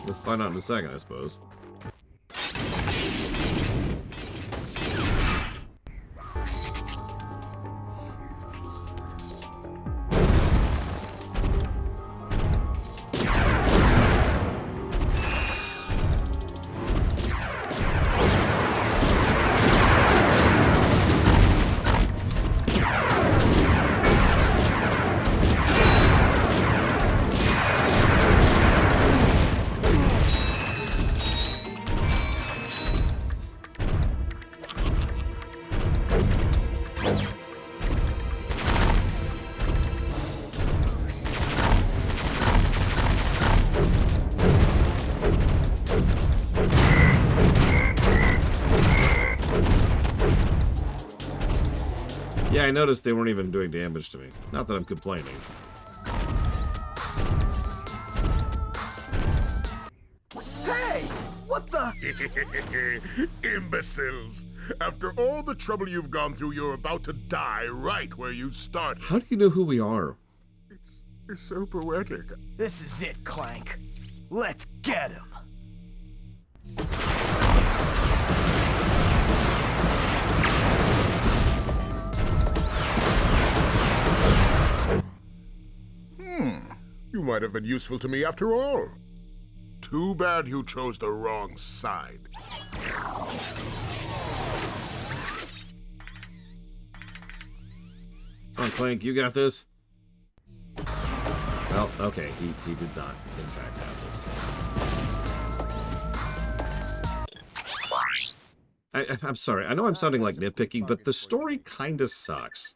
We'll find out in a second, I suppose. Yeah, I noticed they weren't even doing damage to me. Not that I'm complaining. Hey! What the? Imbeciles! After all the trouble you've gone through, you're about to die right where you started. How do you know who we are? It's so poetic. This is it, Clank. Let's get him. You might have been useful to me after all. Too bad you chose the wrong side. Come on, Clank, you got this. Well, okay, he did not, in fact, have this. I'm sorry, I know I'm sounding like nitpicking, but the story kinda sucks.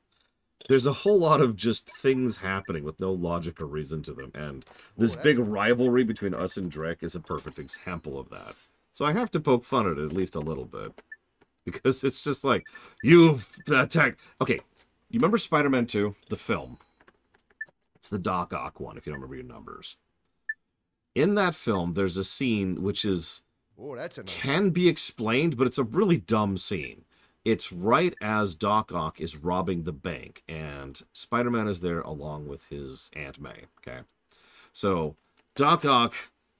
There's a whole lot of just things happening with no logic or reason to them, and this big rivalry between us and Drek is a perfect example of that. So I have to poke fun at it at least a little bit. Because it's just like, you've attacked... Okay, you remember Spider-Man 2, the film? It's the Doc Ock one, if you don't remember your numbers. In that film, there's a scene which is... can be explained, but it's a really dumb scene. It's right as Doc Ock is robbing the bank, and Spider-Man is there along with his Aunt May, okay? So, Doc Ock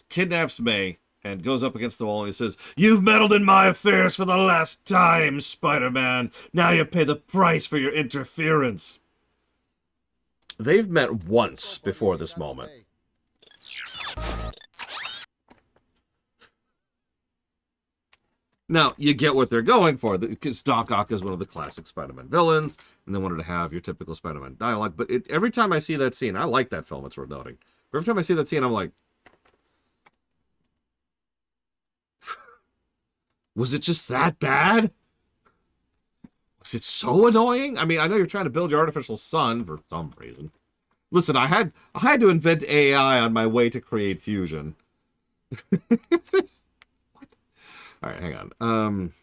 kidnaps May and goes up against the wall and he says, "You've meddled in my affairs for the last time, Spider-Man. Now you pay the price for your interference." They've met once before this moment. Now, you get what they're going for, because Doc Ock is one of the classic Spider-Man villains, and they wanted to have your typical Spider-Man dialogue, but every time I see that scene, I like that film, it's worth noting. But every time I see that scene, I'm like, was it just that bad? Was it so annoying? I mean, I know you're trying to build your artificial son for some reason. Listen, I had to invent AI on my way to create fusion. All right, hang on.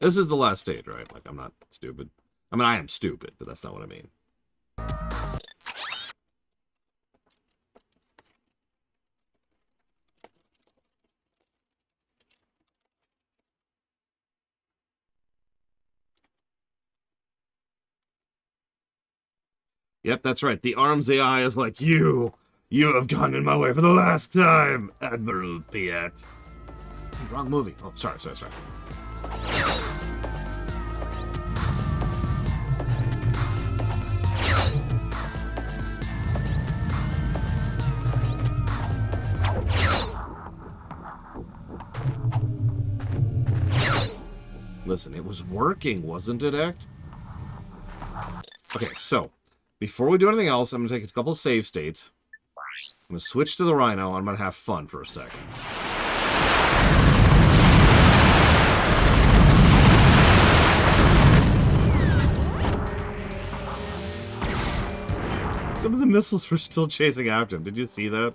This is the last stage, right? Like, I'm not stupid. I mean, I am stupid, but that's not what I mean. Yep, that's right. The arms AI is like, you have gone in my way for the last time, Admiral Piet. Wrong movie. Oh, sorry. Listen, it was working, wasn't it, Act? Okay, so, before we do anything else, I'm going to take a couple save states. I'm going to switch to the Rhino, and I'm going to have fun for a second. Some of the missiles were still chasing after him. Did you see that?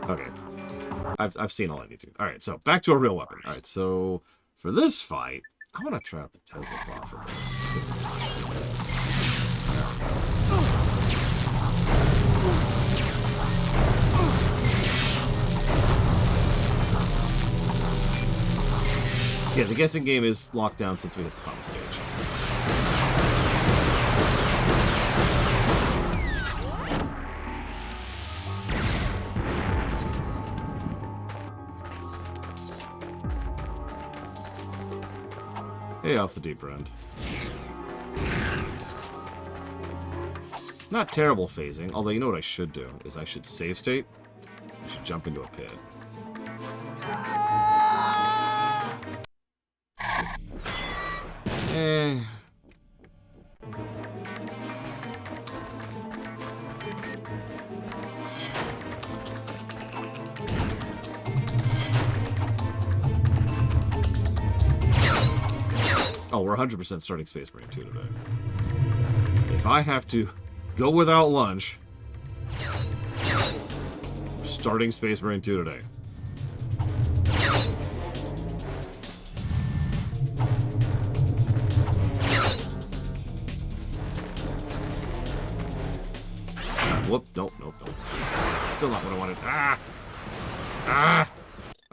Okay. I've seen all I need to. Alright, so, back to a real weapon. Alright, so... For this fight, I want to try out the Tesla claw for a bit. Yeah, the guessing game is locked down since we hit the final stage. Hey, off the deeper end. Not terrible phasing, although you know what I should do, is I should save state. I should jump into a pit. Oh, we're 100% starting Space Marine 2 today. If I have to go without lunch, we're starting Space Marine 2 today. Whoop, nope. Still not what I wanted.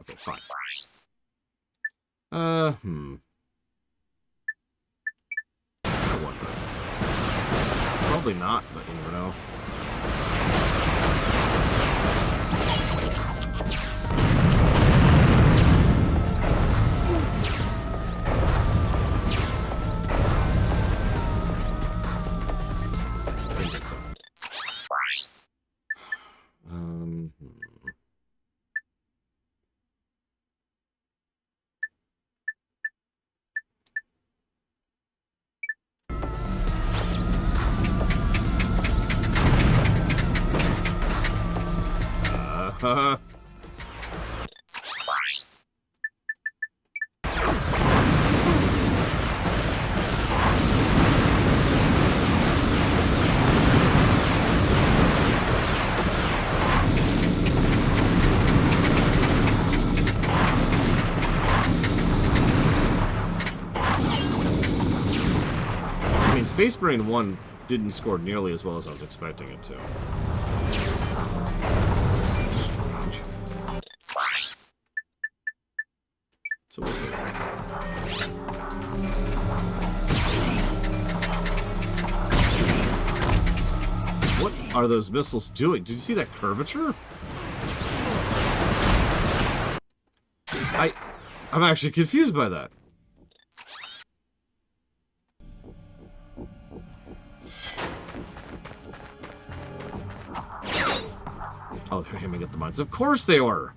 Okay, fine. Probably not, but you never know. I think so. I mean, Space Marine 1 didn't score nearly as well as I was expecting it to. Strange. So we'll see. What are those missiles doing? Did you see that curvature? I'm actually confused by that. Oh, they're aiming at the mines. Of course they were!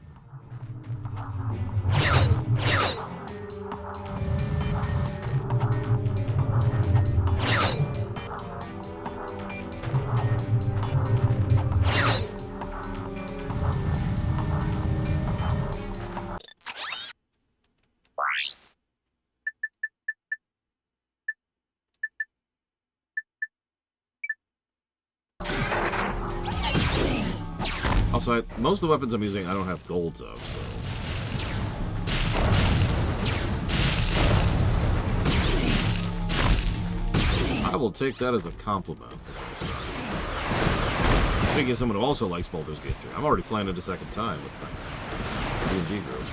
Also, most of the weapons I'm using, I don't have golds of, so... I will take that as a compliment. Speaking of someone who also likes Baldur's Gate 3, I'm already playing it a second time with my D&D group.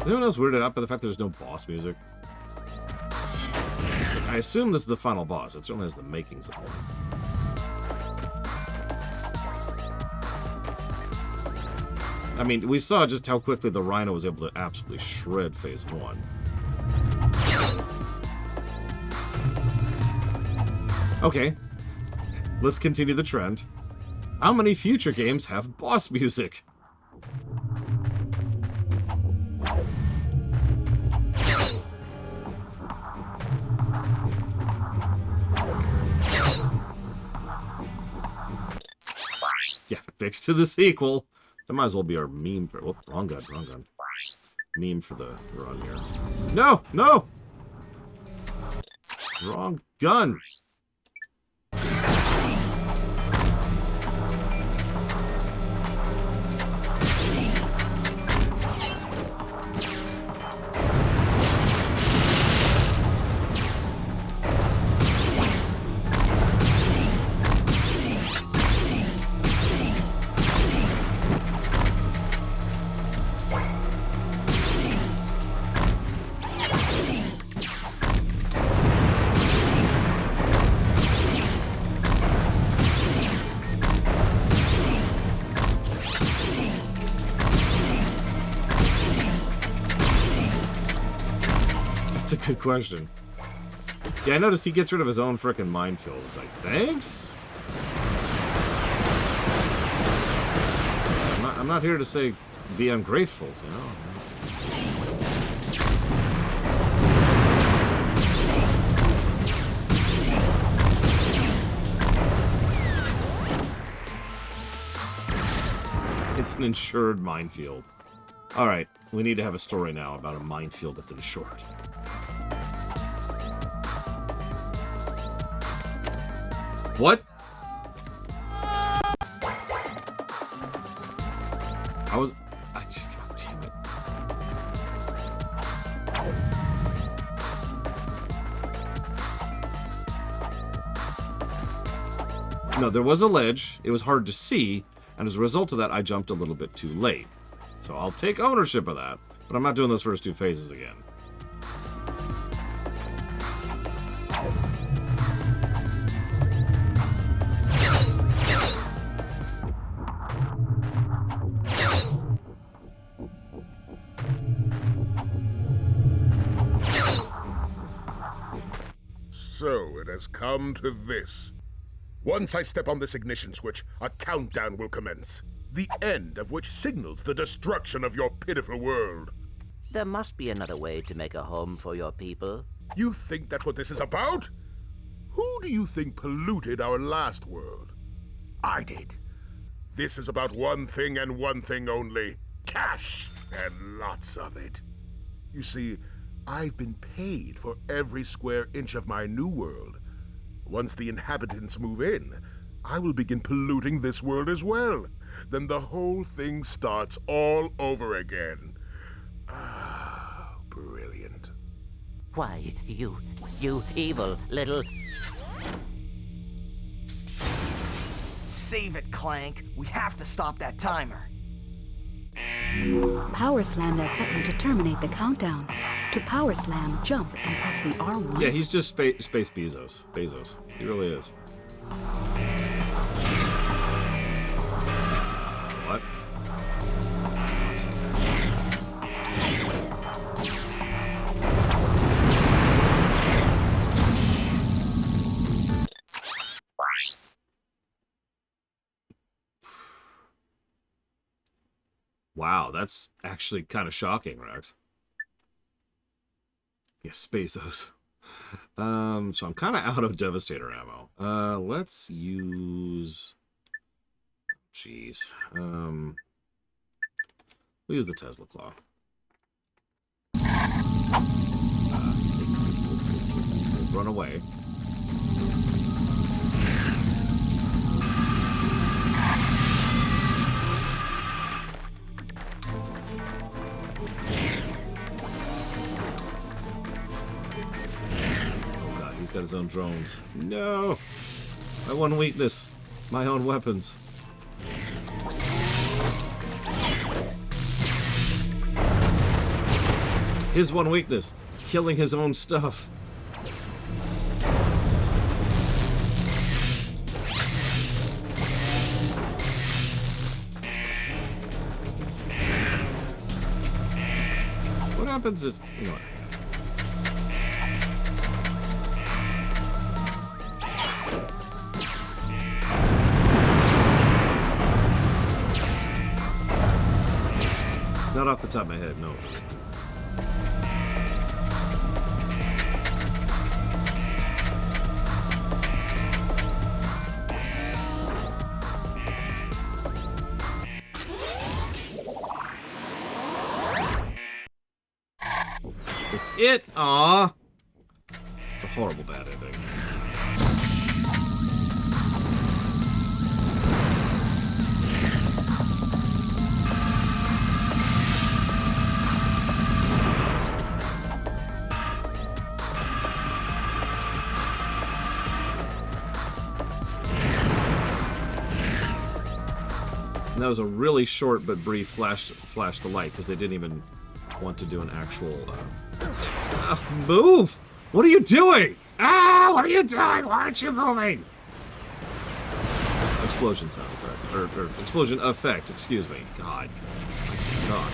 Is anyone else weirded out by the fact there's no boss music? Like, I assume this is the final boss. It certainly has the makings of one. I mean, we saw just how quickly the Rhino was able to absolutely shred Phase 1. Okay, let's continue the trend. How many future games have boss music? Yeah, fixed to the sequel. That might as well be our meme for... Oh, wrong gun, wrong gun. Meme for the run here. No, no! Wrong gun! That's a good question. Yeah, I noticed he gets rid of his own frickin' minefield. It's like, thanks? I'm not here to say be ungrateful, you know? It's an insured minefield. Alright, we need to have a story now about a minefield that's insured. What? God damn it. No, there was a ledge. It was hard to see, and as a result of that, I jumped a little bit too late. So I'll take ownership of that, but I'm not doing those first two phases again. So it has come to this. Once I step on this ignition switch, a countdown will commence. The end of which signals the destruction of your pitiful world. There must be another way to make a home for your people. You think that's what this is about? Who do you think polluted our last world? I did. This is about one thing and one thing only. Cash, and lots of it. You see, I've been paid for every square inch of my new world. Once the inhabitants move in, I will begin polluting this world as well. Then the whole thing starts all over again. Ah, brilliant. Why, you evil little... Save it, Clank. We have to stop that timer. Power slam that button to terminate the countdown. To power slam, jump and press the R1. Yeah, he's just Space Bezos. Bezos. He really is. What? Wow, that's actually kind of shocking, Rex. Yes, Bezos. So I'm kind of out of Devastator ammo. Let's use... Jeez. We'll use the Tesla Claw. Run away. He's got his own drones. No! My one weakness. My own weapons. His one weakness, killing his own stuff. What happens if... You know what? Not off the top of my head, no. It's it! Aww! It's a horrible bad ending. And that was a really short but brief flash to light because they didn't even want to do an actual move. What are you doing? Ah! What are you doing? Why aren't you moving? Explosion sound effect or explosion effect. Excuse me. God. God.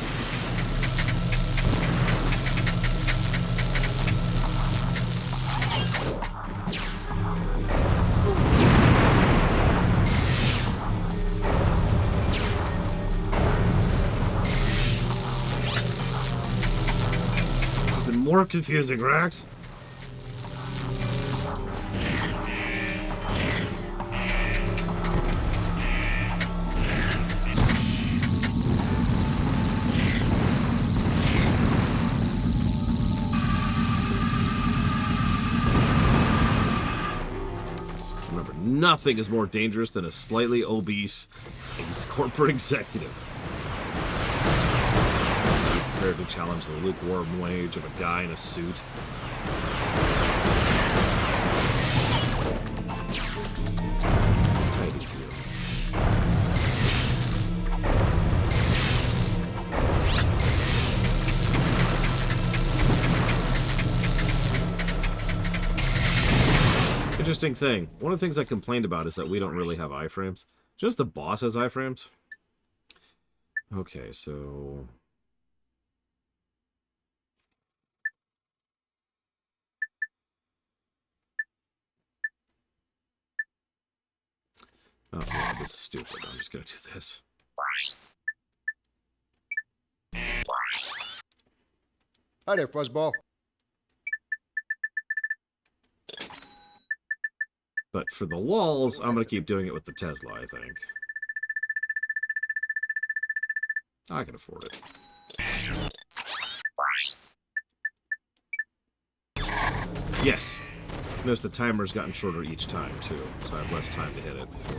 More confusing, Rex. Remember, nothing is more dangerous than a slightly obese corporate executive. To challenge the lukewarm wage of a guy in a suit. Tight as you. Interesting thing. One of the things I complained about is that we don't really have iframes. Just the boss has iframes. Okay, so... Oh, yeah, this is stupid. I'm just gonna do this. Hi there, Fuzzball. But for the lulz, I'm gonna keep doing it with the Tesla, I think. I can afford it. Yes! Notice the timer's gotten shorter each time, too, so I have less time to hit it before.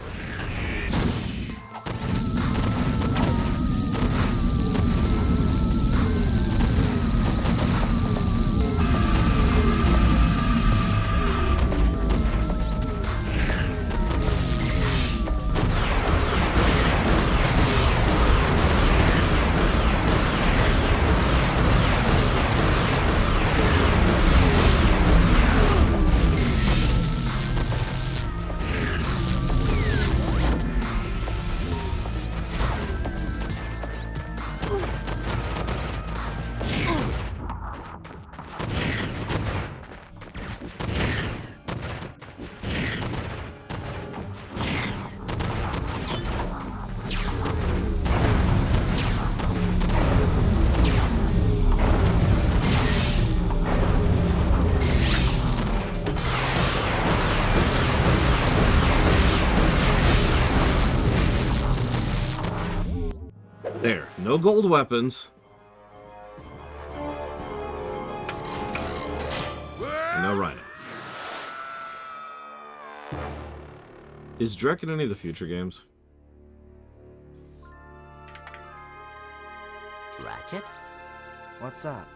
There, no gold weapons. And no Rhino. Is Drek in any of the future games? Ratchet? What's up?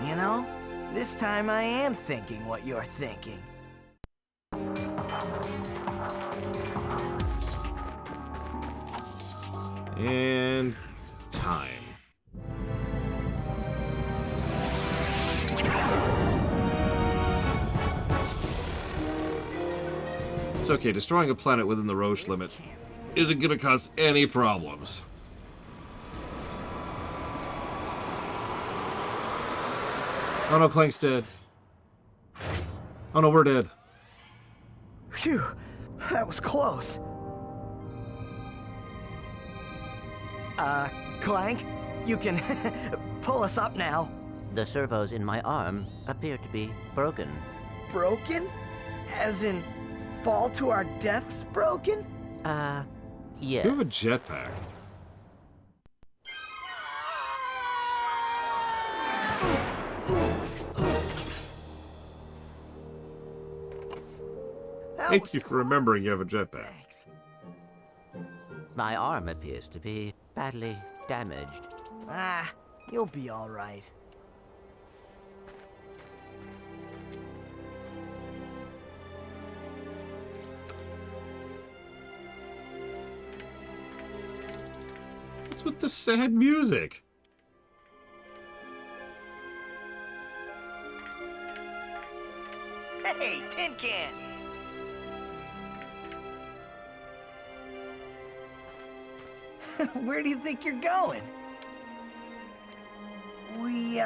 You know, this time I am thinking what you're thinking. And time. It's okay, destroying a planet within the Roche limit isn't gonna cause any problems. Oh no, Clank's dead. Oh no, we're dead. Phew, that was close. Clank, you can pull us up now. The servos in my arm appear to be broken. Broken? As in, fall to our deaths broken? Yeah. You have a jetpack. Thank you for remembering you have a jetpack. Thanks. My arm appears to be badly damaged. Ah, you'll be all right. What's with the sad music? Hey, Tin Can! Where do you think you're going? We,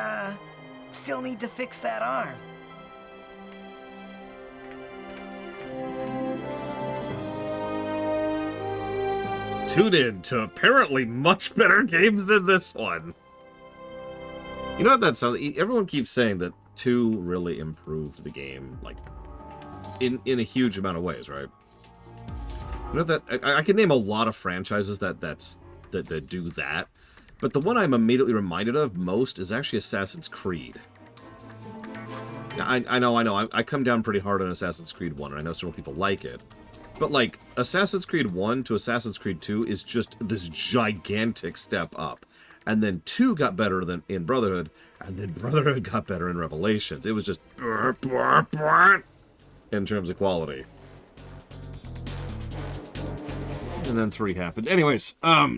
still need to fix that arm. Tune in to apparently much better games than this one. You know what that sounds like? Everyone keeps saying that 2 really improved the game, like, in a huge amount of ways, right? You know that I can name a lot of franchises that do that, but the one I'm immediately reminded of most is actually Assassin's Creed. Now, I know. I come down pretty hard on Assassin's Creed 1, and I know several people like it. But, like, Assassin's Creed 1 to Assassin's Creed 2 is just this gigantic step up. And then 2 got better than in Brotherhood, and then Brotherhood got better in Revelations. It was just in terms of quality. And then 3 happened. Anyways, yeah,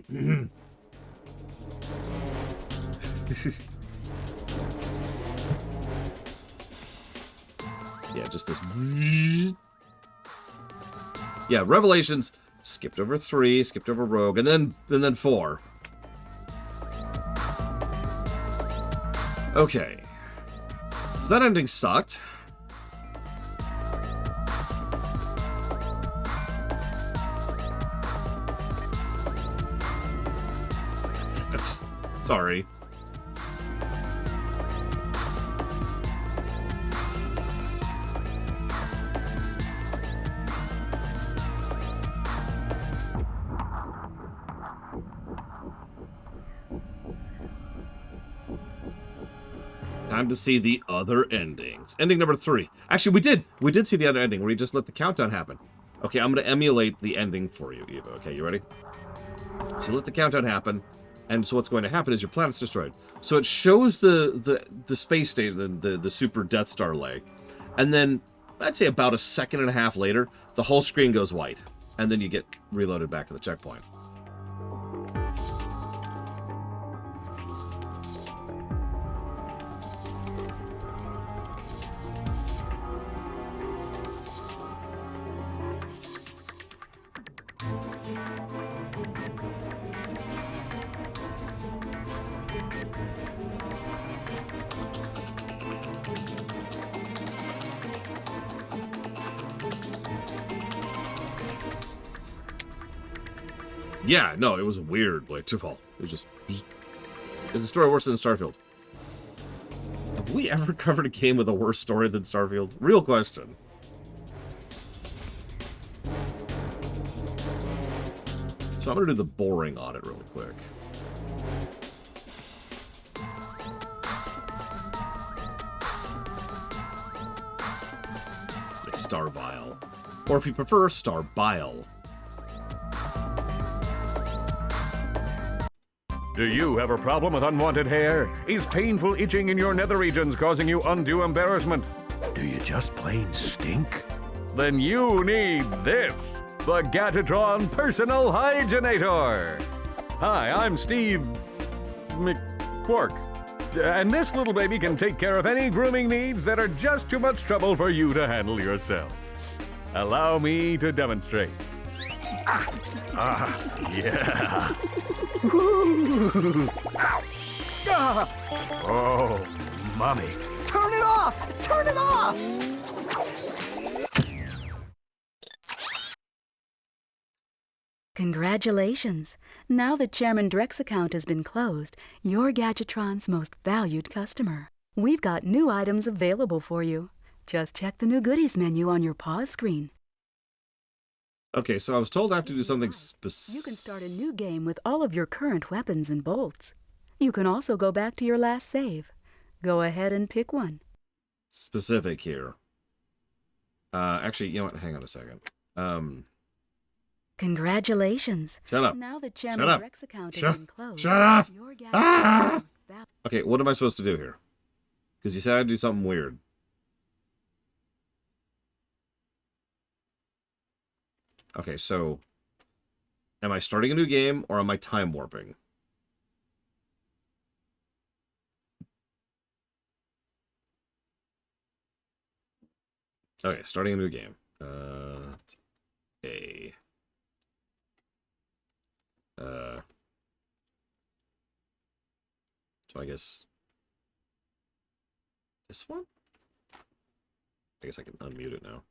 just this. Yeah, Revelations skipped over 3, skipped over Rogue, and then 4. Okay. So that ending sucked. Sorry. Time to see the other endings. Ending number 3. Actually, we did see the other ending where you just let the countdown happen. Okay, I'm going to emulate the ending for you, Eva. Okay, you ready? So you let the countdown happen. And so what's going to happen is your planet's destroyed. So it shows the space station, the super Death Star leg. And then, I'd say about a second and a half later, the whole screen goes white. And then you get reloaded back at the checkpoint. Yeah, no, it was weird, Blake. It was just... Is the story worse than Starfield? Have we ever covered a game with a worse story than Starfield? Real question. So I'm going to do the boring audit really quick. Like Star Vial. Or if you prefer, Star Bile. Do you have a problem with unwanted hair? Is painful itching in your nether regions causing you undue embarrassment? Do you just plain stink? Then you need this, the Gadgetron Personal Hygienator. Hi, I'm Steve McQuark. And this little baby can take care of any grooming needs that are just too much trouble for you to handle yourself. Allow me to demonstrate. Yeah. Oh, mommy. Turn it off! Turn it off! Congratulations! Now that Chairman Dreck's account has been closed, you're Gadgetron's most valued customer. We've got new items available for you. Just check the new goodies menu on your pause screen. Okay, so I was told I have to do something specific. You can start a new game with all of your current weapons and bolts. You can also go back to your last save. Go ahead and pick one. Specific here. Actually, you know what? Hang on a second. Congratulations. Shut up. Now that Chairman Shut up. Dreck's account has been closed, Shut up. your Gadgetron's Ah! most valued. Okay, what am I supposed to do here? Because you said I'd do something weird. Okay, so am I starting a new game or am I time warping? Okay, starting a new game. So I guess this one? I guess I can unmute it now.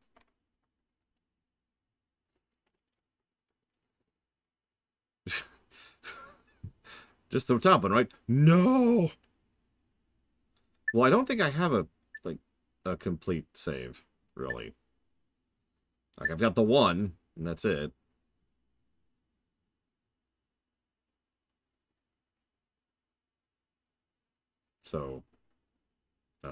Just the top one, right? No! Well, I don't think I have a complete save, really. Like, I've got the one, and that's it. So, all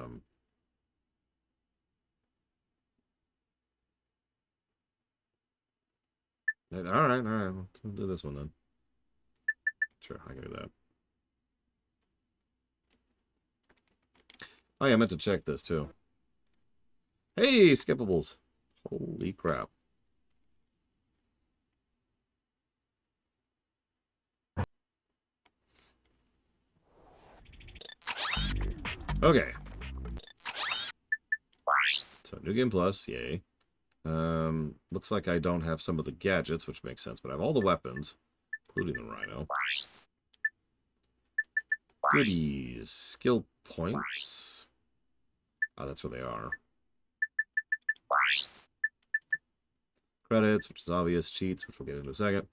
right, we'll do this one then. Sure, I can do that. Oh yeah, I meant to check this too. Hey, skippables. Holy crap. Okay. So, New Game Plus, yay. Looks like I don't have some of the gadgets, which makes sense, but I have all the weapons, including the Rhino. Goodies. Skill points. Oh, that's where they are. Credits, which is obvious. Cheats, which we'll get into in a second.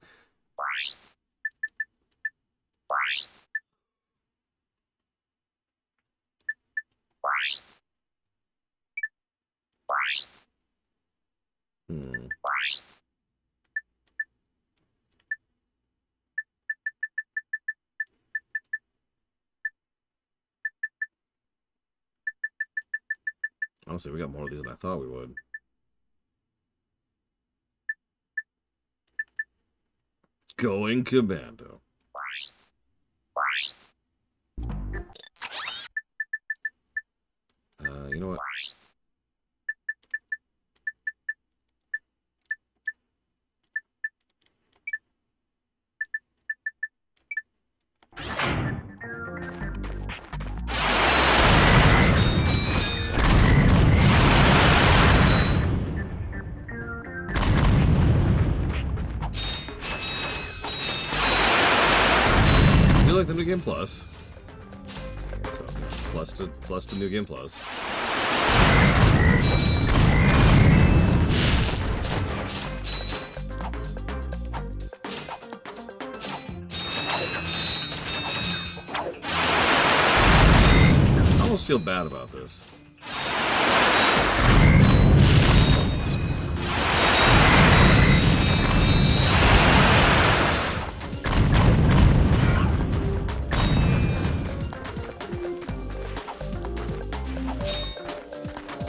Honestly, we got more of these than I thought we would. Going commando. You know what? You like the New Game Plus? So, plus to New Game Plus. I almost feel bad about this.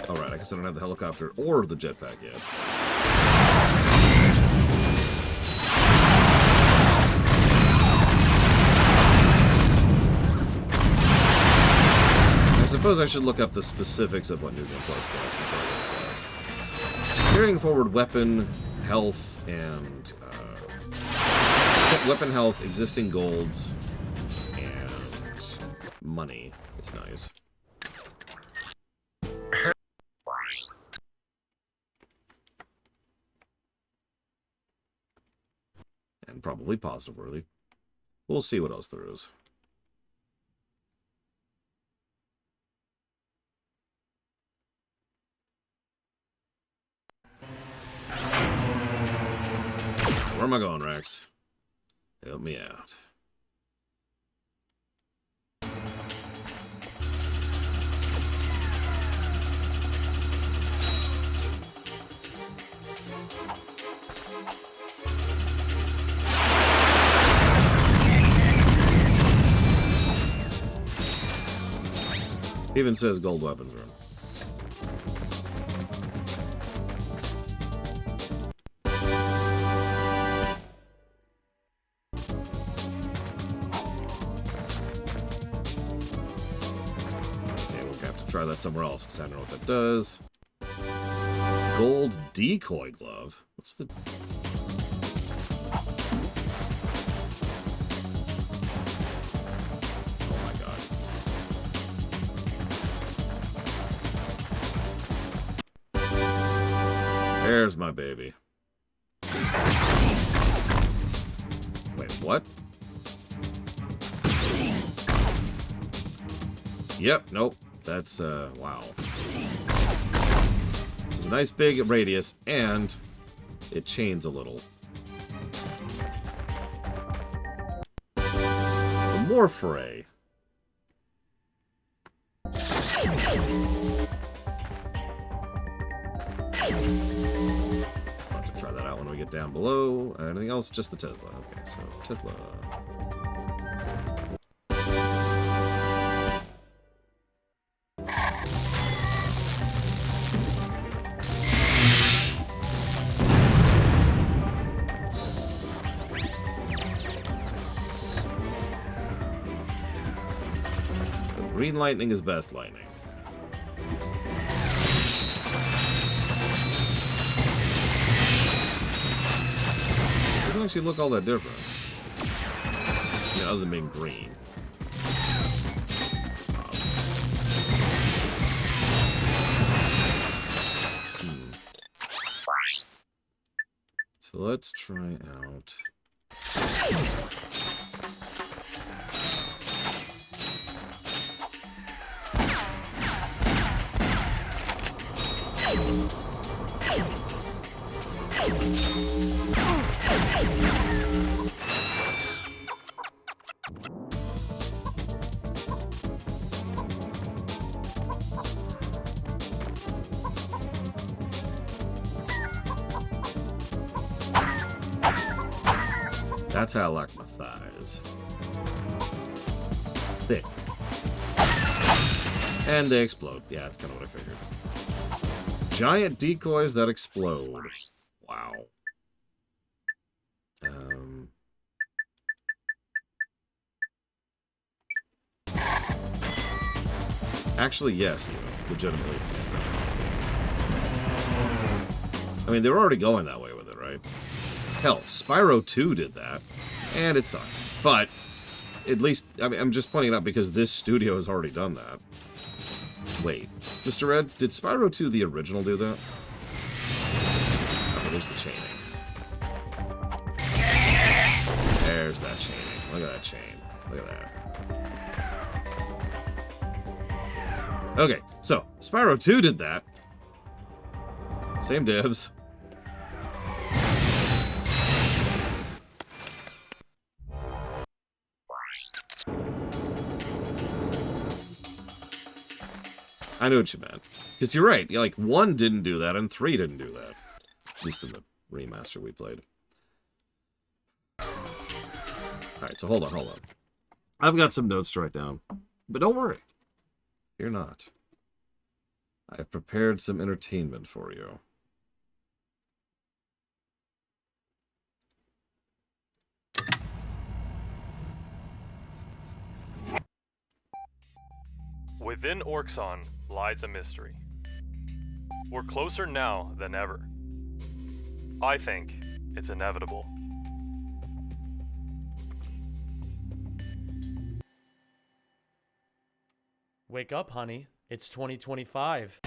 Alright, I guess I don't have the helicopter or the jetpack yet. I suppose I should look up the specifics of what New Game Plus does before I go to class. Carrying forward weapon, health, and weapon health, existing golds, and money. It's nice. And probably positive worthy. We'll see what else there is. Where am I going, Rex? Help me out. Even says gold weapons room. Try that somewhere else because I don't know what that does. Gold decoy glove. What's the... Oh my god. There's my baby. Wait, what? Yep, nope. That's, wow. It's a nice big radius, and it chains a little. The more fray. I'll have to try that out when we get down below. Anything else? Just the Tesla. Okay, so Tesla. Green lightning is best lightning. It doesn't actually look all that different. I mean, other than being green. So let's try out... That's how I like my thighs. Thick. And they explode. Yeah, that's kind of what I figured. Giant decoys that explode. Wow. Actually, yes, legitimately. I mean, they were already going that way with it, right? Hell, Spyro 2 did that, and it sucked. But, at least, I mean, I'm just pointing it out because this studio has already done that. Wait, Mr. Red, did Spyro 2, the original, do that? Oh, there's the chaining. There's that chaining. Look at that chain. Look at that. Okay, so, Spyro 2 did that. Same devs. I know what you meant. Because you're right. Like, 1 didn't do that, and 3 didn't do that. At least in the remaster we played. Alright, so hold on. I've got some notes to write down. But don't worry. You're not. I've prepared some entertainment for you. Within Orxon lies a mystery. We're closer now than ever. I think it's inevitable. Wake up, honey. It's 2025.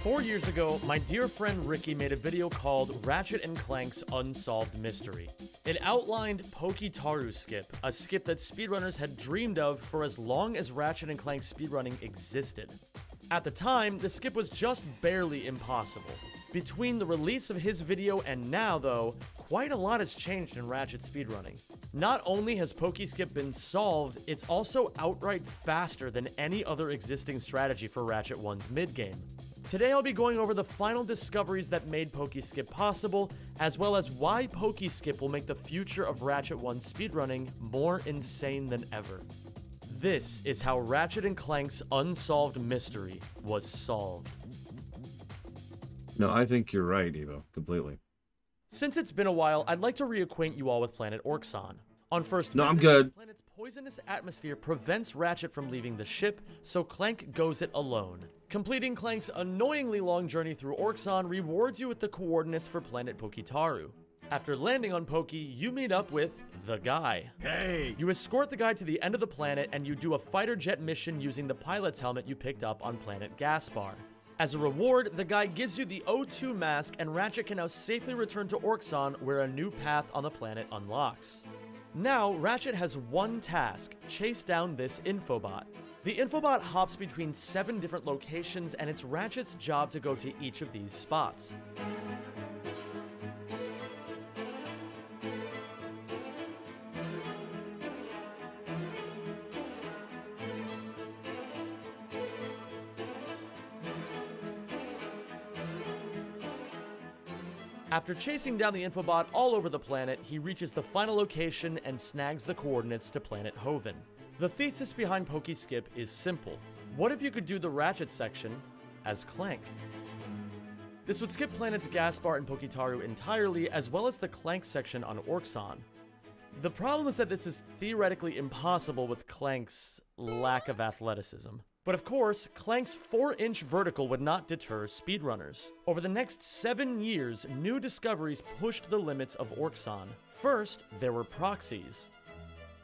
4 years ago, my dear friend Ricky made a video called Ratchet and Clank's Unsolved Mystery. It outlined Pokitaru's skip, a skip that speedrunners had dreamed of for as long as Ratchet and Clank speedrunning existed. At the time, the skip was just barely impossible. Between the release of his video and now, though, quite a lot has changed in Ratchet speedrunning. Not only has Pokiskip been solved, it's also outright faster than any other existing strategy for Ratchet 1's mid-game. Today I'll be going over the final discoveries that made Pokiskip possible, as well as why Pokiskip will make the future of Ratchet 1 speedrunning more insane than ever. This is how Ratchet and Clank's unsolved mystery was solved. No, I think you're right, Evo. Completely. Since it's been a while, I'd like to reacquaint you all with planet Orxon. On first visit, I'm good. this planet's poisonous atmosphere prevents Ratchet from leaving the ship, so Clank goes it alone. Completing Clank's annoyingly long journey through Orxon rewards you with the coordinates for planet Pokitaru. After landing on Poki, you meet up with the guy. Hey! You escort the guy to the end of the planet and you do a fighter jet mission using the pilot's helmet you picked up on planet Gaspar. As a reward, the guy gives you the O2 mask and Ratchet can now safely return to Orxon where a new path on the planet unlocks. Now, Ratchet has one task: chase down this infobot. The infobot hops between 7 different locations and it's Ratchet's job to go to each of these spots. After chasing down the infobot all over the planet, he reaches the final location and snags the coordinates to planet Hoven. The thesis behind Pokiskip is simple. What if you could do the Ratchet section as Clank? This would skip planets Gaspar and Pokitaru entirely, as well as the Clank section on Orxon. The problem is that this is theoretically impossible with Clank's lack of athleticism. But of course, Clank's 4-inch vertical would not deter speedrunners. Over the next 7 years, new discoveries pushed the limits of Orxon. First, there were proxies.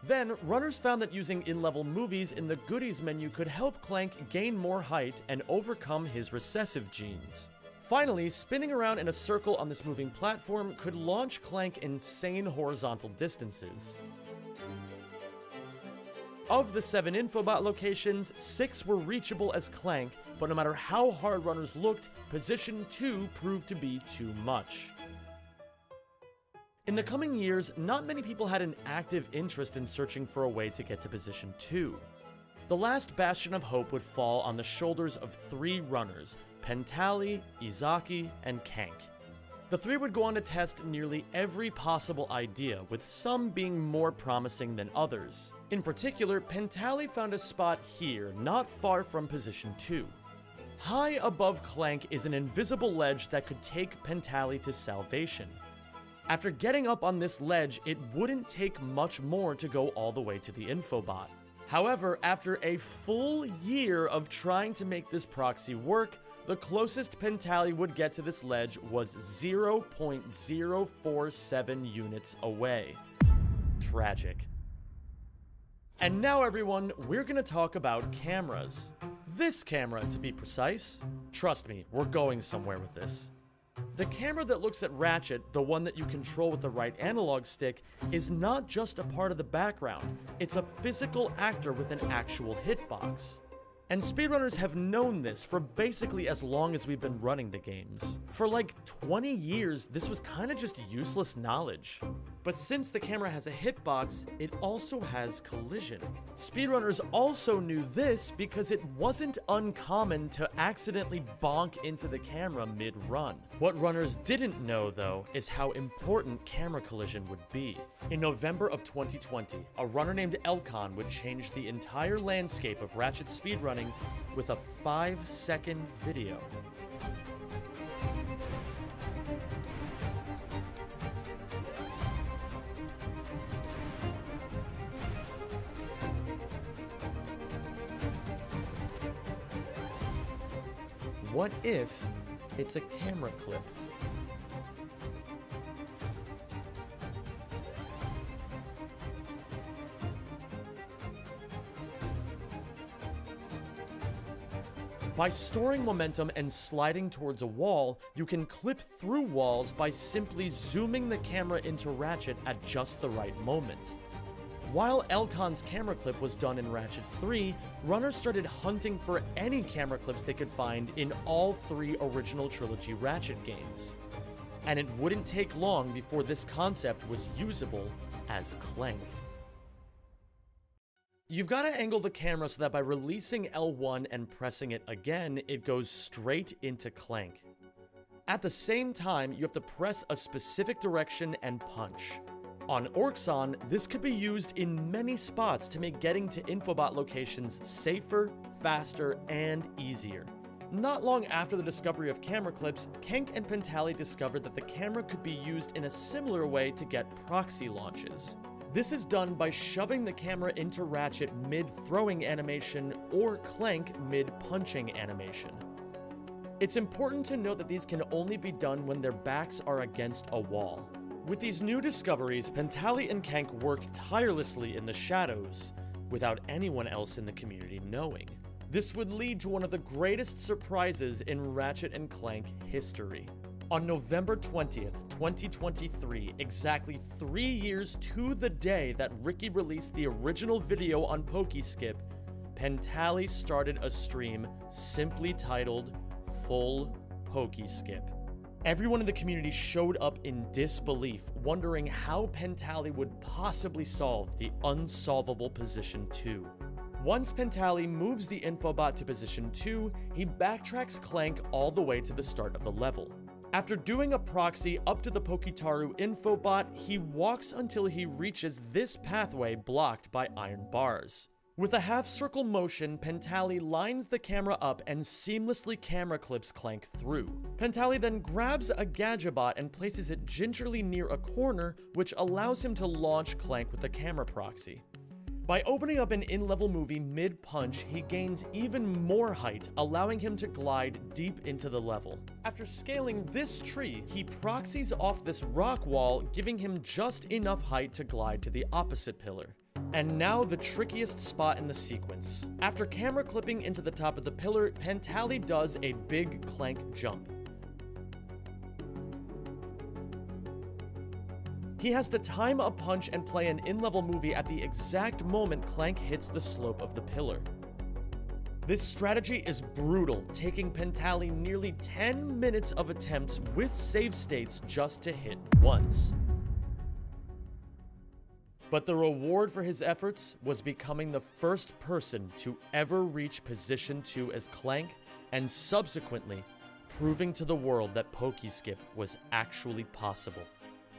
Then, runners found that using in-level movies in the goodies menu could help Clank gain more height and overcome his recessive genes. Finally, spinning around in a circle on this moving platform could launch Clank insane horizontal distances. Of the 7 infobot locations, 6 were reachable as Clank, but no matter how hard runners looked, position 2 proved to be too much. In the coming years, not many people had an active interest in searching for a way to get to position 2. The last bastion of hope would fall on the shoulders of 3 runners: Pentali, Izaki, and Kank. The 3 would go on to test nearly every possible idea, with some being more promising than others. In particular, Pentali found a spot here, not far from position 2. High above Clank is an invisible ledge that could take Pentali to salvation. After getting up on this ledge, it wouldn't take much more to go all the way to the infobot. However, after a full year of trying to make this proxy work, the closest Pentali would get to this ledge was 0.047 units away. Tragic. And now everyone, we're gonna talk about cameras. This camera, to be precise. Trust me, we're going somewhere with this. The camera that looks at Ratchet, the one that you control with the right analog stick, is not just a part of the background. It's a physical actor with an actual hitbox. And speedrunners have known this for basically as long as we've been running the games. For like 20 years, this was kinda just useless knowledge. But since the camera has a hitbox, it also has collision. Speedrunners also knew this because it wasn't uncommon to accidentally bonk into the camera mid-run. What runners didn't know, though, is how important camera collision would be. In November of 2020, a runner named Elcon would change the entire landscape of Ratchet speedrunning with a 5-second video. What if it's a camera clip? By storing momentum and sliding towards a wall, you can clip through walls by simply zooming the camera into Ratchet at just the right moment. While Elcon's camera clip was done in Ratchet 3, runners started hunting for any camera clips they could find in all 3 original trilogy Ratchet games. And it wouldn't take long before this concept was usable as Clank. You've got to angle the camera so that by releasing L1 and pressing it again, it goes straight into Clank. At the same time, you have to press a specific direction and punch. On Orxon, this could be used in many spots to make getting to Infobot locations safer, faster, and easier. Not long after the discovery of camera clips, Clank and Pentally discovered that the camera could be used in a similar way to get proxy launches. This is done by shoving the camera into Ratchet mid-throwing animation or Clank mid-punching animation. It's important to note that these can only be done when their backs are against a wall. With these new discoveries, Pentally and Clank worked tirelessly in the shadows, without anyone else in the community knowing. This would lead to one of the greatest surprises in Ratchet and Clank history. On November 20th, 2023, exactly 3 years to the day that Ricky released the original video on PokeSkip, Pentally started a stream simply titled Full PokeSkip. Everyone in the community showed up in disbelief, wondering how Pentally would possibly solve the unsolvable Position 2. Once Pentally moves the Infobot to Position 2, he backtracks Clank all the way to the start of the level. After doing a proxy up to the Poketaru Infobot, he walks until he reaches this pathway blocked by iron bars. With a half-circle motion, Pentally lines the camera up and seamlessly camera clips Clank through. Pentally then grabs a Gadgetbot and places it gingerly near a corner, which allows him to launch Clank with the camera proxy. By opening up an in-level movie mid-punch, he gains even more height, allowing him to glide deep into the level. After scaling this tree, he proxies off this rock wall, giving him just enough height to glide to the opposite pillar. And now the trickiest spot in the sequence. After camera clipping into the top of the pillar, Pentally does a big Clank jump. He has to time a punch and play an in-level movie at the exact moment Clank hits the slope of the pillar. This strategy is brutal, taking Pentally nearly 10 minutes of attempts with save states just to hit once. But the reward for his efforts was becoming the first person to ever reach Position 2 as Clank, and subsequently proving to the world that PokeSkip was actually possible.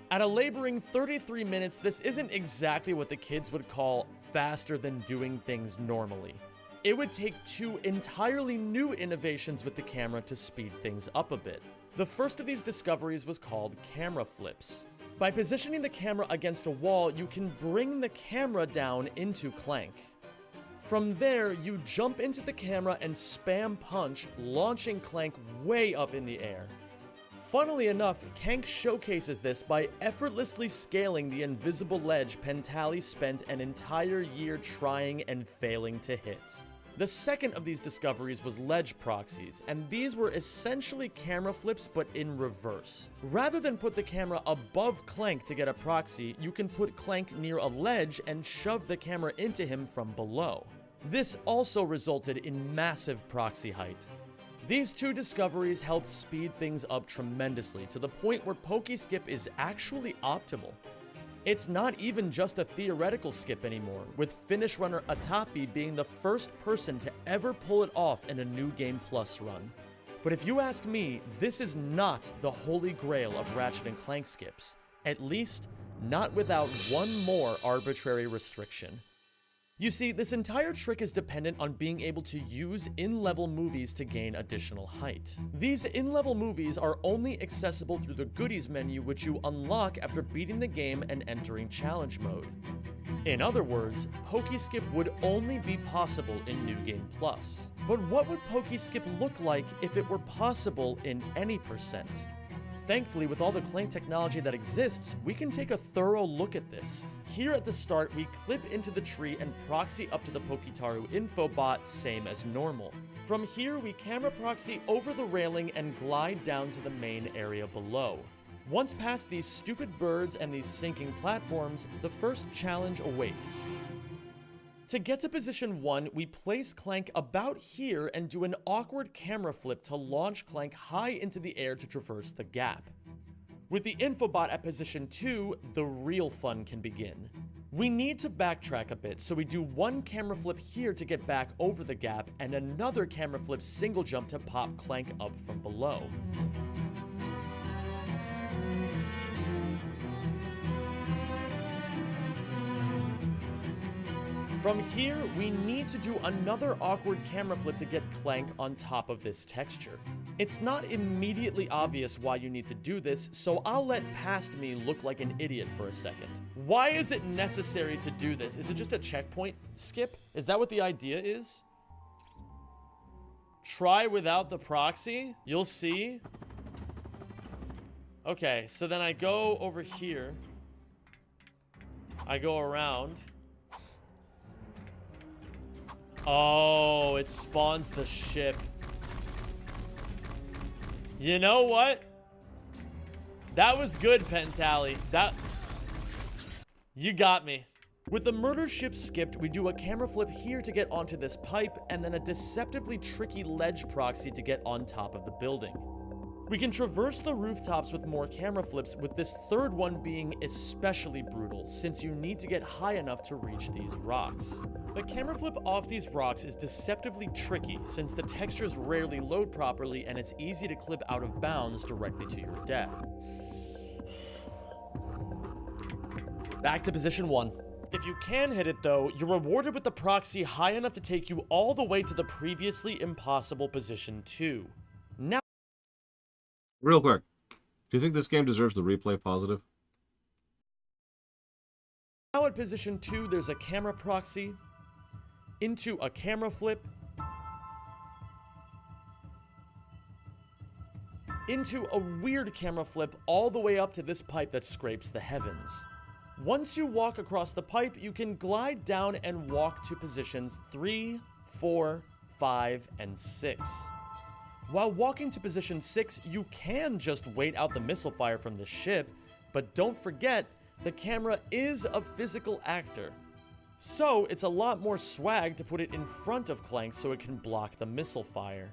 At a laboring 33 minutes, this isn't exactly what the kids would call faster than doing things normally. It would take 2 entirely new innovations with the camera to speed things up a bit. The first of these discoveries was called camera flips. By positioning the camera against a wall, you can bring the camera down into Clank. From there, you jump into the camera and spam punch, launching Clank way up in the air. Funnily enough, Clank showcases this by effortlessly scaling the invisible ledge Pentally spent an entire year trying and failing to hit. The second of these discoveries was ledge proxies, and these were essentially camera flips but in reverse. Rather than put the camera above Clank to get a proxy, you can put Clank near a ledge and shove the camera into him from below. This also resulted in massive proxy height. These 2 discoveries helped speed things up tremendously to the point where PokeSkip is actually optimal. It's not even just a theoretical skip anymore, with Finish runner Atapi being the first person to ever pull it off in a New Game Plus run. But if you ask me, this is not the holy grail of Ratchet and Clank skips, at least not without one more arbitrary restriction. You see, this entire trick is dependent on being able to use in-level movies to gain additional height. These in-level movies are only accessible through the goodies menu, which you unlock after beating the game and entering challenge mode. In other words, PokeSkip would only be possible in New Game Plus. But what would PokeSkip look like if it were possible in any %? Thankfully, with all the Clank technology that exists, we can take a thorough look at this. Here at the start, we clip into the tree and proxy up to the Poketaru Infobot, same as normal. From here, we camera proxy over the railing and glide down to the main area below. Once past these stupid birds and these sinking platforms, the first challenge awaits. To get to position 1, we place Clank about here and do an awkward camera flip to launch Clank high into the air to traverse the gap. With the infobot at position 2, the real fun can begin. We need to backtrack a bit, so we do one camera flip here to get back over the gap and another camera flip single jump to pop Clank up from below. From here, we need to do another awkward camera flip to get Clank on top of this texture. It's not immediately obvious why you need to do this, so I'll let past me look like an idiot for a second. Why is it necessary to do this? Is it just a checkpoint skip? Is that what the idea is? Try without the proxy? You'll see. Okay, so then I go over here. I go around. Oh, it spawns the ship. You know what? That was good, Pentally. You got me. With the murder ship skipped, we do a camera flip here to get onto this pipe, and then a deceptively tricky ledge proxy to get on top of the building. We can traverse the rooftops with more camera flips, with this third one being especially brutal, since you need to get high enough to reach these rocks. The camera flip off these rocks is deceptively tricky, since the textures rarely load properly and it's easy to clip out of bounds directly to your death. Back to position 1. If you can hit it though, you're rewarded with the proxy high enough to take you all the way to the previously impossible position 2. Now, Real quick, do you think this game deserves the replay positive? now at position 2, there's a camera proxy, into a camera flip, into a weird camera flip all the way up to this pipe that scrapes the heavens. Once you walk across the pipe, you can glide down and walk to positions 3, 4, 5, and 6. While walking to position 6, you can just wait out the missile fire from the ship, but don't forget, the camera is a physical actor. So it's a lot more swag to put it in front of Clank so it can block the missile fire.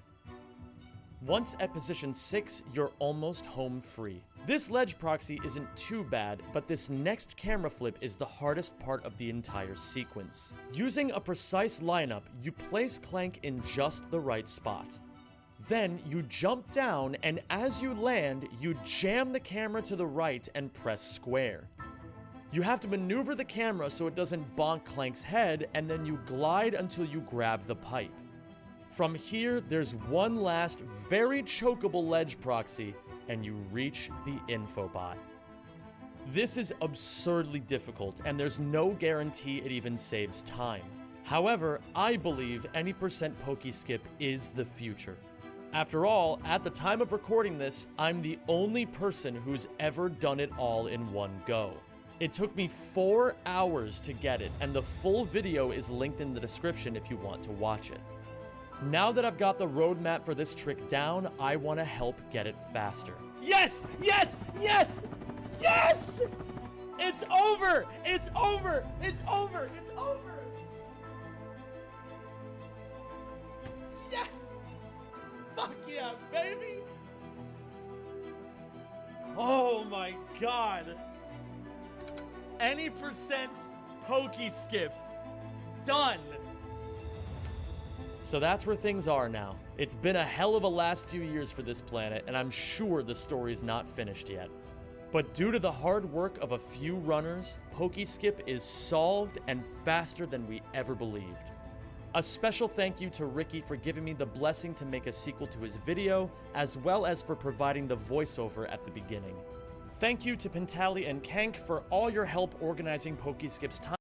Once at position 6, you're almost home free. This ledge proxy isn't too bad, but this next camera flip is the hardest part of the entire sequence. Using a precise lineup, you place Clank in just the right spot. Then you jump down, and as you land, you jam the camera to the right and press square. You have to maneuver the camera so it doesn't bonk Clank's head, and then you glide until you grab the pipe. From here, there's one last very chokeable ledge proxy, and you reach the infobot. This is absurdly difficult, and there's no guarantee it even saves time. However, I believe any percent pokey skip is the future. After all, at the time of recording this, I'm the only person who's ever done it all in one go. It took me 4 hours to get it, and the full video is linked in the description if you want to watch it. Now that I've got the roadmap for this trick down, I want to help get it faster. Yes! Yes! Yes! Yes! It's over! It's over! It's over! It's over! Yes! Fuck yeah, baby! Oh my god! Any percent pokey skip. Done! So that's where things are now. It's been a hell of a last few years for this planet, and I'm sure the story's not finished yet. But due to the hard work of a few runners, pokey skip is solved and faster than we ever believed. A special thank you to Ricky for giving me the blessing to make a sequel to his video, as well as for providing the voiceover at the beginning. Thank you to Pentally and Clank for all your help organizing PokeSkip's time.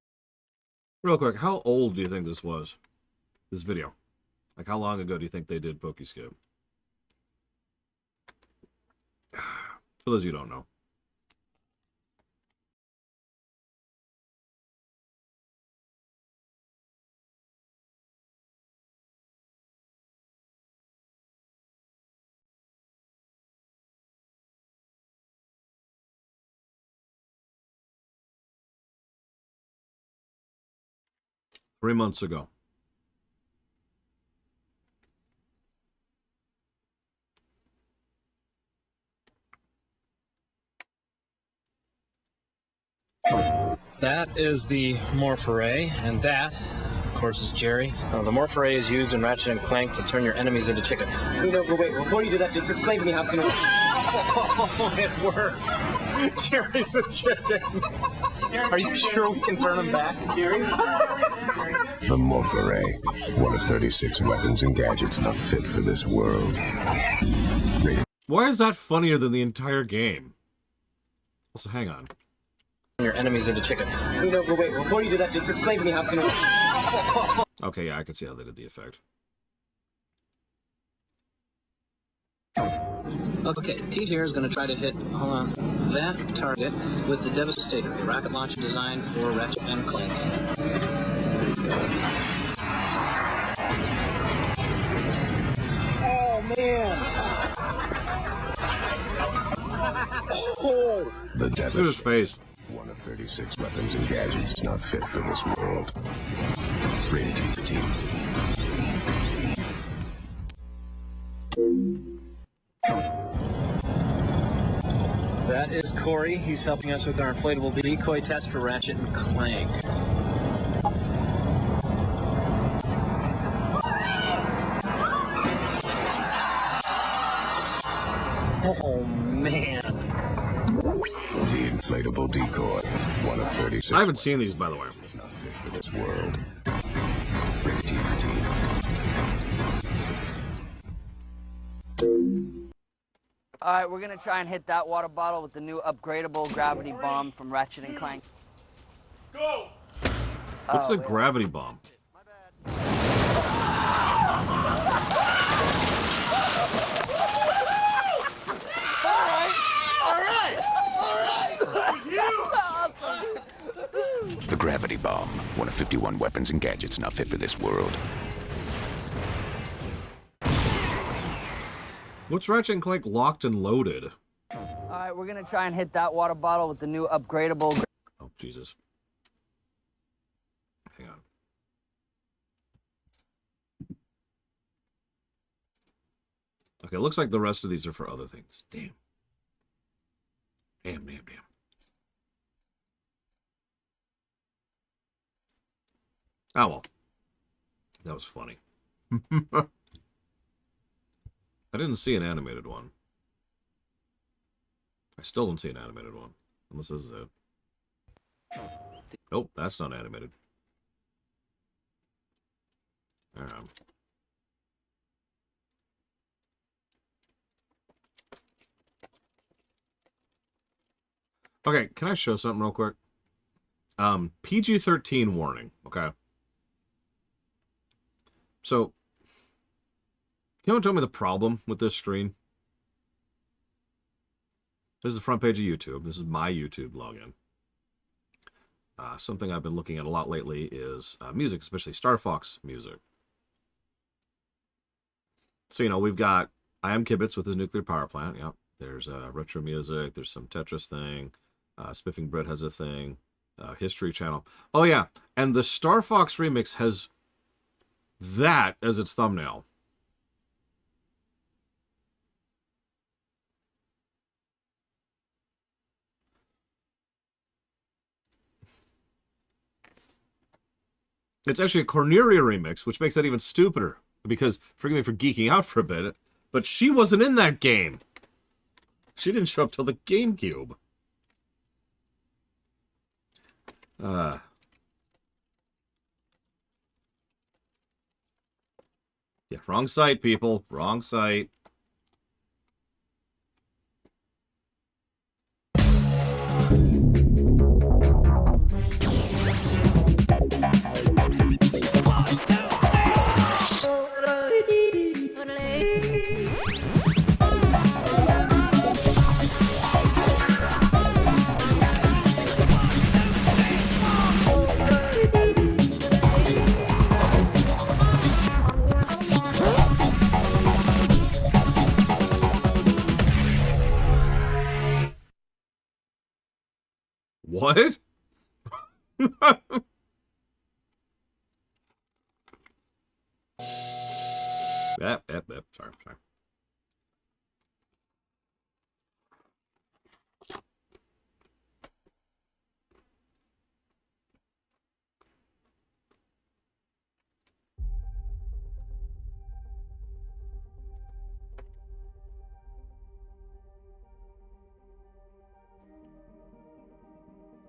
Real quick, how old do you think this was? This video? Like, how long ago do you think they did PokeSkip? For those of you who don't know. 3 months ago. That is the morph array, and that, of course, is Jerry. The morph array is used in Ratchet and Clank to turn your enemies into chickens. No, wait, before you do that, just explain to me how it's gonna work. Oh, it worked! Jerry's a chicken. Are you sure we can turn him back, Jerry? The morph array, one of 36 weapons and gadgets not fit for this world. Why is that funnier than the entire game? Also, hang on. Your enemies into chickens. No, wait, before you do that, just explain to me how it's gonna work. Okay, yeah, I can see how they did the effect. Okay, Pete here is going to try to hit, hold on, that target with the Devastator, a rocket launcher designed for Ratchet and Clank. Oh, man! Oh. The Look at his face. One of 36 weapons and gadgets not fit for this world. Rated T. That is Corey. He's helping us with our inflatable decoy test for Ratchet and Clank. Oh, man. The inflatable decoy, one of 36. I haven't seen these, by the way. It's not fit for this world. Rated T. Alright, we're gonna try and hit that water bottle with the new upgradable gravity bomb from Ratchet and Clank. Go! What's the gravity bomb? The gravity bomb, one of 51 weapons and gadgets not fit for this world. What's Ratchet and Clank locked and loaded? Alright, we're gonna try and hit that water bottle with the new upgradable... Oh, Jesus. Hang on. Okay, it looks like the rest of these are for other things. Damn. Damn. Oh, well. That was funny. I didn't see an animated one. I still don't see an animated one. Unless this is it. Nope, that's not animated. Okay, can I show something real quick? PG-13 warning, okay? So, can you tell me the problem with this screen? This is the front page of YouTube. This is my YouTube login. Something I've been looking at a lot lately is music, especially Star Fox music. So, you know, we've got I Am Kibitz with his nuclear power plant. Yep. There's retro music. There's some Tetris thing. Spiffing Bread has a thing. History Channel. Oh, yeah. And the Star Fox remix has that as its thumbnail. It's actually a Corneria remix, which makes that even stupider. Because, forgive me for geeking out for a bit, but she wasn't in that game. She didn't show up till the GameCube. Yeah, wrong site, people. Wrong site. What? Yep. Sorry.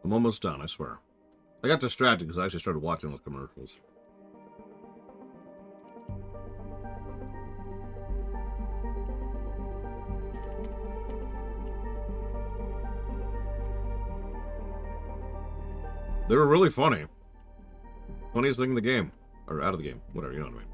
I'm almost done, I swear. I got distracted because I actually started watching those commercials. They were really funny. Funniest thing in the game. Or out of the game. Whatever, you know what I mean.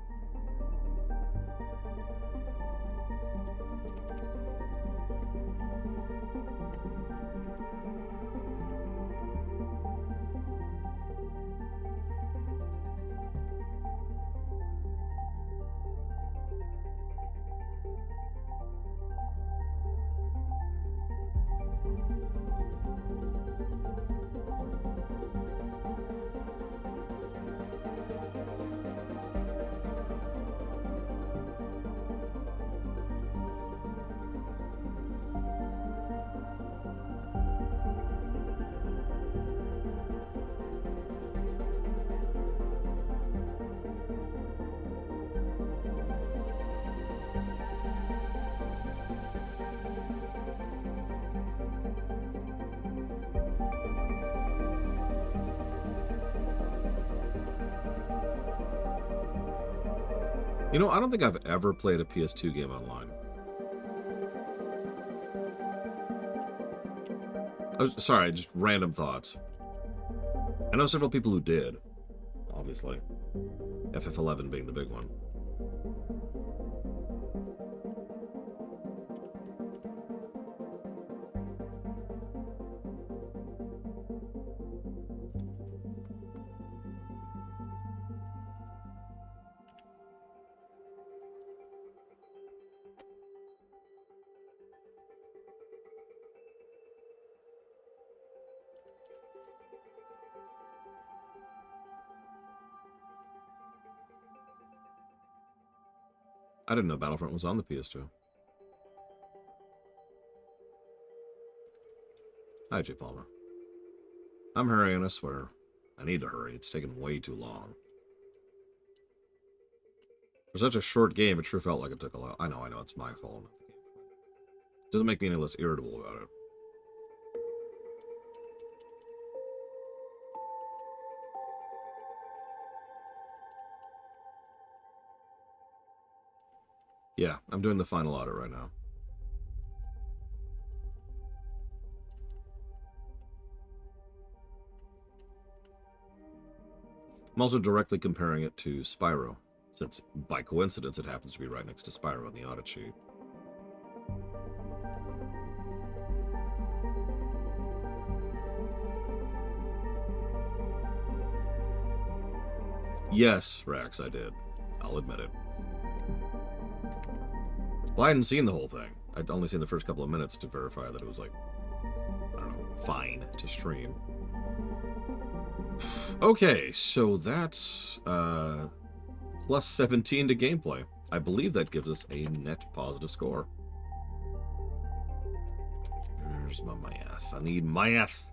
You know, I don't think I've ever played a PS2 game online. Sorry, just random thoughts. I know several people who did, obviously. FF11 being the big one. I didn't know Battlefront was on the PS2. Hi, J. Palmer. I'm hurrying, I swear. I need to hurry. It's taking way too long. For such a short game, it sure felt like it took a lot. I know, it's my fault. It doesn't make me any less irritable about it. Yeah, I'm doing the final audit right now. I'm also directly comparing it to Spyro, since by coincidence it happens to be right next to Spyro on the audit sheet. Yes, Rax, I did. I'll admit it. Well, I hadn't seen the whole thing. I'd only seen the first couple of minutes to verify that it was, like, I don't know, fine to stream. Okay, so that's plus 17 to gameplay. I believe that gives us a net positive score. Here's my math. I need math.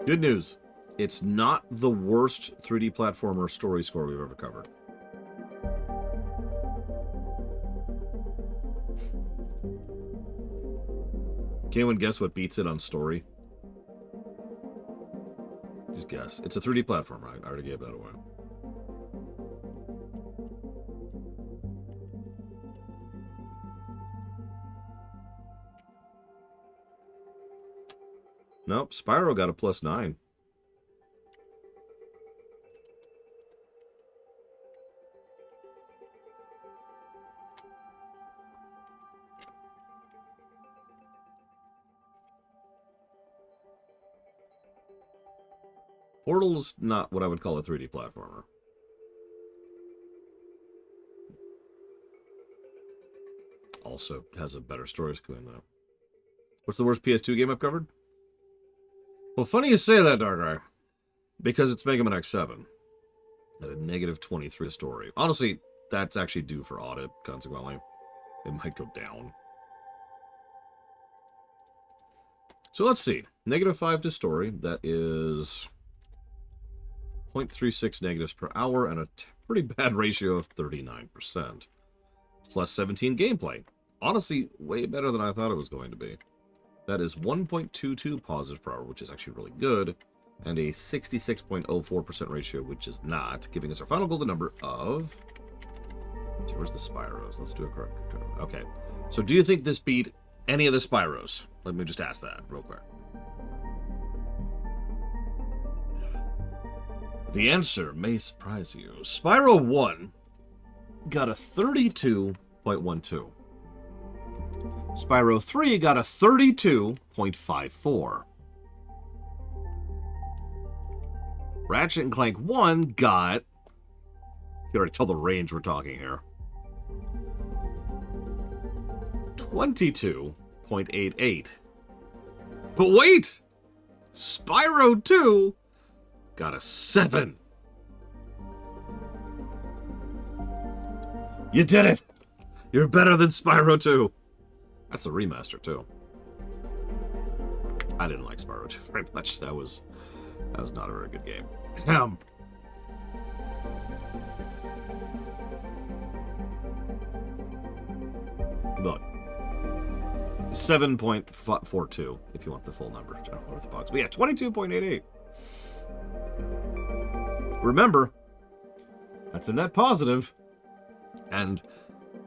Good news. It's not the worst 3D platformer story score we've ever covered. Can anyone guess what beats it on story? Just guess. It's a 3D platformer. I already gave that away. Nope, Spyro got a +9. Portal's not what I would call a 3D platformer. Also has a better story screen, though. What's the worst PS2 game I've covered? Well, funny you say that, Dark Eye. Because it's Mega Man X7. At a -23 story. Honestly, that's actually due for audit, consequently. It might go down. So let's see. -5 to story. That is 0.36 negatives per hour and a pretty bad ratio of 39%. Plus 17 gameplay. Honestly, way better than I thought it was going to be. That is 1.22 positives per hour, which is actually really good, and a 66.04% ratio, which is not, giving us our final golden number of... So where's the Spyros? Let's do a correct. Okay. So do you think this beat any of the Spyros? Let me just ask that real quick. The answer may surprise you. Spyro 1 got a 32.12. Spyro 3 got a 32.54. Ratchet and Clank 1 got... You already tell the range we're talking here. 22.88. But wait! Spyro 2 got a 7. You did it! You're better than Spyro 2. That's a remaster, too. I didn't like Spyro 2 very much. That was not a very good game. Look. 7.42, if you want the full number. With the box. But yeah, 22.88. Remember, that's a net positive. And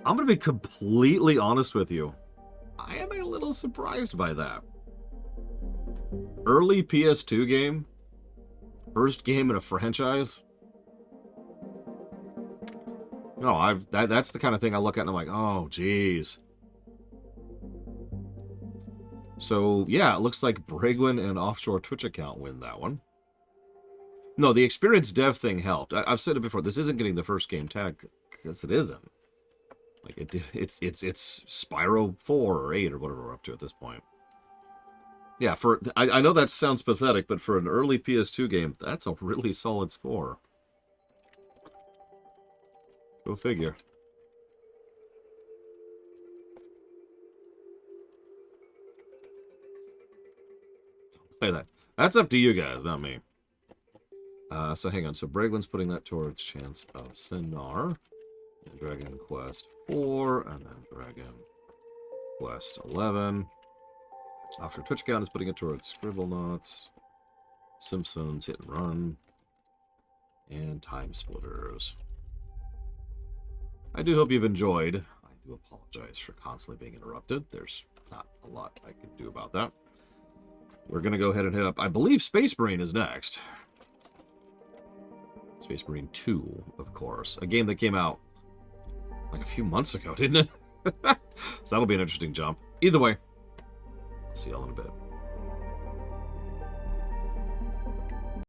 I'm going to be completely honest with you. I am a little surprised by that. Early PS2 game. First game in a franchise. No, that's the kind of thing I look at and I'm like, oh, geez. So, yeah, it looks like Bragwin and Offshore Twitch account win that one. No, the experienced dev thing helped. I've said it before. This isn't getting the first game tag because it isn't. Like it's Spyro 4 or 8 or whatever we're up to at this point. Yeah, I know that sounds pathetic, but for an early PS2 game, that's a really solid score. Go figure. Don't play that. That's up to you guys, not me. So hang on. So Braglin's putting that towards Chance of Sinar. And Dragon Quest 4, and then Dragon Quest 11. After Twitch account is putting it towards Scribblenauts, Simpsons, Hit and Run, and Time Splitters. I do hope you've enjoyed. I do apologize for constantly being interrupted. There's not a lot I can do about that. We're going to go ahead and hit up, I believe Space Marine is next. Space Marine 2, of course. A game that came out like a few months ago, didn't it? So that'll be an interesting jump. Either way, see y'all in a bit.